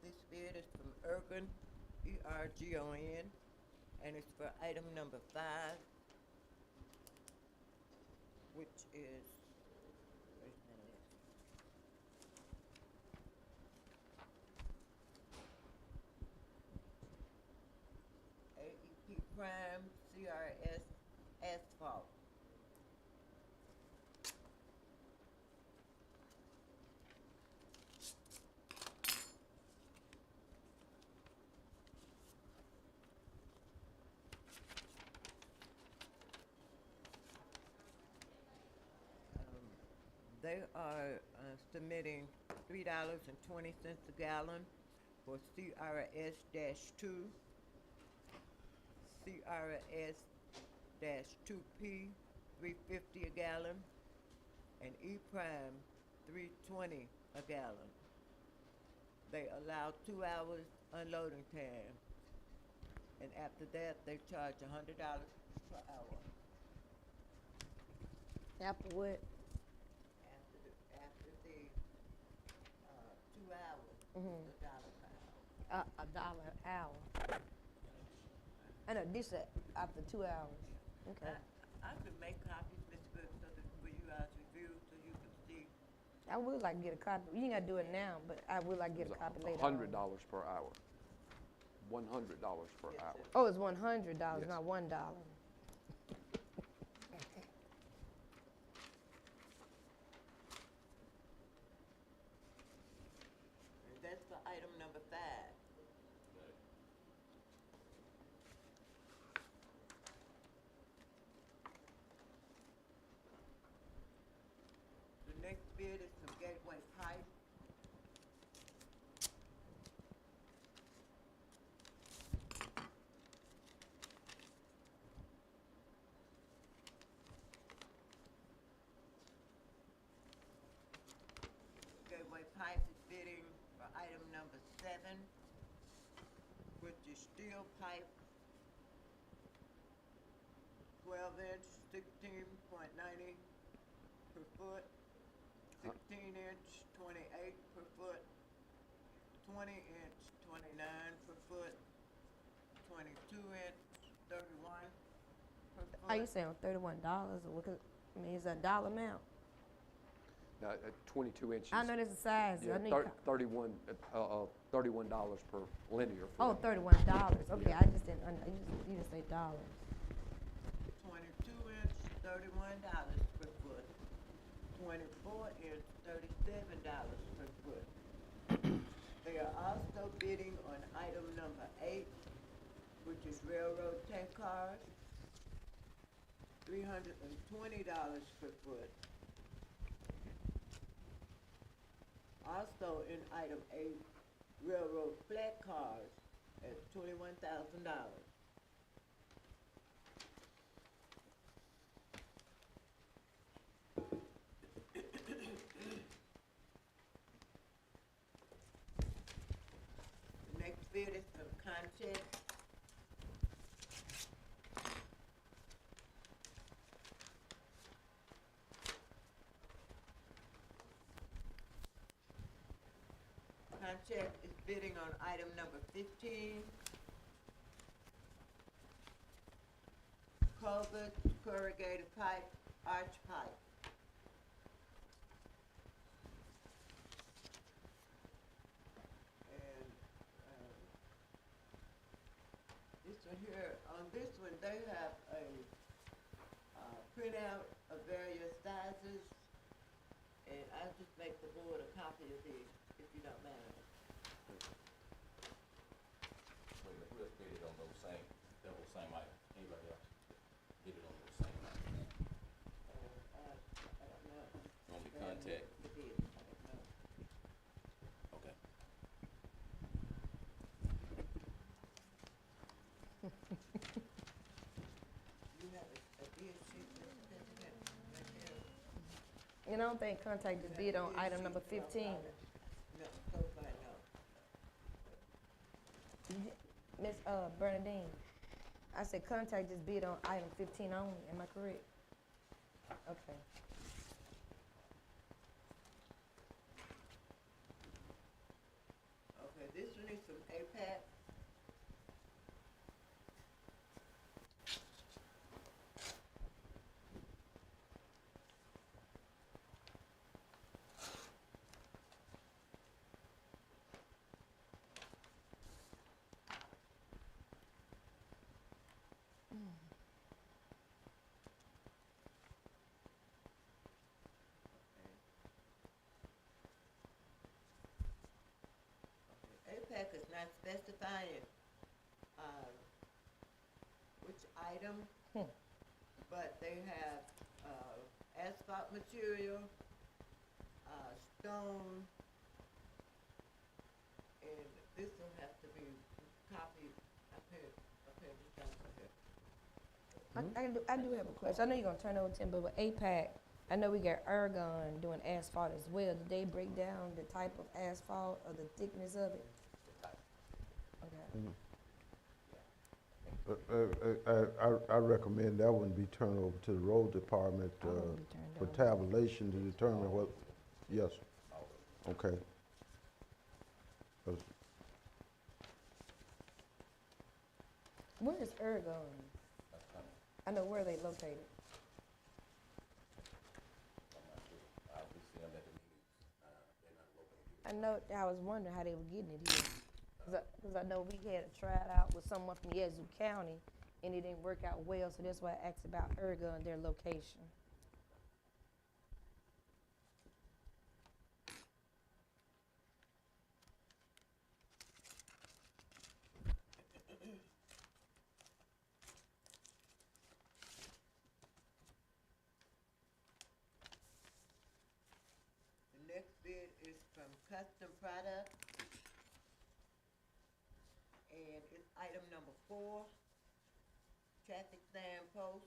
Speaker 16: This bid is from Ergon, E-R-G-O-N, and it's for item number 5, which is, where's my list? AEP Prime CRS Asphalt. They are submitting $3.20 a gallon for CRS-2, CRS-2P, $3.50 a gallon, and E-Prime, $3.20 a gallon. They allow 2 hours unloading time, and after that, they charge $100 per hour.
Speaker 1: After what?
Speaker 16: After the 2 hours,
Speaker 1: Mhm.
Speaker 16: $1 per hour.
Speaker 1: $1 an hour. I know, this after 2 hours. Okay.
Speaker 16: I could make copies, Mr. Good, so that for you guys review, so you can see.
Speaker 1: I would like to get a copy. You ain't gotta do it now, but I would like to get a copy later on.
Speaker 4: $100 per hour. $100 per hour.
Speaker 1: Oh, it's $100,
Speaker 4: Yes.
Speaker 1: not $1.
Speaker 16: And that's for item number 5. The next bid is from Gateway Pipe. Gateway Pipe is bidding for item number 7, which is steel pipe, 12-inch, 16.90 per foot, 16-inch, 28 per foot, 20-inch, 29 per foot, 22-inch, 31 per foot.
Speaker 1: Are you saying $31 or what? I mean, is that a dollar amount?
Speaker 4: 22 inches.
Speaker 1: I know there's a size.
Speaker 4: Yeah,
Speaker 1: I know
Speaker 4: $31 per linear foot.
Speaker 1: Oh, $31. Okay,
Speaker 4: Yeah.
Speaker 1: I just didn't. You didn't say dollars.
Speaker 16: 22-inch, $31 per foot, 24-inch, $37 per foot. They are also bidding on item number 8, which is railroad tank cars, $320 per foot. Also in item 8, railroad flat cars at $21,000. The next bid is from Concheck. Concheck is bidding on item number 15. Culvert corrugated pipe, arch pipe. And this one here, on this one, they have a printout of various sizes. And I'll just make the board a copy of these, if you don't mind.
Speaker 2: Wait a minute, who else bid it on those same item? Anybody else? Bid it on those same items?
Speaker 16: I don't know.
Speaker 2: Want me to contact?
Speaker 16: The bid, I don't know.
Speaker 2: Okay.
Speaker 16: You have a bid sheet, Mr. President, right there.
Speaker 1: And I don't think contact the bid on item number 15.
Speaker 16: No, so far, no.
Speaker 1: Miss Bernadine, I said contact this bid on item 15 only, am I correct? Okay.
Speaker 16: Okay, this one is from APAC. APAC is not specifying which item, but they have asphalt material, stone, and this will have to be copied.
Speaker 1: I do have a question. I know you're gonna turn over to him, but with APAC, I know we got Ergon doing asphalt as well. Did they break down the type of asphalt or the thickness of it? Okay.
Speaker 8: I recommend that one be turned over to the road department for tabulation to determine what, yes, okay. 'Cause
Speaker 1: Where is Ergon? I know where they located. I know, I was wondering how they were getting it here. Because I know we had a trial out with someone from Yazoo County, and it didn't work out well, so that's why I asked about Ergon and their location.
Speaker 16: The next bid is from Custom Product. And it's item number 4, traffic stand post.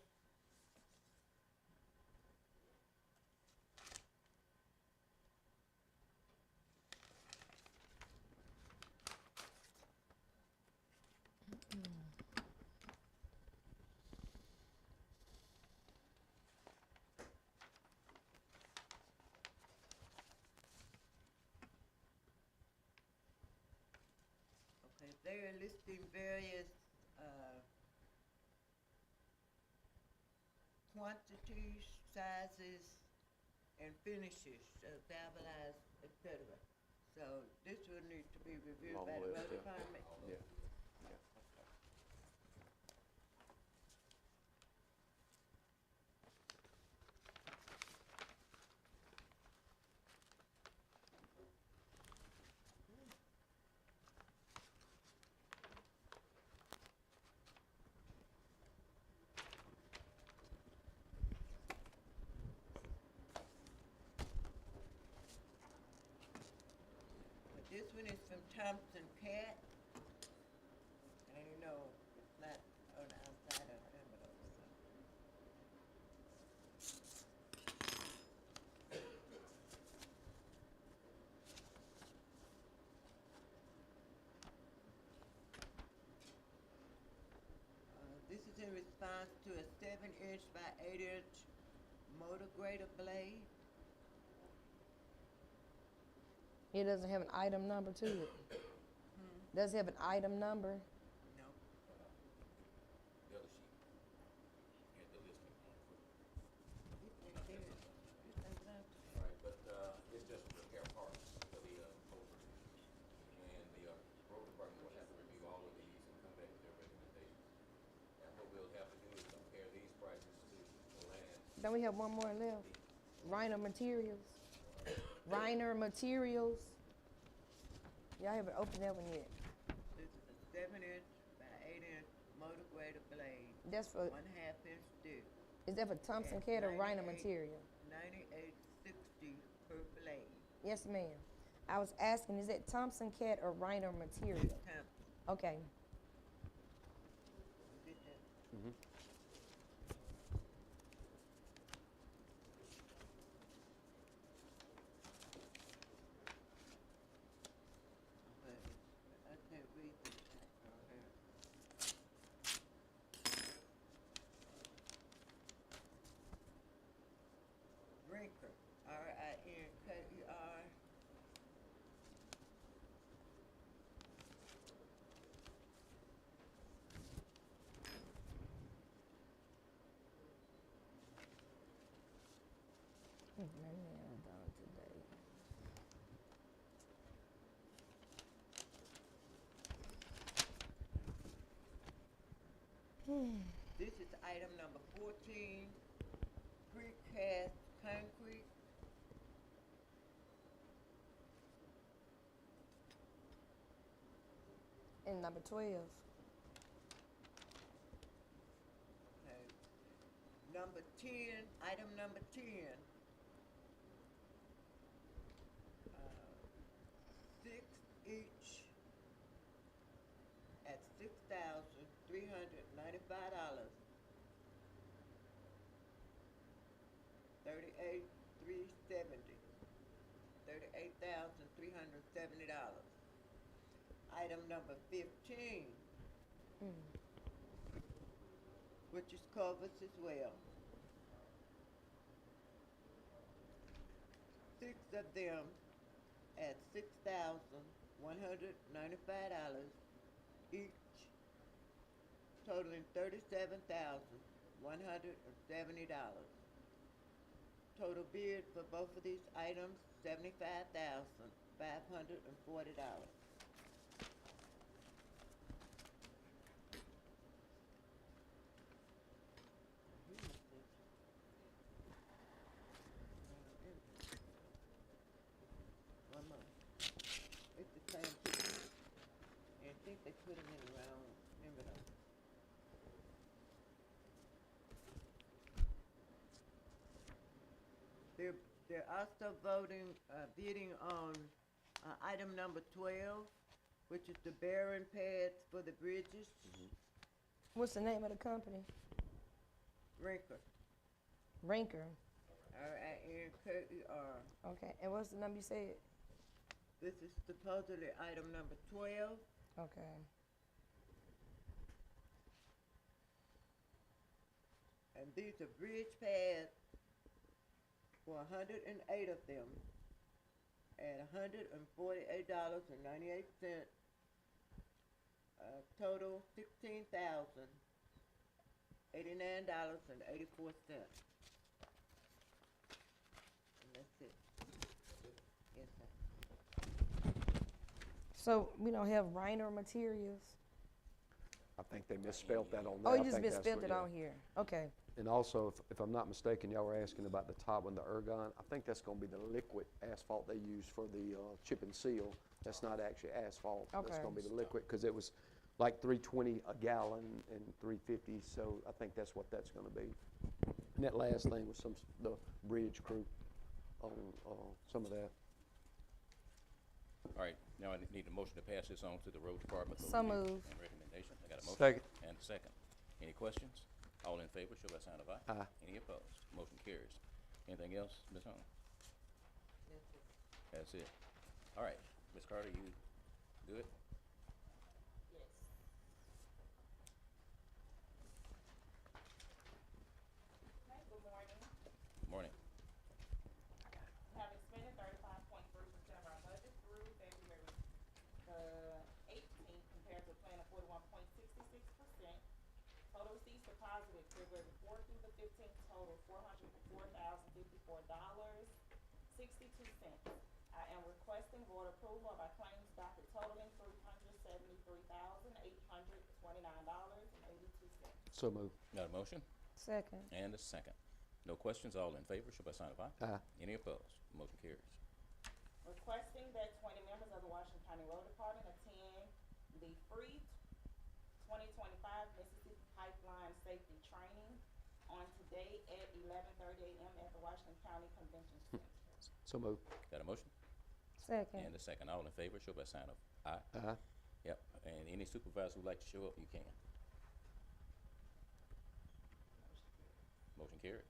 Speaker 16: Okay, they're listing various quantities, sizes, and finishes, galvanized, etc. So this will need to be reviewed
Speaker 4: Long
Speaker 16: by the
Speaker 4: list,
Speaker 16: road
Speaker 4: yeah.
Speaker 16: department.
Speaker 4: Yeah.
Speaker 16: this one is from Thompson Cat. And you know, it's not on the outside of the envelope, so. This is in response to a 7-inch by 8-inch motor grader blade.
Speaker 1: It doesn't have an item number to it. Does it have an item number?
Speaker 16: No.
Speaker 2: The other sheet. Had the listing on it. Right, but it's just repair parts for the over. And the road department will have to review all of these and come back with their recommendations. And what we'll have to do is compare these prices to the land.
Speaker 1: Don't we have one more left? Reiner Materials. Reiner Materials. Y'all haven't opened that one yet.
Speaker 16: This is a 7-inch by 8-inch motor grader blade.
Speaker 1: That's for,
Speaker 16: 1/2-inch thick.
Speaker 1: is that for Thompson Cat or Reiner Material?
Speaker 16: $98.60 per blade.
Speaker 1: Yes, ma'am. I was asking, is that Thompson Cat or Reiner Material?
Speaker 16: Thompson.
Speaker 1: Okay.
Speaker 16: Is it that?
Speaker 4: Mhm.
Speaker 16: I can't read this right here. Rinker, R-I-N-K-E-R. This is item number 14, precast concrete.
Speaker 1: And number 12.
Speaker 16: Okay. Number 10, item number 10. 6 each at $6,395. 38,370. $38,370. Item number 15, which is covers as well. 6 of them at $6,195 each, totaling $37,170. Total bid for both of these items, $75,540. One more. It's the same people. And I think they put them in the round envelope. They're also bidding on item number 12, which is the bearing pads for the bridges.
Speaker 1: What's the name of the company?
Speaker 16: Rinker,
Speaker 1: Rinker.
Speaker 16: R-I-N-K-E-R.
Speaker 1: Okay, and what's the number you said?
Speaker 16: This is supposedly item number 12.
Speaker 1: Okay.
Speaker 16: And these are bridge pads for 108 of them at $148.98. Total $16,089.84. And that's it. Yes, sir.
Speaker 1: So we don't have Reiner Materials?
Speaker 4: I think they misspelled that on there.
Speaker 1: Oh,
Speaker 4: I
Speaker 1: you just
Speaker 4: think that's
Speaker 1: misspelled
Speaker 4: what-
Speaker 1: it
Speaker 4: yeah.
Speaker 1: on here. Okay.
Speaker 4: And also, if I'm not mistaken, y'all were asking about the top one, the ergon. I think that's gonna be the liquid asphalt they use for the chip and seal. That's not actually asphalt. That's
Speaker 1: Okay.
Speaker 4: gonna be the liquid, because it was like $3.20 a gallon and $3.50, so I think that's what that's gonna be. And that last thing was the bridge crew on some of that.
Speaker 2: All right, Now I need a motion to pass this on to the road department for
Speaker 1: So
Speaker 2: review
Speaker 1: moved.
Speaker 2: and recommendation. I got a motion.
Speaker 4: Second.
Speaker 2: And a second. Any questions? All in favor, show by sign of aye.
Speaker 4: Aye.
Speaker 2: Any opposed? Motion carries. Anything else, Ms. Holmes? That's it. All right, Ms. Carter, you good?
Speaker 15: Yes. Hey, good morning.
Speaker 2: Morning.
Speaker 15: Having spent 35.3% of our budget through February the 18th compared to a plan of 41.66%. Total receipts deposited February 4th through the 15th total $404,054.62. I am requesting board approval of our claims docket totaling $373,829.82.
Speaker 4: So moved.
Speaker 2: Got a motion?
Speaker 1: Second.
Speaker 2: And a second. No questions, all in favor, show by sign of aye.
Speaker 4: Aye.
Speaker 2: Any opposed? Motion carries.
Speaker 15: Requesting that 20 members of the Washington County Road Department attend the free 2025 Mississippi Pipeline Safety Training on today at 11:30 a.m. at the Washington County Convention Center.
Speaker 4: So moved.
Speaker 2: Got a motion?
Speaker 1: Second.
Speaker 2: And a second. All in favor, show by sign of aye.
Speaker 4: Aye.
Speaker 2: Yep, and any supervisor who'd like to show up, you can. Motion carried.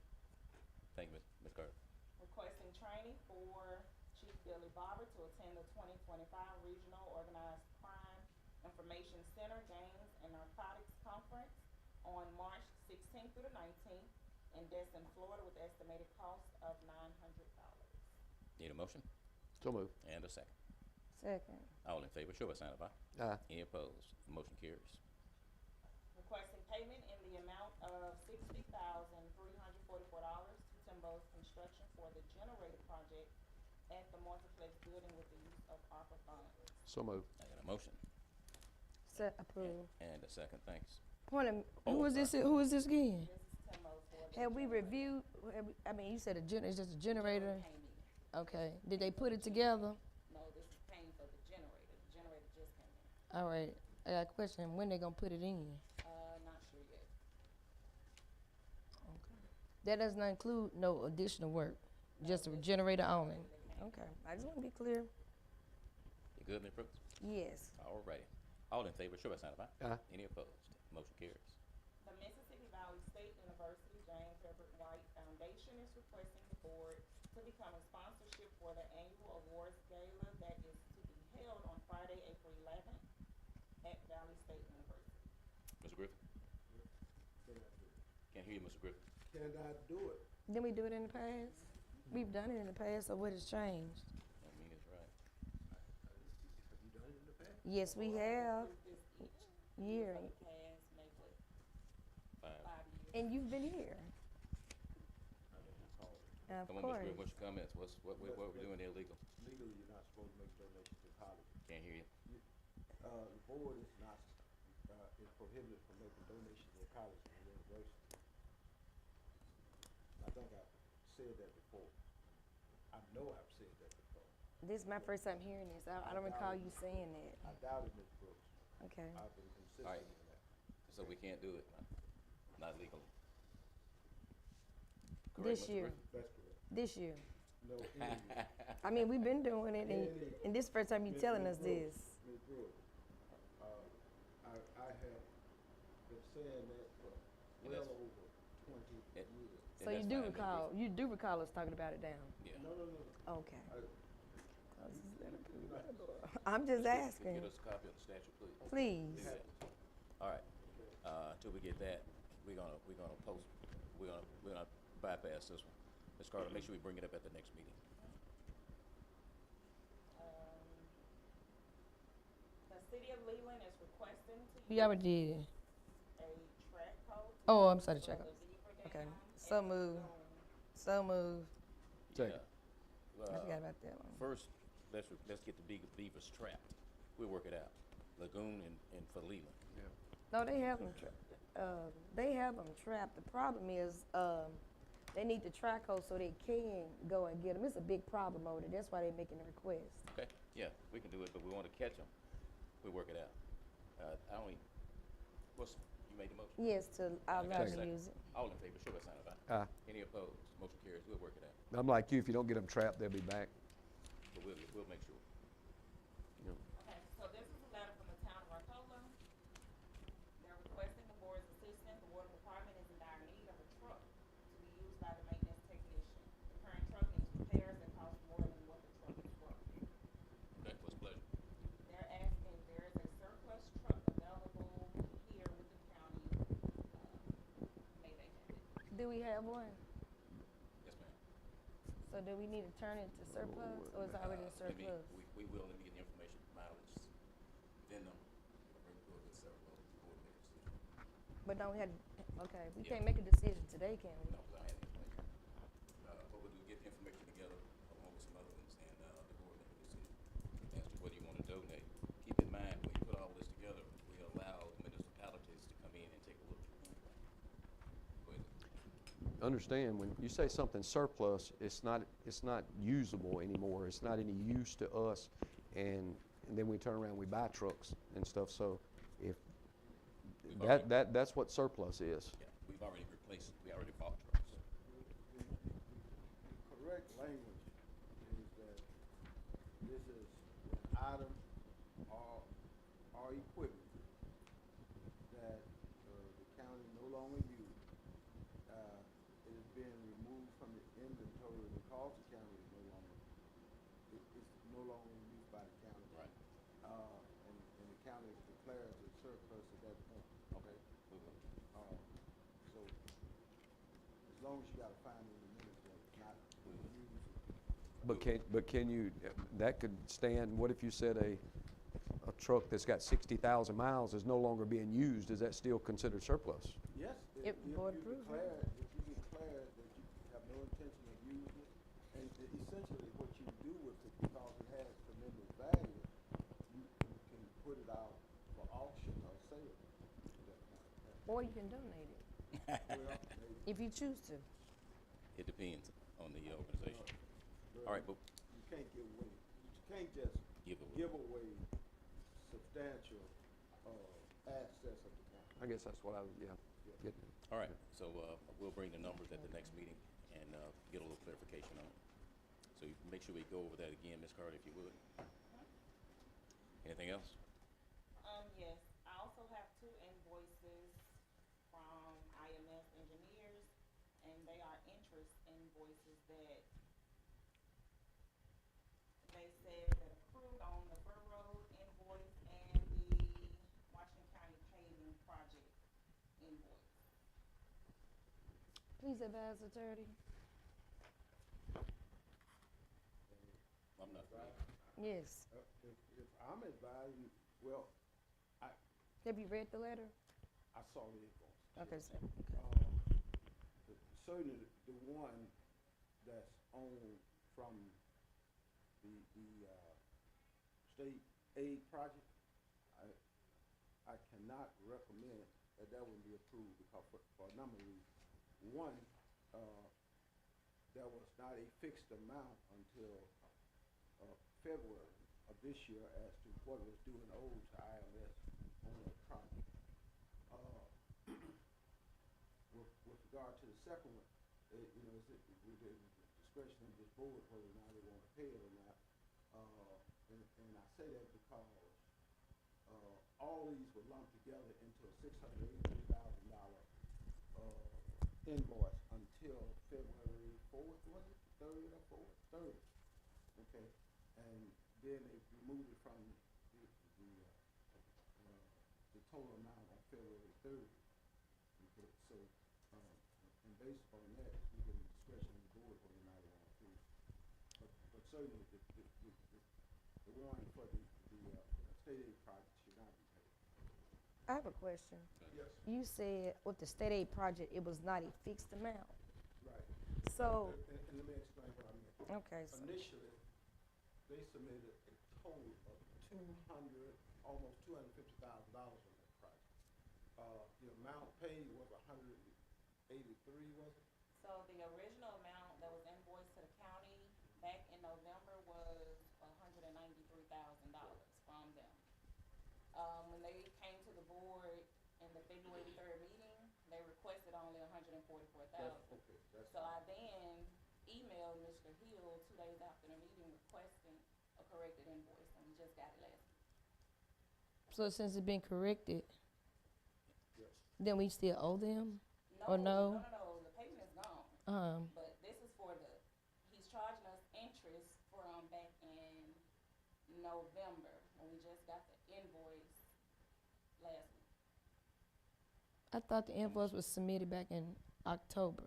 Speaker 2: Thank you, Ms. Carter.
Speaker 15: Requesting training for Chief Billy Barber to attend the 2025 Regional Organized Crime Information Center Gangs and Narcotics Conference on March 16th through the 19th in Destin, Florida, with estimated cost of $900.
Speaker 2: Need a motion?
Speaker 4: So moved.
Speaker 2: And a second.
Speaker 1: Second.
Speaker 2: All in favor, show by sign of aye.
Speaker 4: Aye.
Speaker 2: Any opposed? Motion carries.
Speaker 15: Requesting payment in the amount of $60,344 to Timbo's Construction for the generator project at the Multiplex building with the use of ARPA funds.
Speaker 4: So moved.
Speaker 2: I got a motion
Speaker 1: Approve.
Speaker 2: and a second, thanks.
Speaker 1: Point of,
Speaker 2: Oh,
Speaker 1: who is this again?
Speaker 15: This is Timbo's for the
Speaker 1: Have we reviewed, I mean, you said it's just a generator? Okay. Did they put it together?
Speaker 15: No, this is paying for the generator. The generator just came in.
Speaker 1: All right. I got a question. When they gonna put it in?
Speaker 15: Not sure yet.
Speaker 1: That does not include no additional work, just a generator only. Okay. I just want to be clear.
Speaker 2: You good, Ms. Brooks?
Speaker 1: Yes.
Speaker 2: All righty. All in favor, show by sign of aye.
Speaker 4: Aye.
Speaker 2: Any opposed? Motion carries.
Speaker 15: The Mississippi Valley State University James Herbert White Foundation is requesting the board to become a sponsorship for the annual awards gala that is to be held on Friday, April 11th at Valley State University.
Speaker 2: Mr. Griffin? Can't hear you, Mr. Griffin.
Speaker 8: Can I do it?
Speaker 1: Didn't we do it in the past? We've done it in the past, so what has changed?
Speaker 2: I mean, it's right.
Speaker 8: Have you done it in the past?
Speaker 1: Yes, we have. Year.
Speaker 15: Past maybe what,
Speaker 2: 5.
Speaker 15: 5 years.
Speaker 1: And you've been here. Of
Speaker 2: Come on, Mr.
Speaker 1: course.
Speaker 2: Griffin, what's your comments? What we're doing illegal?
Speaker 8: Legally, you're not supposed to make donations to colleges.
Speaker 2: Can't hear you.
Speaker 8: The board is not, is prohibited from making donations to colleges and universities. I think I've said that before. I know I've said that before.
Speaker 1: This is my first time hearing this. I don't recall you saying that.
Speaker 8: I doubt it, Ms. Brooks.
Speaker 1: Okay.
Speaker 8: I've been consistent
Speaker 2: All right.
Speaker 8: in that.
Speaker 2: So we can't do it, not legally.
Speaker 1: This
Speaker 2: Mr.
Speaker 1: year.
Speaker 2: Griffin?
Speaker 8: That's correct.
Speaker 1: This year.
Speaker 8: No, any year.
Speaker 1: I mean, we've been doing it, and this first time you
Speaker 8: Ms.
Speaker 1: telling
Speaker 8: Ms.
Speaker 1: us this.
Speaker 8: Ms. Brooks, I have been saying that for
Speaker 2: And
Speaker 8: well
Speaker 2: that's-
Speaker 8: over 20 years.
Speaker 1: So you do recall us talking about it down?
Speaker 2: Yeah.
Speaker 8: No.
Speaker 1: Okay. I'm just asking.
Speaker 2: Get us a copy of the statute, please.
Speaker 1: Please.
Speaker 2: All right. Till we get that, we're gonna bypass this one. Ms. Carter, make sure we bring it up at the next meeting.
Speaker 15: The city of Leland is requesting to
Speaker 1: We already did.
Speaker 15: a track code.
Speaker 1: Oh, I'm sorry,
Speaker 15: for
Speaker 1: check
Speaker 15: the
Speaker 1: out.
Speaker 15: Beaver
Speaker 1: Okay.
Speaker 15: Dam
Speaker 1: So
Speaker 15: at the
Speaker 1: moved.
Speaker 15: lagoon.
Speaker 1: So moved.
Speaker 4: Second.
Speaker 2: Yeah.
Speaker 1: I forgot about that one.
Speaker 2: First, let's get the beavers trapped. We'll work it out. Lagoon and for Leland.
Speaker 1: No, they have them. They have them trapped. The problem is, they need the track hole so they can go and get them. It's a big problem over there. That's why they're making the request.
Speaker 2: Okay, yeah, we can do it, but we want to catch them. We work it out. You made the motion?
Speaker 1: Yes, to allow them to
Speaker 2: Second.
Speaker 1: use it.
Speaker 2: All in favor, show by sign of aye.
Speaker 4: Aye.
Speaker 2: Any opposed? Motion carries. We'll work it out,
Speaker 4: I'm like you, if you don't get them trapped, they'll be back.
Speaker 2: but we'll make sure.
Speaker 1: Do we have one?
Speaker 2: Yes, ma'am.
Speaker 1: So do we need to turn it to surplus, or is it already in
Speaker 2: Let me-
Speaker 1: surplus?
Speaker 2: We will, let me get the information, mileage, within them, bring it to surplus, before we make a decision.
Speaker 1: But don't we have, okay, we
Speaker 2: Yeah.
Speaker 1: can't make a decision today, can we?
Speaker 2: No, 'cause I had the information. What we'll do, get the information together along with some other ones, and the board make a decision as to whether you want to donate. Keep in mind, when you put all this together, we allow municipalities to come in and take a look. Go ahead.
Speaker 4: Understand, when you say something surplus, it's not usable anymore. It's not any use to us, and then we turn around, we buy trucks and stuff. So if that's what surplus is.
Speaker 2: Yeah, we've already replaced, we already bought trucks.
Speaker 8: The correct language is that this is an item or equipment that the county no longer use. It is being removed from the inventory because the county is it's no longer used by the county.
Speaker 2: Right.
Speaker 8: And the county declares a surplus at that point.
Speaker 2: Okay.
Speaker 8: So as long as you gotta find it in the minutes that it's not being used.
Speaker 4: But can you, that could stand, what if you said a truck that's got 60,000 miles is no longer being used, is that still considered surplus?
Speaker 8: Yes,
Speaker 1: If
Speaker 8: if
Speaker 1: board
Speaker 8: you
Speaker 1: approves it.
Speaker 8: declare that you have no intention of using it, and essentially what you do with it, because it has tremendous value, you can put it out for auction or sale.
Speaker 1: Or you can donate it,
Speaker 8: Well,
Speaker 1: if you choose to.
Speaker 2: It depends on the organization. All right, but
Speaker 8: you can't give away, you can't just give away substantial assets of the county.
Speaker 4: I guess that's what I was, yeah. getting at.
Speaker 2: all right, so we'll bring the numbers at the next meeting and get a little clarification on it. So you make sure we go over that again, Ms. Carter, if you would. Anything else?
Speaker 15: Yes, I also have 2 invoices from IMS Engineers, and they are interest invoices that they said that accrued on the Fur Road invoice and the Washington County paving project invoice.
Speaker 1: Please advise attorney.
Speaker 2: I'm not.
Speaker 1: Yes.
Speaker 8: If I'm advising, well,
Speaker 1: Have you read the letter?
Speaker 8: I saw the invoice.
Speaker 1: Okay, sir.
Speaker 8: Certainly the one that's on from the state aid project, I cannot recommend that would be approved because for a number of reasons. One, there was not a fixed amount until February of this year as to what was due and owed to IMS on that project. With regard to the second one, it's with the discretion of this board whether or not they want to pay it or not. And I say that because all these were lumped together into a $683,000 invoice until February 4th, was it? 3rd or 4th? 3rd. Okay. And then they removed it from the total amount on February 3rd. Okay. So, and based upon that, we give the discretion of the board whether or not they want to approve. But certainly, the one for the state aid project should not be paid.
Speaker 1: I have a question.
Speaker 8: Yes.
Speaker 1: You said with the state aid project, it was not a fixed amount.
Speaker 8: Right.
Speaker 1: So,
Speaker 8: And let me explain what I mean.
Speaker 1: okay, so
Speaker 8: Initially, they submitted a total of almost $250,000 on that project. The amount paid was $183, was it?
Speaker 15: So the original amount that was invoiced to the county back in November was $193,000 from them. When they came to the board in the February 3rd meeting, they requested only $144,000.
Speaker 8: Okay, that's
Speaker 15: So I then emailed Mr. Hill 2 days after the meeting requesting a corrected invoice, and we just got it last week.
Speaker 1: so since it's been corrected,
Speaker 8: Yes.
Speaker 1: then we still owe them? Or no?
Speaker 15: No, the payment is gone.
Speaker 1: But
Speaker 15: But this is for he's charging us interest from back in November, when we just got the invoice last week.
Speaker 1: I thought the invoice was submitted back in October.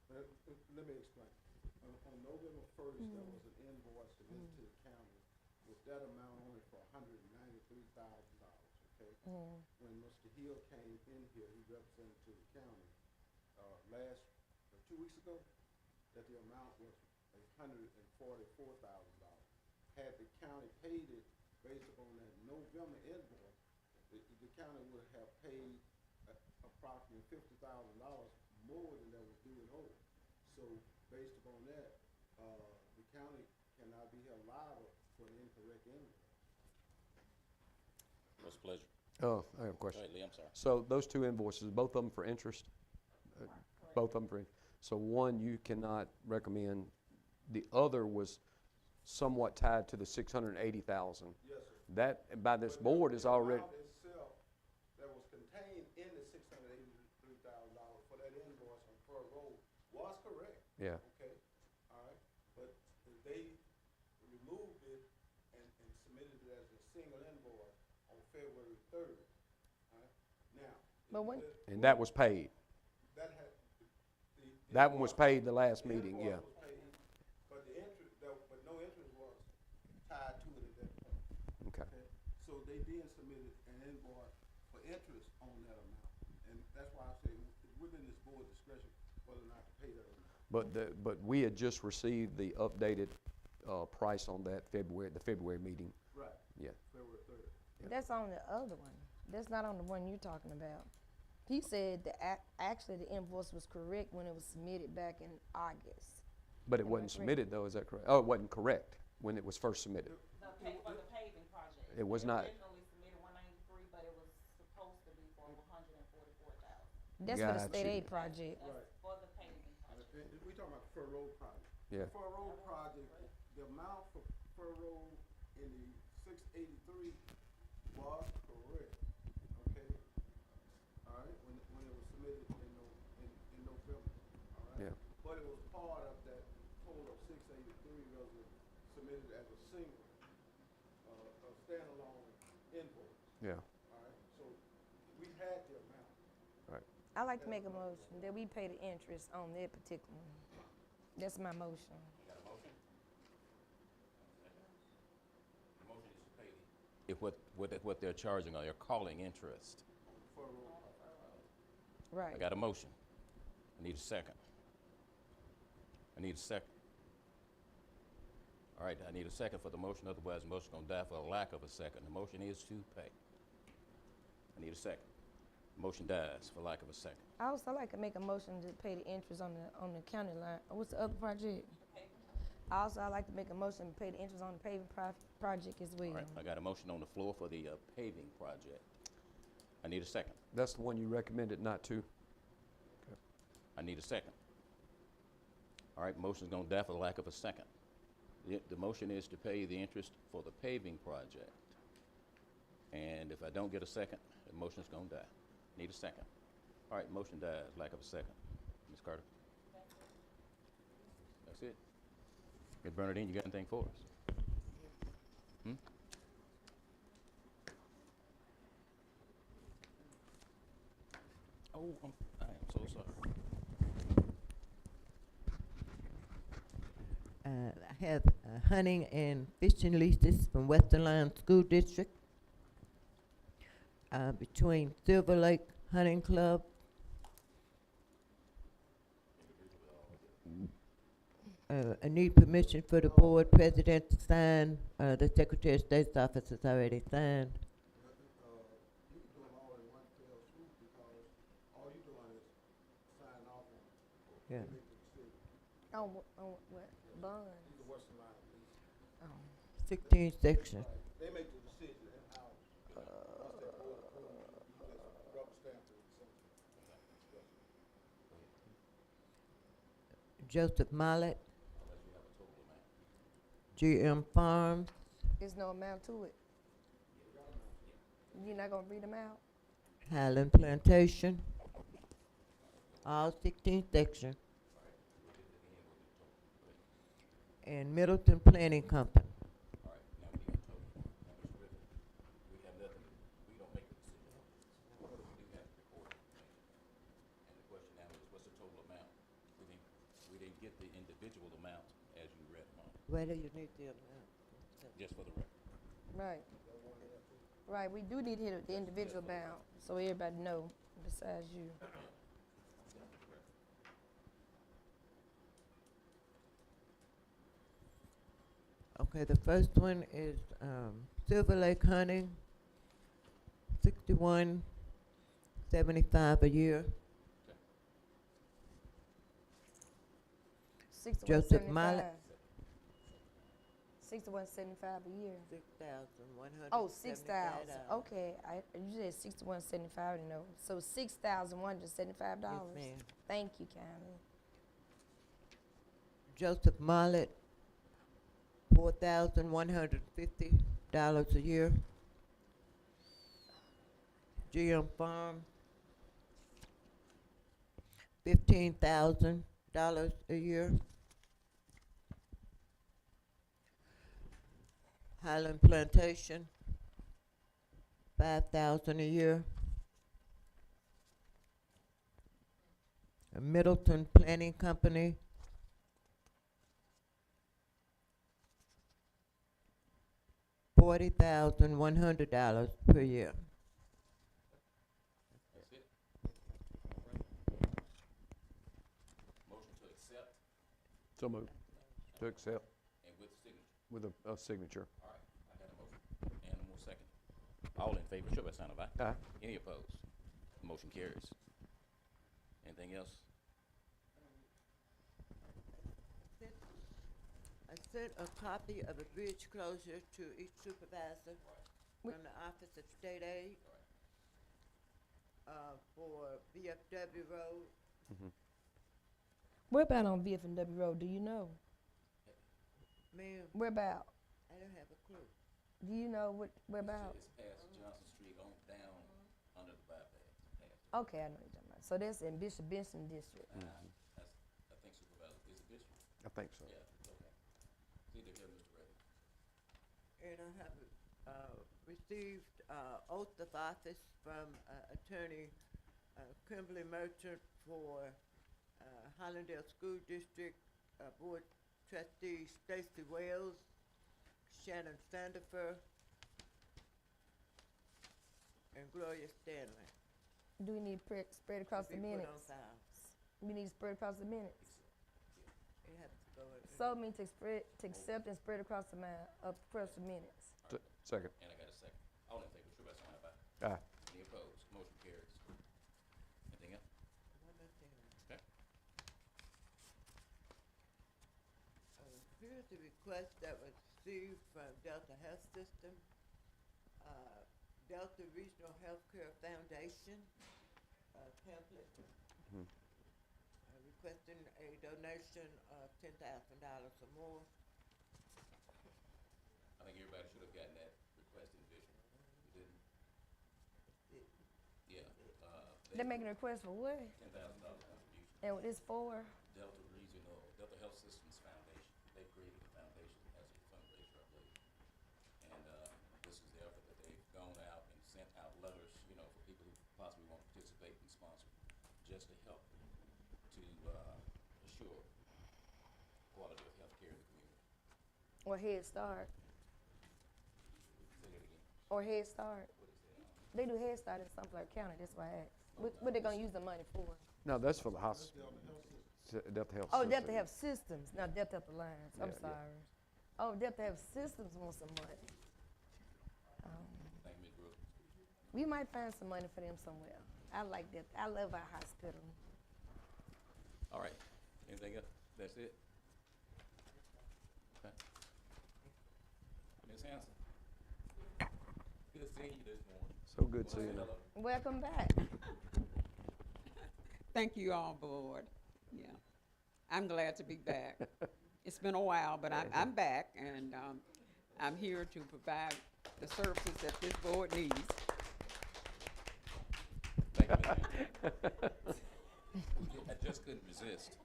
Speaker 8: Let me explain. On November 1st, there was an invoice submitted to the county with that amount on it for $193,000, okay? When Mr. Hill came in here, he represented to the county, 2 weeks ago, that the amount was $144,000. Had the county paid it based upon that November invoice, the county would have paid approximately $50,000 more than that was due and owed. So based upon that, the county cannot be held liable for an incorrect invoice.
Speaker 2: What's the pleasure?
Speaker 4: Oh, I have a question.
Speaker 2: Go ahead, Lee, I'm sorry.
Speaker 4: So those two invoices, both of them for interest? Both of them for, so one you cannot recommend, the other was somewhat tied to the 680,000.
Speaker 8: Yes, sir.
Speaker 4: That, by this board, is already,
Speaker 8: The amount itself that was contained in the $683,000 for that invoice on Fur Road was correct.
Speaker 4: yeah.
Speaker 8: Okay, all right, but they removed it and submitted it as a single invoice on February 3rd, all right? Now.
Speaker 1: But when,
Speaker 4: And that was paid.
Speaker 8: That had,
Speaker 4: That one was paid the last meeting, yeah.
Speaker 8: invoice was paid, but the interest, but no interest was tied to it at that point.
Speaker 4: Okay.
Speaker 8: So they did submit an invoice for interest on that amount, and that's why I say it's within this board's discretion whether or not to pay that amount.
Speaker 4: But we had just received the updated price on that the February meeting.
Speaker 8: Right.
Speaker 4: Yeah.
Speaker 8: February 3rd.
Speaker 1: that's on the other one. That's not on the one you're talking about. He said that actually the invoice was correct when it was submitted back in August.
Speaker 4: But it
Speaker 1: Am I
Speaker 4: wasn't
Speaker 1: correct?
Speaker 4: submitted though, is that correct? Oh, it wasn't correct when it was first submitted.
Speaker 15: For the paving project.
Speaker 4: It was not.
Speaker 15: Originally submitted 193, but it was supposed to be for 144,000.
Speaker 1: That's for the
Speaker 4: Got
Speaker 1: state
Speaker 4: you.
Speaker 1: aid project.
Speaker 8: Right.
Speaker 15: For the paving project.
Speaker 8: We talking about the Fur Road project.
Speaker 4: Yeah.
Speaker 8: The Fur Road project, the amount for Fur Road in the 683 was correct, okay? All right, when it was submitted in November, all right?
Speaker 4: Yeah.
Speaker 8: But it was part of that total of 683 that was submitted as a single, a standalone invoice,
Speaker 4: Yeah.
Speaker 8: all right? So we had the amount.
Speaker 4: Right.
Speaker 1: I like to make a motion that we pay the interest on that particular one. That's my motion.
Speaker 2: You got a motion? The motion is to pay if what they're charging, or they're calling interest.
Speaker 8: Fur Road.
Speaker 1: Right.
Speaker 2: I got a motion. I need a second. I need a second. All right, I need a second for the motion, otherwise the motion's gonna die for a lack of a second. The motion is to pay. I need a second. Motion dies for lack of a second.
Speaker 1: I also like to make a motion to pay the interest on the county line. What's the other project? I like to make a motion to pay the interest on the paving project as well.
Speaker 2: All right, I got a motion on the floor for the paving project. I need a second.
Speaker 4: That's the one you recommended not to?
Speaker 2: I need a second. All right, motion's gonna die for the lack of a second. The motion is to pay the interest for the paving project. And if I don't get a second, the motion's gonna die. Need a second. All right, motion dies, lack of a second. Ms. Carter? That's it. Ms. Bernadine, you got anything for us? Hmm? Oh, I am so sorry.
Speaker 16: I have hunting and fishing leases from Western Line School District between Silver Lake Hunting Club I need permission for the board president to sign. The Secretary of State's office has already signed.
Speaker 8: You can do them all in one fell swoop because all you're doing is sign off on it.
Speaker 16: Yeah.
Speaker 8: They make the decision.
Speaker 1: On what? Bond?
Speaker 8: These are Western Line leases.
Speaker 1: Oh.
Speaker 16: 16 section.
Speaker 8: They make the decision in-house. Once that board approves, you just rubber stamp it and send it.
Speaker 16: Joseph Mollett. GM Farms.
Speaker 1: There's no amount to it. You're not gonna read them out?
Speaker 16: Highland Plantation. All 16 section. And Middleton Planning Company.
Speaker 2: All right, now we need a total. Now, Mr. Griffin, we have nothing, we don't make the decision. We do have to record the information. And the question now get the individual amounts as you read them on,
Speaker 16: Where do you need the amount?
Speaker 2: just for the record.
Speaker 1: Right. Right, we do need to hit the individual bound, so everybody know besides you.
Speaker 16: Okay, the first one is Silver Lake Hunting, $61.75 a year. Joseph Miley.
Speaker 1: $61.75 a year.
Speaker 16: $6,175.
Speaker 1: Oh, 6,000. Okay, you said $61.75. No, so $6,175.
Speaker 16: Yes, ma'am.
Speaker 1: Thank you, kindly.
Speaker 16: Joseph Miley, $4,150 a year. GM Farm, $15,000 a year. Highland Plantation, $5,000 a year. Middleton Planning Company, $40,100 per year.
Speaker 2: That's it. Motion to accept
Speaker 4: So moved. To accept
Speaker 2: and with signature.
Speaker 4: with a signature.
Speaker 2: All right, I got a motion and one more second. All in favor, show by sign of aye.
Speaker 4: Aye.
Speaker 2: Any opposed? Motion carries. Anything else?
Speaker 16: I sent a copy of a bridge closure to each supervisor from the Office of State Aid for VFW Road.
Speaker 1: Where about on VFW Road? Do you know?
Speaker 16: Ma'am,
Speaker 1: Where about?
Speaker 16: I don't have a clue.
Speaker 1: Do you know where about?
Speaker 2: It's past Johnson Street on down under the bypass.
Speaker 1: Okay, I know what you're talking about. So that's in Bishop Benson District.
Speaker 2: That's, I think Supervisor, is it Bishop?
Speaker 4: I think so.
Speaker 2: Yeah, okay. See the here, Mr. Reddy.
Speaker 16: And I have received oath of office from Attorney Kimberly Merchant for Hollandale School District Board Trustee Stacy Wells, Shannon Sandifer, and Gloria Stanley.
Speaker 1: Do we need spread across
Speaker 16: To
Speaker 1: the
Speaker 16: be put
Speaker 1: minutes?
Speaker 16: on file.
Speaker 1: We need to spread across the minutes.
Speaker 16: It has to go in.
Speaker 1: So mean to accept and spread across the across the minutes.
Speaker 4: Second.
Speaker 2: And I got a second. All in favor, show by sign of aye.
Speaker 4: Aye.
Speaker 2: Any opposed? Motion carries. Anything else?
Speaker 16: One more thing.
Speaker 2: Okay.
Speaker 16: Here's the request that was received from Delta Health System, Delta Regional Healthcare Foundation template, requesting a donation of $10,000 or more.
Speaker 2: I think everybody should have gotten that request individually. You didn't? Yeah.
Speaker 1: They're making a request for what?
Speaker 2: $10,000 contribution.
Speaker 1: And what it's for?
Speaker 2: Delta Health Systems Foundation. They created the foundation as a fundraiser, I believe. And this is the effort that they've gone out and sent out letters, you know, for people who possibly want to participate and sponsor, just to help to assure quality of health care in the community.
Speaker 1: Or Head Start?
Speaker 2: Say that again.
Speaker 1: Or Head Start? They do Head Start in Sunflower County, that's why I asked. What they gonna use the money for?
Speaker 4: No, that's for the hospital. Delta Health.
Speaker 1: Oh,
Speaker 4: System.
Speaker 1: Delta Health Systems, not Delta Health Alliance. I'm
Speaker 4: Yeah, yeah.
Speaker 1: sorry. Oh, Delta Health Systems wants some money.
Speaker 2: Thank you, Ms. Brooks.
Speaker 1: We might find some money for them somewhere. I like that. I love our hospital.
Speaker 2: All right. Anything else? That's it? Okay. Ms. Hanson. Good seeing you this morning.
Speaker 4: So good seeing you.
Speaker 1: Welcome back.
Speaker 20: Thank you all, board. Yeah, I'm glad to be back. It's been a while, but I'm back, and I'm here to provide the services that this board needs.
Speaker 2: Thank you, Ms. Hanson. I just couldn't resist.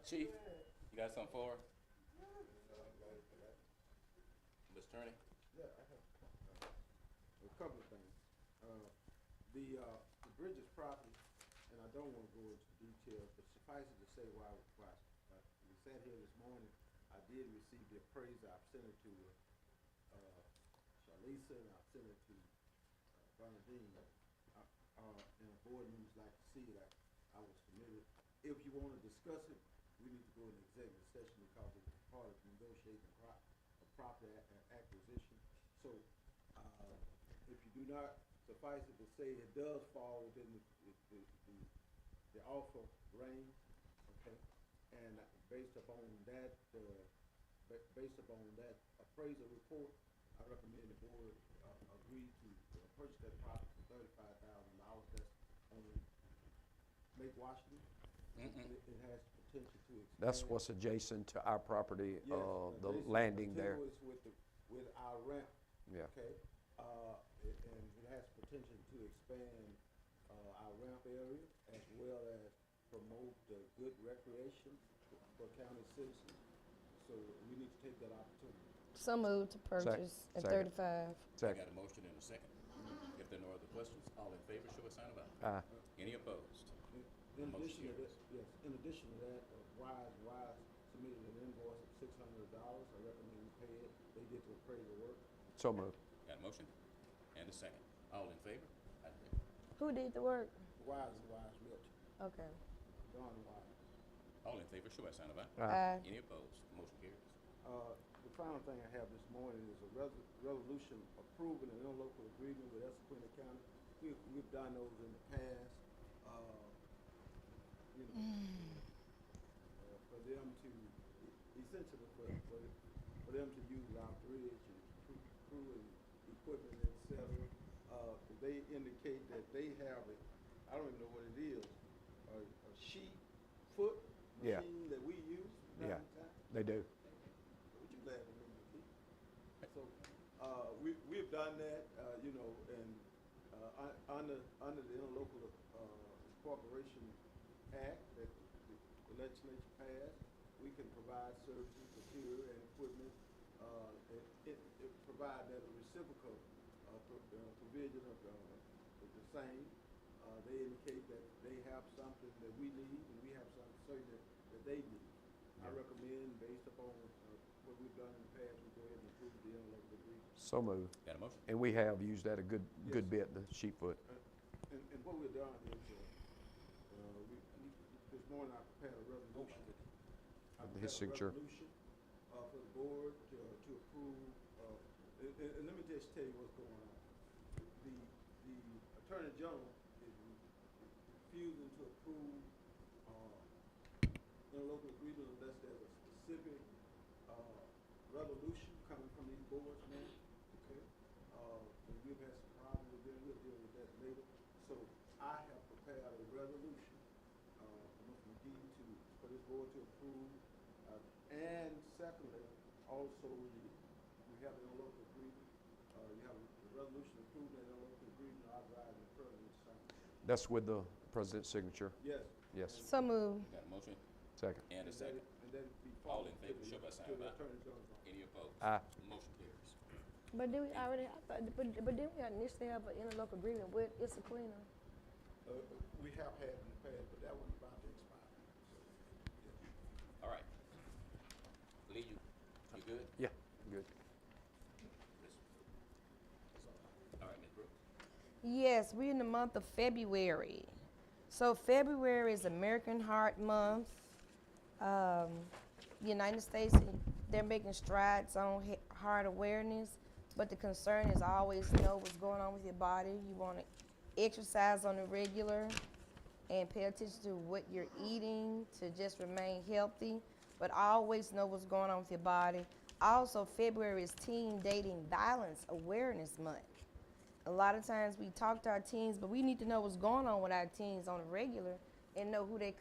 Speaker 2: Chief, you got something for her? Ms. Attorney?
Speaker 8: Yeah, I have a couple of things. The Bridges property, and I don't want to go into details, but suffice it to say why sat here this morning, I did receive the appraiser. I've sent it to Shalisa, and I've sent it to Bernadine. And the board members like to see it. I was committed. If you want to discuss it, we need to go into executive session because it's part of negotiating a property acquisition. So, if you do not, suffice it to say, it does fall within the offer range, okay? And based upon that appraisal report, I recommend the board agree to purchase that property for $35,000. That's on Lake Washington. It has potential to expand.
Speaker 4: That's what's adjacent to our property,
Speaker 8: Yes,
Speaker 4: the
Speaker 8: adjacent
Speaker 4: landing there.
Speaker 8: contiguous with our ramp.
Speaker 4: Yeah.
Speaker 8: Okay, and it has potential to expand our ramp area as well as promote good recreation for county citizens. So we need to take that opportunity.
Speaker 1: So moved to purchase at
Speaker 4: Second.
Speaker 1: 35.
Speaker 2: I
Speaker 4: Second.
Speaker 2: got a motion and a second. If there are no other questions, all in favor, show a sign of
Speaker 4: Aye.
Speaker 2: aye. Any opposed?
Speaker 8: In
Speaker 2: Motion
Speaker 8: addition to
Speaker 2: carries.
Speaker 8: that, yes, in addition to that, Wise submitted an invoice of $600. I recommend you pay it. They did the appraisal work.
Speaker 4: So moved.
Speaker 2: Got a motion and a second. All in favor?
Speaker 1: Who did the work?
Speaker 8: Wise Realty,
Speaker 1: Okay.
Speaker 8: Don Wise.
Speaker 2: All in favor, show a sign of aye.
Speaker 1: Aye.
Speaker 2: Any opposed? Motion carries.
Speaker 8: The final thing I have this morning is a resolution approving an interlocal agreement with Essequibo County. We've done those in the past. For them to, essentially for them to use our bridge and crew and equipment, et cetera. They indicate that they have I don't even know what it is, a sheet foot
Speaker 4: Yeah.
Speaker 8: machine that we use from
Speaker 4: Yeah.
Speaker 8: time to time.
Speaker 4: They do.
Speaker 8: Would you glad to meet me, Keith? So, we've done that, and under the Interlocal Corporation Act that the legislature passed, we can provide services, material, and equipment. It provide that a reciprocal provision of the same. They indicate that they have something that we need, and we have something certain that they need. I recommend, based upon what we've done in the past, we go ahead and approve the interlocal agreement.
Speaker 4: So moved.
Speaker 2: Got a motion?
Speaker 4: And we have used that a good bit, the sheet foot.
Speaker 8: And what we've done is, this morning I prepared a resolution.
Speaker 4: His signature.
Speaker 8: Resolution for the board to approve. And let me just tell you what's going on. The Attorney General is refusing to approve interlocal agreement unless there's a specific resolution coming from these boards now. Okay. And we've had some problems with them. We'll deal with that later. So I have prepared a resolution for this board to approve. And secondly, also we have an interlocal agreement. You have the resolution approving the interlocal agreement authorizing the president to sign.
Speaker 4: That's with the president's signature?
Speaker 8: Yes.
Speaker 4: Yes.
Speaker 1: So moved.
Speaker 2: Got a motion
Speaker 4: Second.
Speaker 2: and a second.
Speaker 8: And then be
Speaker 2: All in
Speaker 8: forwarded
Speaker 2: favor, show by sign
Speaker 8: to
Speaker 2: of
Speaker 8: the
Speaker 2: aye.
Speaker 8: Attorney General's office.
Speaker 2: Any opposed?
Speaker 4: Aye.
Speaker 2: Motion carries.
Speaker 1: But did we already? But didn't we initially have an interlocal agreement with Issaquena?
Speaker 8: We have had in the past, but that one's about to expire.
Speaker 2: All right. Lee, you good?
Speaker 4: Yeah, good.
Speaker 2: All right, Ms. Brooks.
Speaker 1: Yes, we're in the month of February. So February is American Heart Month. The United States, they're making strides on heart awareness, but the concern is always know what's going on with your body. You want to exercise on the regular and pay attention to what you're eating to just remain healthy, but always know what's going on with your body. Also, February is Teen Dating Violence Awareness Month. A lot of times we talk to our teens, but we need to know what's going on with our teens on a regular and know who they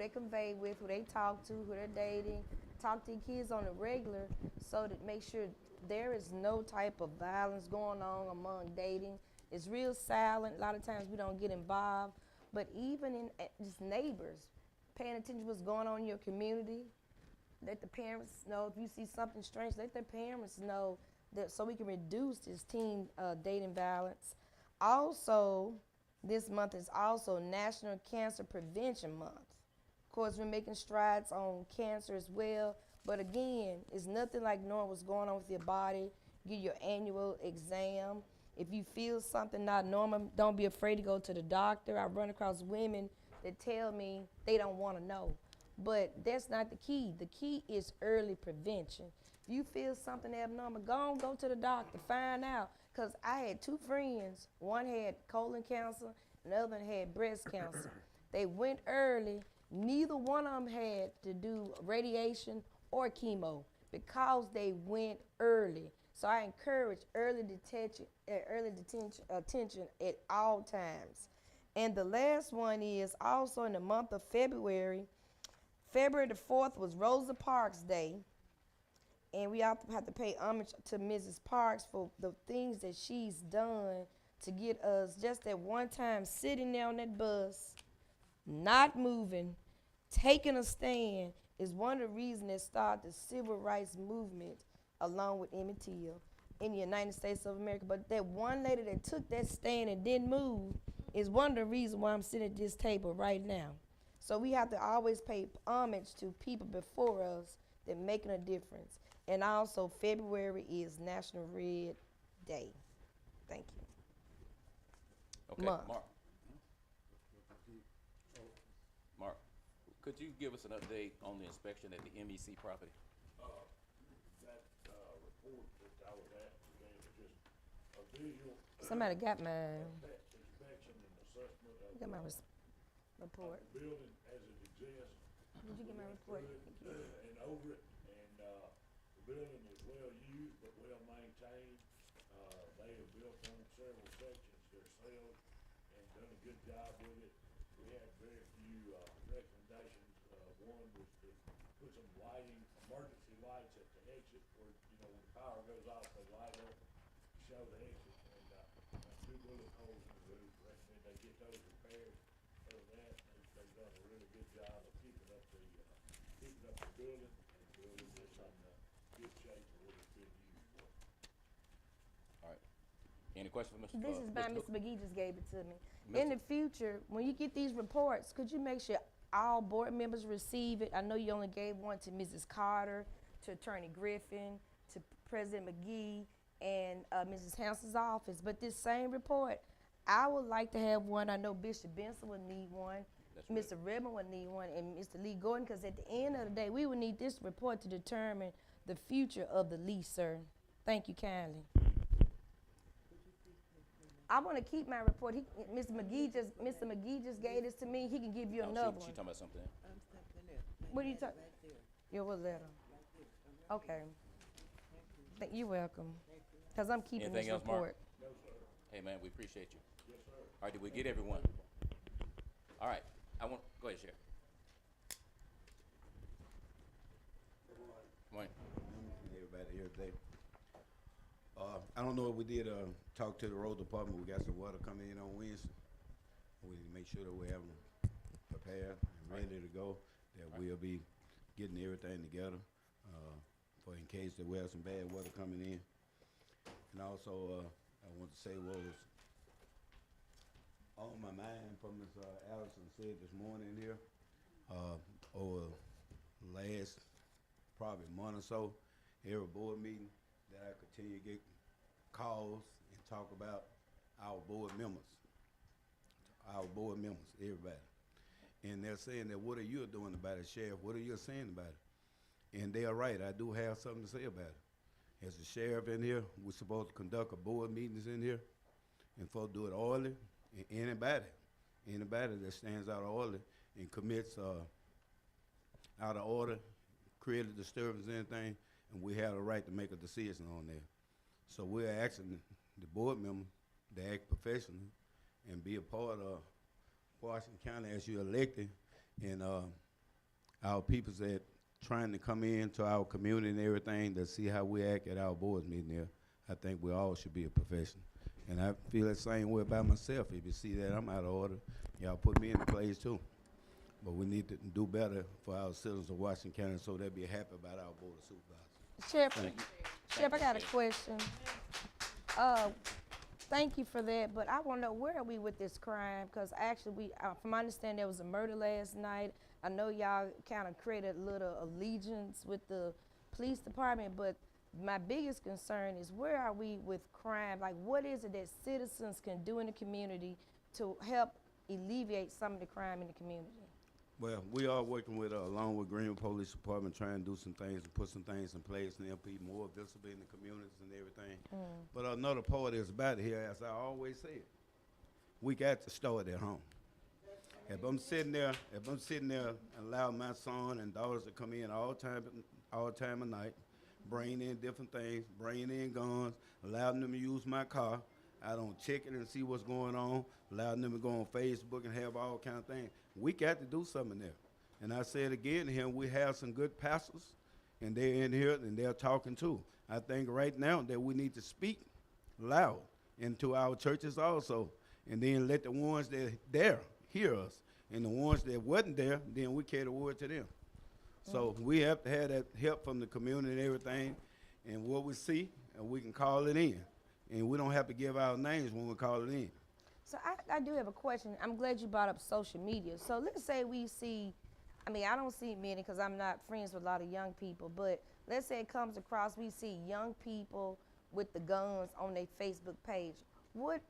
Speaker 1: convey with, who they talk to, who they're dating. Talk to your kids on a regular so that make sure there is no type of violence going on among dating. It's real silent. A lot of times we don't get involved, but even in just neighbors, paying attention to what's going on in your community. Let the parents know if you see something strange. Let their parents know that so we can reduce this teen dating violence. Also, this month is also National Cancer Prevention Month. course, we're making strides on cancer as well. But again, it's nothing like knowing what's going on with your body. Get your annual exam. If you feel something not normal, don't be afraid to go to the doctor. I run across women that tell me they don't want to know. But that's not the key. The key is early prevention. If you feel something abnormal, go to the doctor, find out. Because I had two friends. One had colon cancer, and the other one had breast cancer. They went early. Neither one of them had to do radiation or chemo because they went early. So I encourage early detection attention at all times. And the last one is also in the month of February. February the 4th was Rosa Parks Day. And we have to pay homage to Mrs. Parks for the things that she's done to get us just at one time sitting there on that bus, not moving, taking a stand, is one of the reasons that started the civil rights movement along with Emmett Till in the United States of America. But that one lady that took that stand and didn't move is one of the reasons why I'm sitting at this table right now. So we have to always pay homage to people before us that making a difference. And also February is National Red Day. Thank you.
Speaker 2: Okay,
Speaker 1: Mark.
Speaker 2: Mark, could you give us an update on the inspection at the MEC property?
Speaker 21: That report that I was asked today was just a visual.
Speaker 1: Somebody got my
Speaker 21: Inspection and assessment of.
Speaker 1: got my report.
Speaker 21: The building as it exists.
Speaker 1: Did you get my report?
Speaker 21: And over it, and, the building is well used but well maintained. They have built on several sections themselves and done a good job with it. We had very few, recommendations. One was to put some lighting, emergency lights at the exit where, when the power goes off, they light up, show the exit, and, two bullet holes in the roof. Recommend they get those repaired. Other than that, they've done a really good job of keeping up the building, and the building is in, good shape for what it's been used for.
Speaker 2: All right. Any questions for Mr.
Speaker 1: This is by
Speaker 2: Mr.
Speaker 1: Mr. McGee just gave it to me.
Speaker 2: Mr.
Speaker 1: In the future, when you get these reports, could you make sure all board members receive it? I know you only gave one to Mrs. Carter, to Attorney Griffin, to President McGee, and Mrs. Hanson's office. But this same report, I would like to have one. I know Bishop Benson would need one. Mr. Redmond would need one, and Mr. Lee Gordon, because at the end of the day, we would need this report to determine the future of the lease, sir. Thank you kindly. I want to keep my report. Mr. McGee just gave this to me. He can give you another
Speaker 2: She
Speaker 1: one.
Speaker 2: talking about something.
Speaker 1: What are you talking? Your what letter? Okay. You're welcome. Because I'm keeping
Speaker 2: Anything
Speaker 1: this
Speaker 2: else, Mark?
Speaker 1: report.
Speaker 2: Hey, man, we appreciate you. Yes, sir. All right, did we get everyone? All right, go ahead, Sheriff. Morning.
Speaker 22: Everybody here today. I don't know if we did talk to the road department. We got some water coming in on Wednesday. We need to make sure that we have them prepared and ready to go. That we'll be getting everything together for in case that we have some bad weather coming in. And also, I want to say what was on my mind from Ms. Allison said this morning here, over the last probably month or so, every board meeting that I continue to get calls and talk about our board members, everybody. And they're saying that, what are you doing about it, Sheriff? What are you saying about it? And they are right, I do have something to say about it. As the sheriff in here, we're supposed to conduct a board meetings in here and folks do it orderly. And anybody that stands out of order and commits out of order, create a disturbance, anything, and we have the right to make a decision on that. So we're asking the board member to act professionally and be a part of Washington County as you're elected, and our peoples that trying to come into our community and everything to see how we act at our board meeting here. I think we all should be a professional. And I feel the same way about myself. If you see that I'm out of order, y'all put me in the place too. But we need to do better for our citizens of Washington County so they'll be happy about our board of supervisors.
Speaker 1: Sheriff, I got a question. thank you for that, but I want to know, where are we with this crime? Because actually, from my understanding, there was a murder last night. I know y'all kind of created a little allegiance with the police department, but my biggest concern is, where are we with crime? Like, what is it that citizens can do in the community to help alleviate some of the crime in the community?
Speaker 22: Well, we are working with, along with Greenville Police Department, trying to do some things and put some things in place, and they'll be more visible in the communities and everything. But another part is about it here, as I always say, we got to start at home. If I'm sitting there and allow my son and daughters to come in all time of night, bring in different things, bring in guns, allow them to use my car, I don't check it and see what's going on, allow them to go on Facebook and have all kind of things. We got to do something there. And I said again here, we have some good pastors, and they're in here and they're talking too. I think right now that we need to speak loud into our churches also, and then let the ones that there hear us, and the ones that wasn't there, then we carry the word to them. So we have to have that help from the community and everything, and what we see, and we can call it in. And we don't have to give our names when we call it in.
Speaker 1: So I do have a question. I'm glad you brought up social media. So let's say we see, I mean, I don't see many because I'm not friends with a lot of young people, but let's say it comes across, we see young people with the guns on their Facebook page. What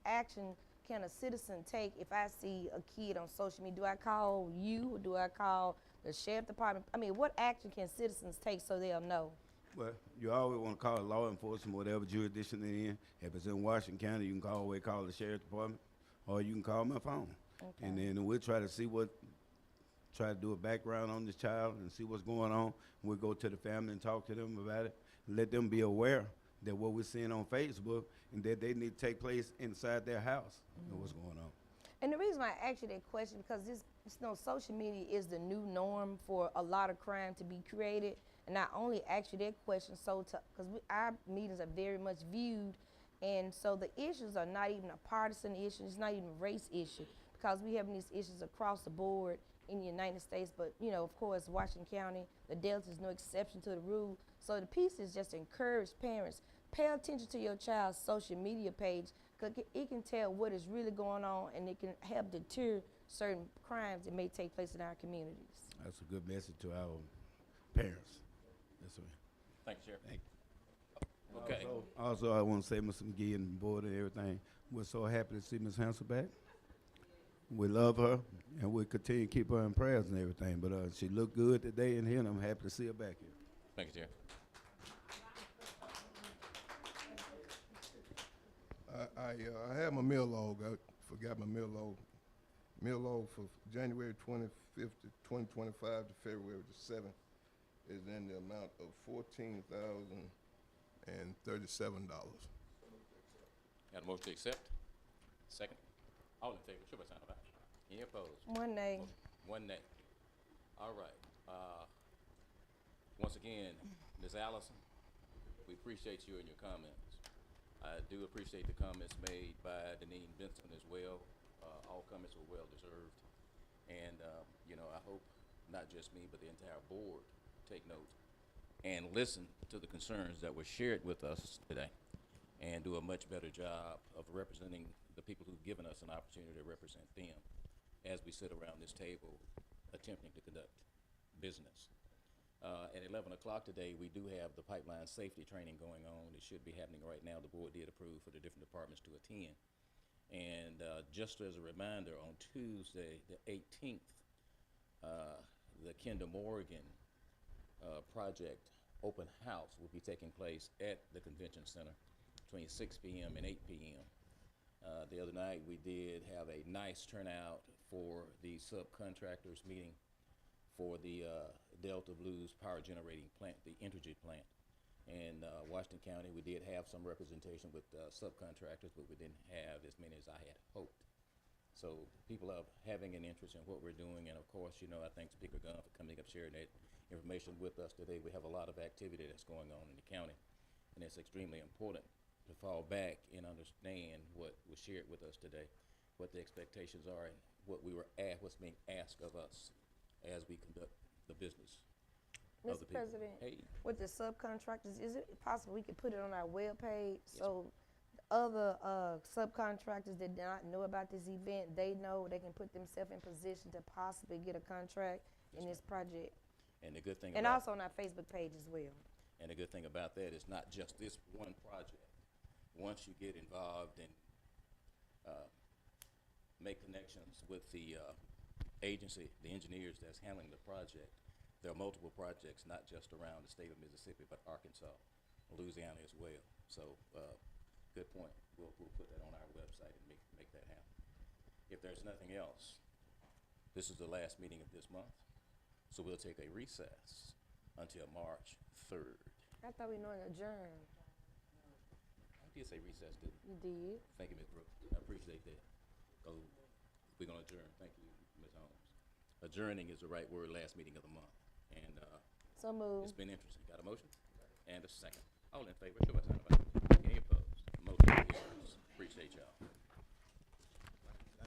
Speaker 1: action can a citizen take if I see a kid on social media? Do I call you, or do I call the sheriff department? I mean, what action can citizens take so they'll know?
Speaker 22: Well, you always want to call law enforcement, whatever jurisdiction they're in. If it's in Washington County, you can always call the sheriff's department, or you can call my phone.
Speaker 1: Okay.
Speaker 22: And then we'll try to do a background on this child and see what's going on. We'll go to the family and talk to them about it, let them be aware that what we're seeing on Facebook and that they need to take place inside their house and what's going on.
Speaker 1: And the reason why I asked you that question, because social media is the new norm for a lot of crime to be created. And I only asked you that question because our meetings are very much viewed, and so the issues are not even a partisan issue, it's not even a race issue, because we have these issues across the board in the United States. But, you know, of course, Washington County, the Delta is no exception to the rule. So the piece is just to encourage parents, pay attention to your child's social media page, because it can tell what is really going on, and it can help deter certain crimes that may take place in our communities.
Speaker 22: That's a good message to our parents. That's right.
Speaker 2: Thank you, Sheriff.
Speaker 22: Thank you.
Speaker 2: Okay.
Speaker 22: Also, I want to say, Mr. McGee and the board and everything, we're so happy to see Ms. Hansel back. We love her, and we'll continue to keep her in prayers and everything. But she looked good today in here, and I'm happy to see her back here.
Speaker 2: Thank you, Sheriff.
Speaker 3: I have my meal log. I forgot my meal log. Meal log for January 25th to 2025 to February the 7th is in the amount of $14,037.
Speaker 2: Got a motion to accept? Second? All in favor, show by sign of aye. Any opposed?
Speaker 1: One nay.
Speaker 2: One nay. All right. Once again, Ms. Allison, we appreciate you and your comments. I do appreciate the comments made by Deneen Benson as well. All comments were well deserved. And, you know, I hope not just me, but the entire board take note and listen to the concerns that were shared with us today and do a much better job of representing the people who've given us an opportunity to represent them as we sit around this table attempting to conduct business. At 11 o'clock today, we do have the pipeline safety training going on. It should be happening right now. The board did approve for the different departments to attend. And just as a reminder, on Tuesday, the 18th, the Kinder Morgan project open house will be taking place at the convention center between 6 p.m. and 8 p.m. The other night we did have a nice turnout for the subcontractors meeting for the Delta Blues power generating plant, the Entergy plant. In Washington County, we did have some representation with subcontractors, but we didn't have as many as I had hoped. So people are having an interest in what we're doing, and of course, you know, I thank Speaker Gunn for coming up, sharing that information with us today. We have a lot of activity that's going on in the county, and it's extremely important to fall back and understand what was shared with us today, what the expectations are, and what's being asked of us as we conduct the business.
Speaker 1: Mr. President, with the subcontractors, is it possible we could put it on our webpage so other subcontractors that did not know about this event, they know they can put themselves in position to possibly get a contract in this project.
Speaker 2: And the good thing
Speaker 1: And
Speaker 2: about
Speaker 1: also on our Facebook page as well.
Speaker 2: And the good thing about that is not just this one project. Once you get involved and make connections with the agency, the engineers that's handling the project, there are multiple projects, not just around the state of Mississippi, but Arkansas, Louisiana as well. So, good point. We'll put that on our website and make that happen. If there's nothing else, this is the last meeting of this month, so we'll take a recess until March 3rd.
Speaker 1: I thought we normally adjourn.
Speaker 2: I did say recess, didn't I?
Speaker 1: You did.
Speaker 2: Thank you, Ms. Brooks. I appreciate that. So we're gonna adjourn. Thank you, Ms. Holmes. Adjourning is the right word, last meeting of the month. And
Speaker 1: So moved.
Speaker 2: it's been interesting. Got a motion? And a second. All in favor, show by sign of aye. Any opposed? Motion carries. Appreciate y'all.